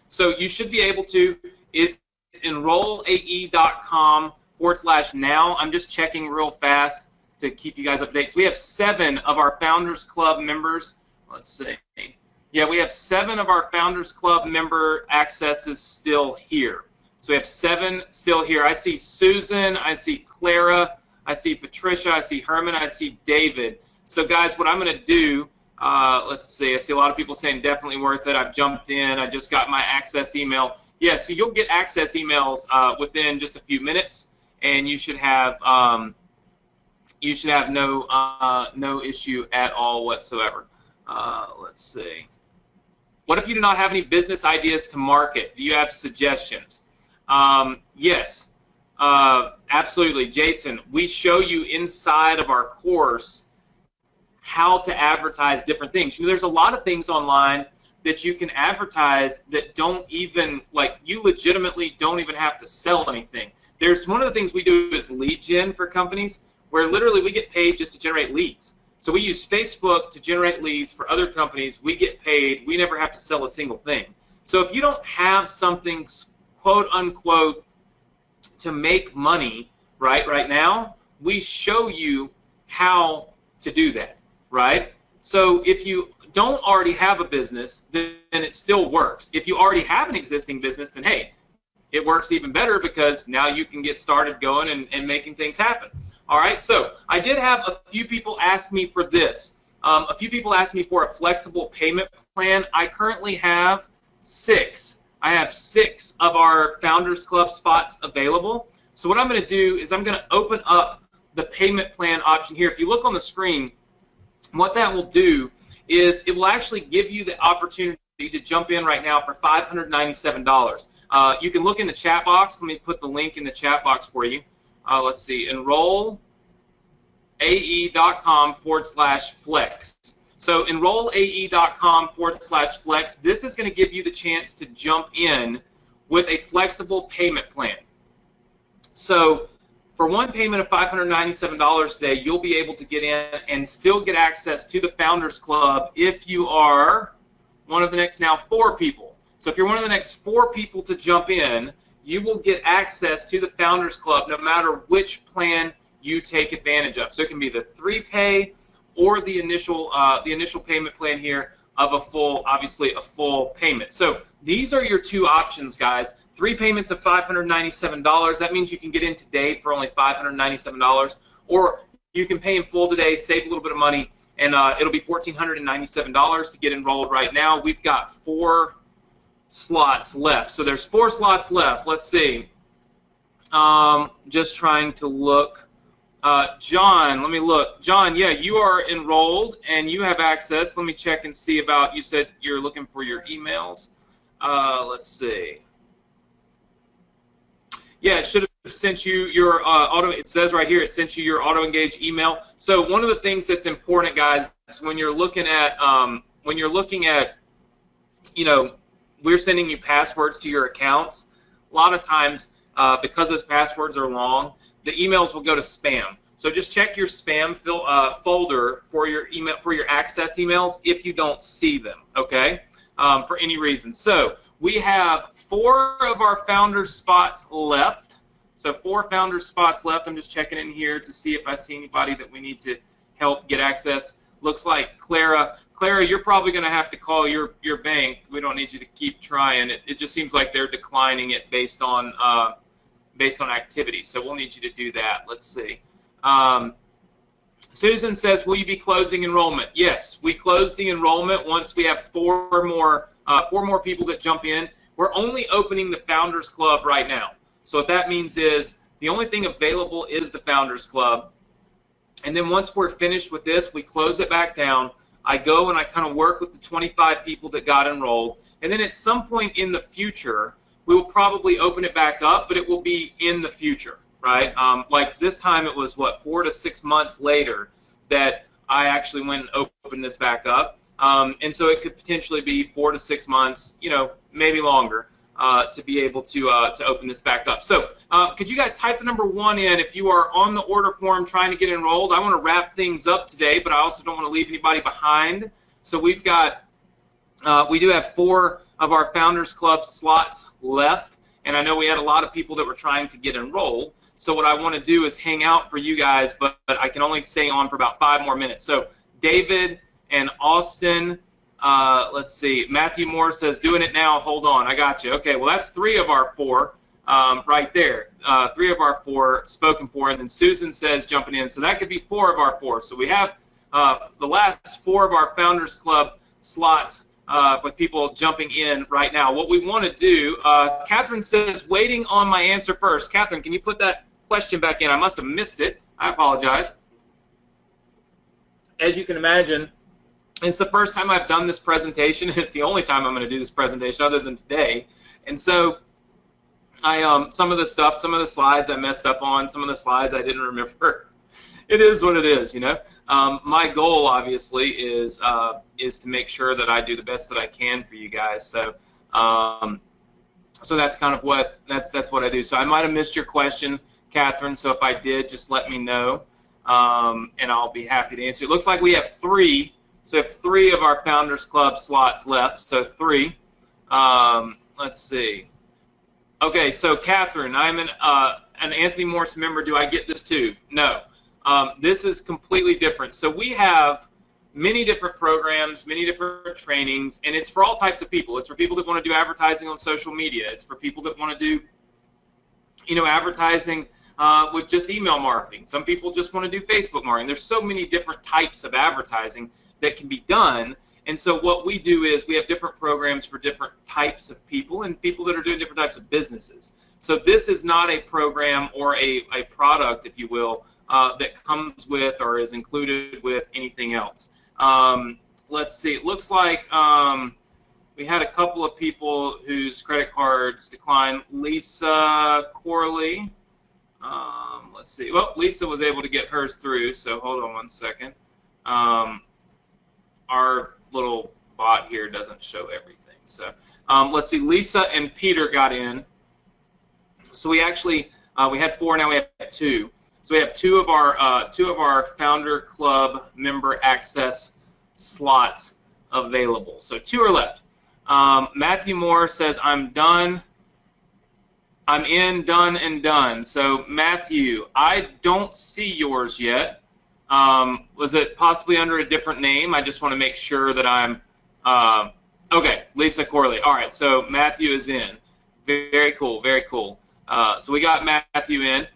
so you should be able to. It's enrollae.com/now. I'm just checking real fast to keep you guys up to date. So we have 7 of our Founders Club members. Let's see. Yeah, we have 7 of our Founders Club member accesses still here. So we have 7 still here. I see Susan, I see Clara, I see Patricia, I see Herman, I see David. So guys, what I'm going to do, let's see. I see a lot of people saying definitely worth it. I've jumped in. I just got my access email. Yeah, so you'll get access emails within just a few minutes, and you should have no issue at all whatsoever. Let's see. What if you do not have any business ideas to market? Do you have suggestions? Yes, absolutely. Jason, we show you inside of our course how to advertise different things. You know, there's a lot of things online that you can advertise that don't even, like, you legitimately don't even have to sell anything. There's one of the things we do is lead gen for companies, where literally we get paid just to generate leads. So we use Facebook to generate leads for other companies. We get paid. We never have to sell a single thing. So if you don't have something, quote unquote, to make money right now, we show you how to do that, right? So if you don't already have a business, then it still works. If you already have an existing business, then hey, it works even better because now you can get started going and making things happen. All right, so I did have a few people ask me for this. A few people asked me for a flexible payment plan. I currently have 6. I have 6 of our Founders Club spots available. So what I'm going to do is I'm going to open up the payment plan option here. If you look on the screen, what that will do is it will actually give you the opportunity to jump in right now for $597. You can look in the chat box. Let me put the link in the chat box for you. Let's see, enrollae.com/flex. So enrollae.com/flex. This is going to give you the chance to jump in with a flexible payment plan. So for one payment of $597 today, you'll be able to get in and still get access to the Founders Club if you are one of the next now 4 people. So if you're one of the next 4 people to jump in, you will get access to the Founders Club no matter which plan you take advantage of. So it can be the 3-pay or the initial payment plan here of a full, obviously a full payment. So these are your 2 options, guys. 3 payments of $597. That means you can get in today for only $597, or you can pay in full today, save a little bit of money, and it'll be $1,497 to get enrolled right now. We've got 4 slots left. So there's 4 slots left. Let's see. Just trying to look. John, let me look. John, yeah, you are enrolled and you have access. Let me check and see about, you said you're looking for your emails. Let's see. Yeah, it should have sent you your it says right here, it sent you your auto-engage email. So one of the things that's important, guys, when you're looking at, you know, we're sending you passwords to your accounts. A lot of times, because those passwords are long, the emails will go to spam. So just check your spam folder for your email, for your access emails if you don't see them, okay? For any reason. So we have 4 of our Founders spots left. So 4 Founders spots left. I'm just checking in here to see if I see anybody that we need to help get access. Looks like Clara. Clara, you're probably going to have to call your bank. We don't need you to keep trying. It just seems like they're declining it based on activity. So we'll need you to do that. Let's see. Susan says, will you be closing enrollment? Yes, we close the enrollment once we have 4 more people that jump in. We're only opening the Founders Club right now. So what that means is the only thing available is the Founders Club. And then once we're finished with this, we close it back down. I go and I kind of work with the 25 people that got enrolled. And then at some point in the future, we will probably open it back up, but it will be in the future, right? Like this time it was, what, 4 to 6 months later that I actually went and opened this back up. And so it could potentially be 4 to 6 months, you know, maybe longer. to be able to open this back up. So could you guys type the number 1 in if you are on the order form trying to get enrolled? I want to wrap things up today, but I also don't want to leave anybody behind. So we've got, we do have 4 of our Founders Club slots left, and I know we had a lot of people that were trying to get enrolled. So what I want to do is hang out for you guys, but I can only stay on for about 5 more minutes. So David and Austin, let's see, Matthew Moore says, doing it now, hold on, I got you. Okay, well that's 3 of our 4 right there. 3 of our 4 spoken for, and then Susan says jumping in. So that could be 4 of our 4. So we have the last 4 of our Founders Club slots with people jumping in right now. What we want to do, Catherine says, waiting on my answer first. Catherine, can you put that question back in? I must have missed it. I apologize. As you can imagine, it's the first time I've done this presentation. It's the only time I'm going to do this presentation other than today. And so I some of the stuff, some of the slides I messed up on, some of the slides I didn't remember. It is what it is, you know. My goal, obviously, is to make sure that I do the best that I can for you guys. So, so that's kind of what that's what I do. So I might have missed your question, Catherine. So if I did, just let me know, and I'll be happy to answer. It looks like we have 3. So we have 3 of our Founders Club slots left. So 3. Let's see. Okay, so Catherine, I'm an Anthony Morse member. Do I get this too? No. This is completely different. So we have many different programs, many different trainings, and it's for all types of people. It's for people that want to do advertising on social media. It's for people that want to do, you know, advertising with just email marketing. Some people just want to do Facebook marketing. There's so many different types of advertising that can be done. And so what we do is we have different programs for different types of people and people that are doing different types of businesses. So this is not a program or a product, if you will, that comes with or is included with anything else. Let's see. It looks like we had a couple of people whose credit cards declined. Lisa Corley. Let's see. Well, Lisa was able to get hers through, so hold on one second. Our little bot here doesn't show everything. So let's see. Lisa and Peter got in. So we actually we had 4. Now we have 2. So we have 2 of our Founder Club member access slots available. So 2 are left. Matthew Moore says, I'm done. I'm in, done, and done. So Matthew, I don't see yours yet. Was it possibly under a different name? I just want to make sure that I'm okay. Lisa Corley. All right. So Matthew is in. Very cool. Very cool. So we got Matthew in.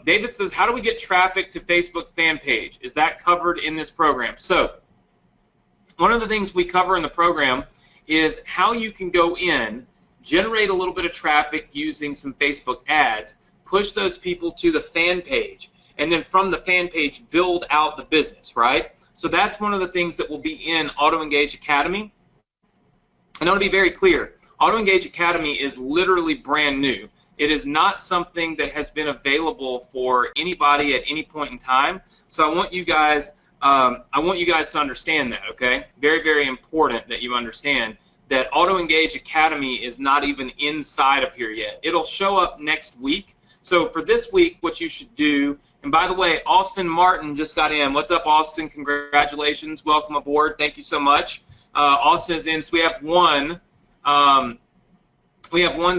David says, how do we get traffic to Facebook fan page? Is that covered in this program? So one of the things we cover in the program is how you can go in, generate a little bit of traffic using some Facebook ads, push those people to the fan page, and then from the fan page build out the business, right? So that's one of the things that will be in AutoEngage Academy. And I want to be very clear, AutoEngage Academy is literally brand new. It is not something that has been available for anybody at any point in time. So I want you guys to understand that, okay? Very, very important that you understand that AutoEngage Academy is not even inside of here yet. It'll show up next week. So for this week, what you should do, and by the way, Austin Martin just got in. What's up, Austin? Congratulations. Welcome aboard. Thank you so much. Austin is in. So we have one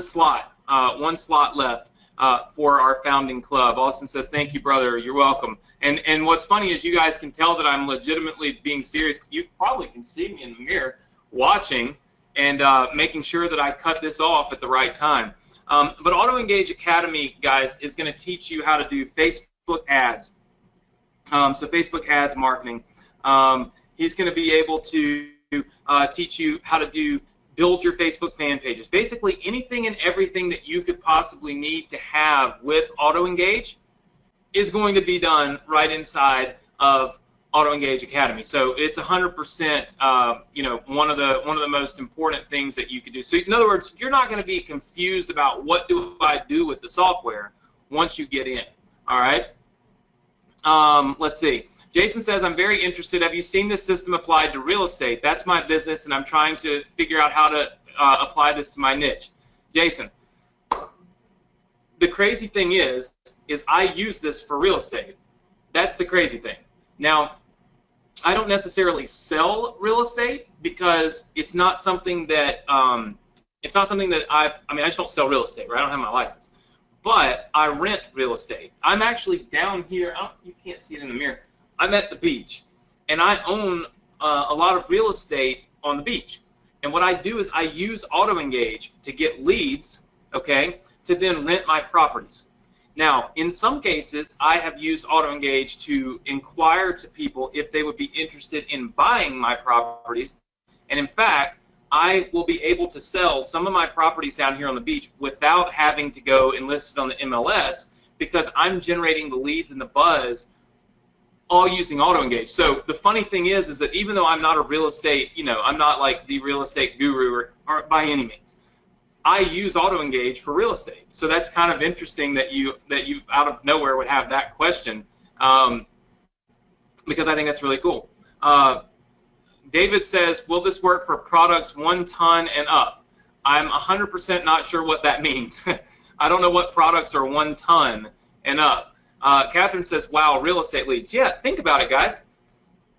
slot. One slot left for our founding club. Austin says, thank you, brother. You're welcome. And what's funny is you guys can tell that I'm legitimately being serious. You probably can see me in the mirror watching and making sure that I cut this off at the right time. But AutoEngage Academy, guys, is going to teach you how to do Facebook ads. So Facebook ads marketing. He's going to be able to teach you how to build your Facebook fan pages. Basically, anything and everything that you could possibly need to have with AutoEngage is going to be done right inside of AutoEngage Academy. So it's 100%, you know, one of the most important things that you could do. So in other words, you're not going to be confused about what do I do with the software once you get in. All right. Let's see. Jason says, I'm very interested. Have you seen this system applied to real estate? That's my business, and I'm trying to figure out how to apply this to my niche. Jason, the crazy thing is I use this for real estate. That's the crazy thing. Now, I don't necessarily sell real estate because it's not something that I just don't sell real estate, right? I don't have my license. But I rent real estate. I'm actually down here. You can't see it in the mirror. I'm at the beach, and I own a lot of real estate on the beach. And what I do is I use AutoEngage to get leads, okay, to then rent my properties. Now, in some cases, I have used AutoEngage to inquire to people if they would be interested in buying my properties. And in fact, I will be able to sell some of my properties down here on the beach without having to go and list it on the MLS because I'm generating the leads and the buzz all using AutoEngage. So the funny thing is that even though I'm not a real estate, I'm not like the real estate guru or by any means, I use AutoEngage for real estate. So that's kind of interesting that you out of nowhere would have that question, because I think that's really cool. David says, will this work for products 1 ton and up? I'm 100% not sure what that means. I don't know what products are 1 ton and up. Catherine says, wow, real estate leads. Yeah, think about it, guys.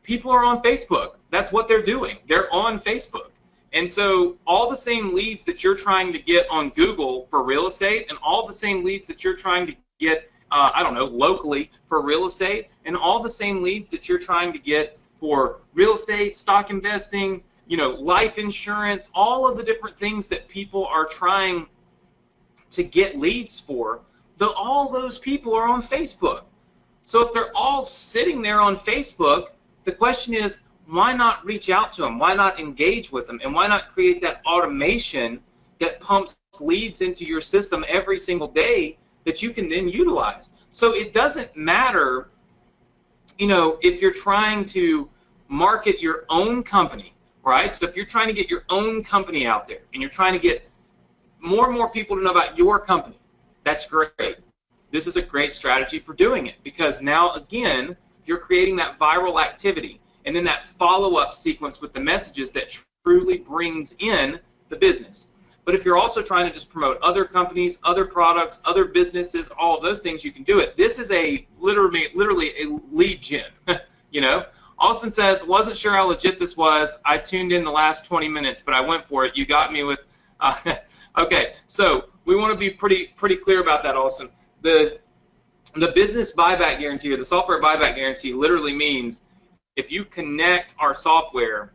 People are on Facebook. That's what they're doing. They're on Facebook. And so all the same leads that you're trying to get on Google for real estate and all the same leads that you're trying to get, I don't know, locally for real estate and all the same leads that you're trying to get for real estate, stock investing, life insurance, all of the different things that people are trying to get leads for, all those people are on Facebook. So if they're all sitting there on Facebook, the question is, why not reach out to them? Why not engage with them? And why not create that automation that pumps leads into your system every single day that you can then utilize? So it doesn't matter, if you're trying to market your own company, right? So if you're trying to get your own company out there and you're trying to get more and more people to know about your company, that's great. This is a great strategy for doing it because now, again, you're creating that viral activity and then that follow-up sequence with the messages that truly brings in the business. But if you're also trying to just promote other companies, other products, other businesses, all of those things, you can do it. This is literally a lead gen, Austin says, wasn't sure how legit this was. I tuned in the last 20 minutes, but I went for it. You got me with, okay, so we want to be pretty clear about that, Austin. The business buyback guarantee or the software buyback guarantee literally means if you connect our software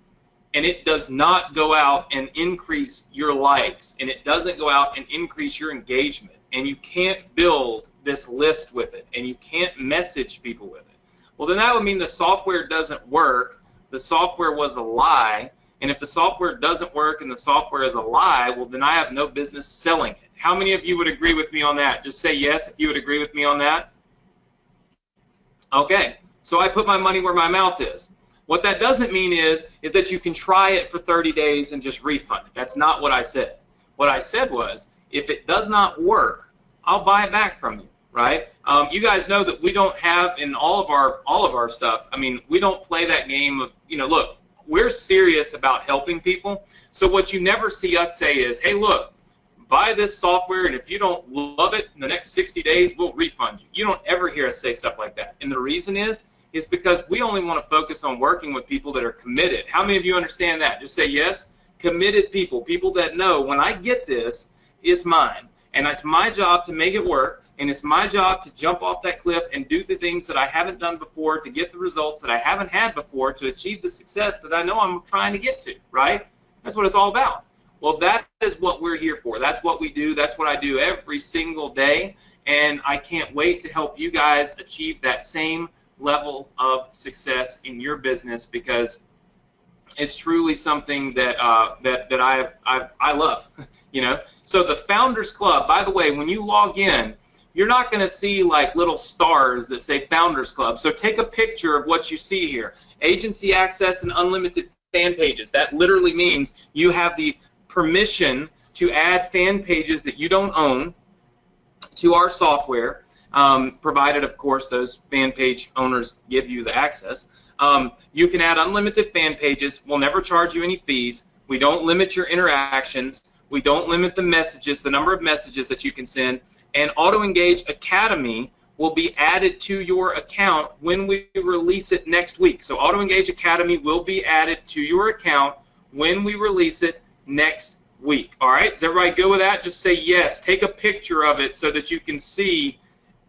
and it does not go out and increase your likes and it doesn't go out and increase your engagement and you can't build this list with it and you can't message people with it, well, then that would mean the software doesn't work, the software was a lie, and if the software doesn't work and the software is a lie, well, then I have no business selling it. How many of you would agree with me on that? Just say yes if you would agree with me on that. Okay, so I put my money where my mouth is. What that doesn't mean is that you can try it for 30 days and just refund it. That's not what I said. What I said was, if it does not work, I'll buy it back from you, right? You guys know that we don't have in all of our stuff. I mean, we don't play that game of, look, we're serious about helping people. So what you never see us say is, hey, look, buy this software, and if you don't love it in the next 60 days, we'll refund you. You don't ever hear us say stuff like that. And the reason is because we only want to focus on working with people that are committed. How many of you understand that? Just say yes. Committed people that know when I get this, it's mine. And it's my job to make it work, and it's my job to jump off that cliff and do the things that I haven't done before to get the results that I haven't had before to achieve the success that I know I'm trying to get to, right? That's what it's all about. Well, that is what we're here for. That's what we do. That's what I do every single day, and I can't wait to help you guys achieve that same level of success in your business because it's truly something that I love, So the Founders Club, by the way, when you log in, you're not going to see like little stars that say Founders Club. So take a picture of what you see here. Agency access and unlimited fan pages. That literally means you have the permission to add fan pages that you don't own to our software, provided, of course, those fan page owners give you the access. You can add unlimited fan pages. We'll never charge you any fees. We don't limit your interactions. We don't limit the messages, the number of messages that you can send. And AutoEngage Academy will be added to your account when we release it next week. So AutoEngage Academy will be added to your account when we release it next week. All right? Is everybody good with that? Just say yes. Take a picture of it so that you can see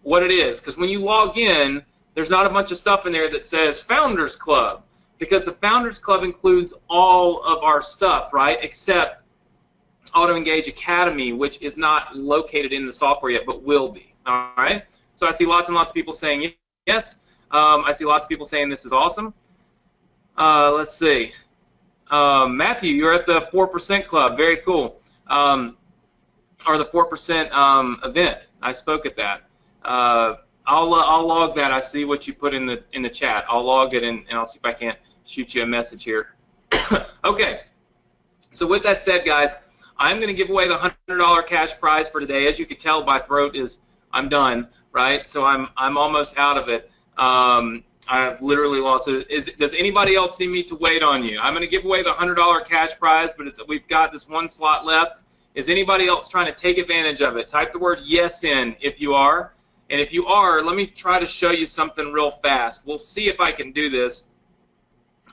what it is. Because when you log in, there's not a bunch of stuff in there that says Founders Club, because the Founders Club includes all of our stuff, right, except AutoEngage Academy, which is not located in the software yet, but will be. All right? So I see lots and lots of people saying yes. I see lots of people saying this is awesome. Let's see. Matthew, you're at the 4% Club. Very cool. Or the 4% event. I spoke at that. I'll log that. I see what you put in the chat. I'll log it and I'll see if I can't shoot you a message here. Okay. So with that said, guys, I'm going to give away the $100 cash prize for today. As you can tell, my throat is, I'm done, right? So I'm almost out of it. I've literally lost it. Does anybody else need me to wait on you? I'm going to give away the $100 cash prize, but we've got this one slot left. Is anybody else trying to take advantage of it? Type the word yes in if you are. And if you are, let me try to show you something real fast. We'll see if I can do this.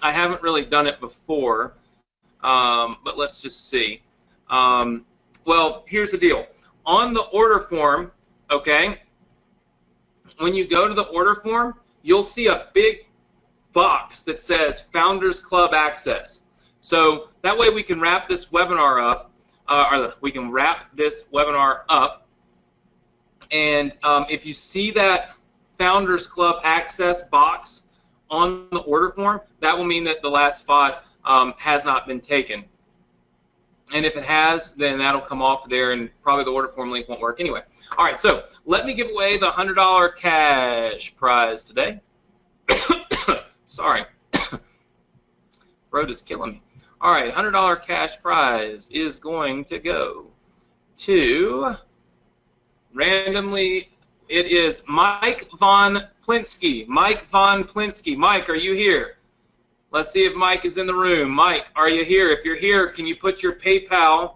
I haven't really done it before, but let's just see. Well, here's the deal. On the order form, okay, when you go to the order form, you'll see a big box that says Founders Club Access. So that way we can wrap this webinar up, and if you see that Founders Club Access box on the order form, that will mean that the last spot has not been taken. And if it has, then that'll come off there, and probably the order form link won't work anyway. All right, so let me give away the $100 cash prize today. Sorry. Throat is killing me. All right, $100 cash prize is going to go to, randomly, it is Mike Von Plinsky. Mike Von Plinsky. Mike, are you here? Let's see if Mike is in the room. Mike, are you here? If you're here, can you put your PayPal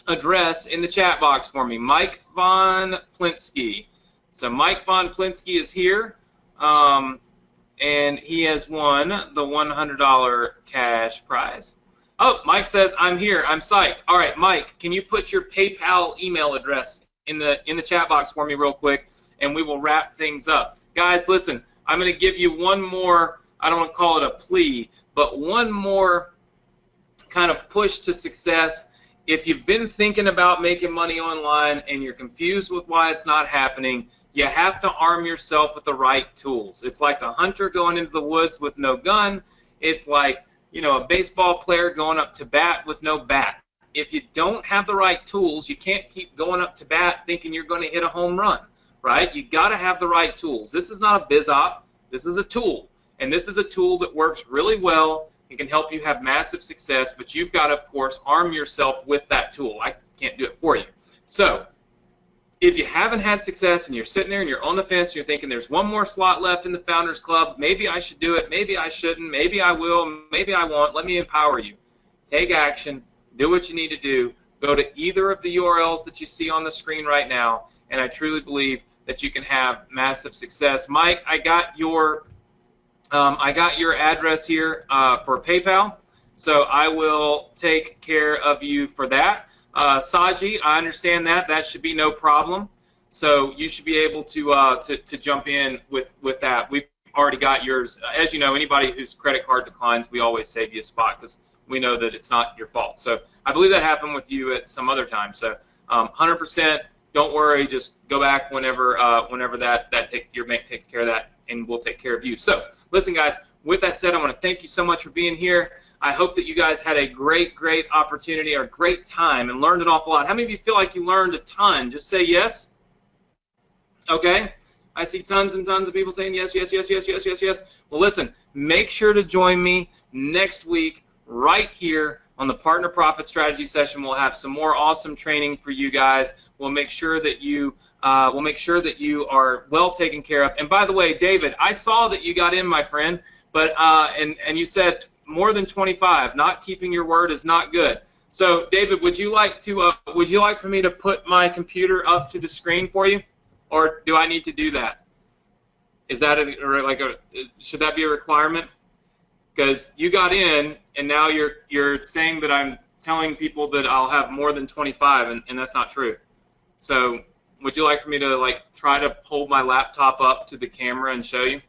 address in the chat box for me? Mike Von Plinsky. So Mike Von Plinsky is here, and he has won the $100 cash prize. Oh, Mike says, I'm here. I'm psyched. All right, Mike, can you put your PayPal email address in the chat box for me real quick, and we will wrap things up. Guys, listen, I'm going to give you one more, I don't want to call it a plea, but one more kind of push to success. If you've been thinking about making money online and you're confused with why it's not happening, you have to arm yourself with the right tools. It's like a hunter going into the woods with no gun. It's like, you know, a baseball player going up to bat with no bat. If you don't have the right tools, you can't keep going up to bat thinking you're going to hit a home run, right? You got to have the right tools. This is not a biz op. This is a tool. And this is a tool that works really well and can help you have massive success, but you've got to, of course, arm yourself with that tool. I can't do it for you. So if you haven't had success and you're sitting there and you're on the fence and you're thinking there's one more slot left in the Founders Club, maybe I should do it, maybe I shouldn't, maybe I will, maybe I won't, let me empower you. Take action. Do what you need to do. Go to either of the URLs that you see on the screen right now, and I truly believe that you can have massive success. Mike, I got your address here for PayPal, so I will take care of you for that. Saji, I understand that. That should be no problem. So you should be able to jump in with that. We've already got yours. As you know, anybody whose credit card declines, we always save you a spot because we know that it's not your fault. So I believe that happened with you at some other time. So 100%, don't worry. Just go back whenever your bank takes care of that, and we'll take care of you. So listen, guys. With that said, I want to thank you so much for being here. I hope that you guys had a great opportunity or great time and learned an awful lot. How many of you feel like you learned a ton? Just say yes. Okay. I see tons and tons of people saying yes, yes, yes, yes, yes, yes, yes. Well, listen, make sure to join me next week right here on the Partner Profit Strategy session. We'll have some more awesome training for you guys. We'll make sure that you are well taken care of. And by the way, David, I saw that you got in, my friend, but and you said more than 25. Not keeping your word is not good. So, David, would you like for me to put my computer up to the screen for you, or do I need to do that? Is that should that be a requirement? Because you got in, and now you're saying that I'm telling people that I'll have more than 25, and that's not true. So, would you like for me to try to hold my laptop up to the camera and show you,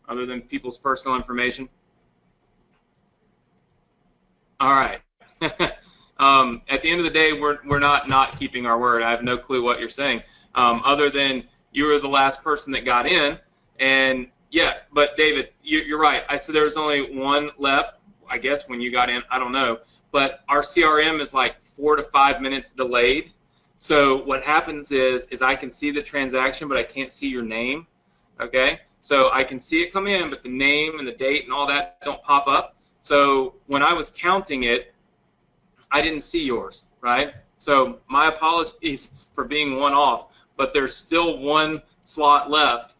other than people's personal information? All right. At the end of the day, we're not keeping our word. I have no clue what you're saying, other than you were the last person that got in, and yeah. But David, you're right. I said there was only one left. I guess when you got in, I don't know. But our CRM is like 4 to 5 minutes delayed. So what happens is I can see the transaction, but I can't see your name. Okay. So I can see it come in, but the name and the date and all that don't pop up. So when I was counting it, I didn't see yours, right? So my apologies for being one off, but there's still one slot left.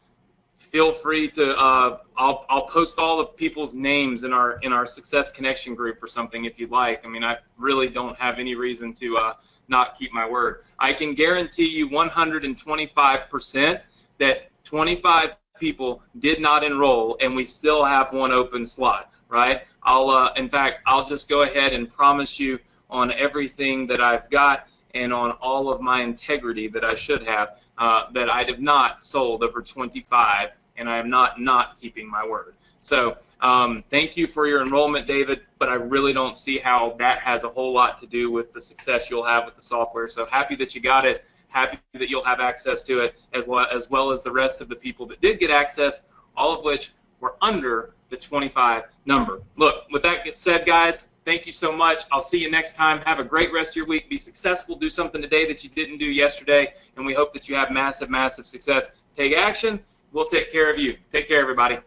Feel free to, I'll post all the people's names in our Success Connection group or something if you'd like. I mean, I really don't have any reason to not keep my word. I can guarantee you 125% that 25 people did not enroll, and we still have one open slot, right? In fact, I'll just go ahead and promise you on everything that I've got and on all of my integrity that I should have, that I have not sold over 25, and I am not keeping my word. So thank you for your enrollment, David, but I really don't see how that has a whole lot to do with the success you'll have with the software. So happy that you got it, happy that you'll have access to it, as well as the rest of the people that did get access, all of which were under the 25 number. Look, with that said, guys, thank you so much. I'll see you next time. Have a great rest of your week. Be successful. Do something today that you didn't do yesterday, and we hope that you have massive, massive success. Take action. We'll take care of you. Take care, everybody.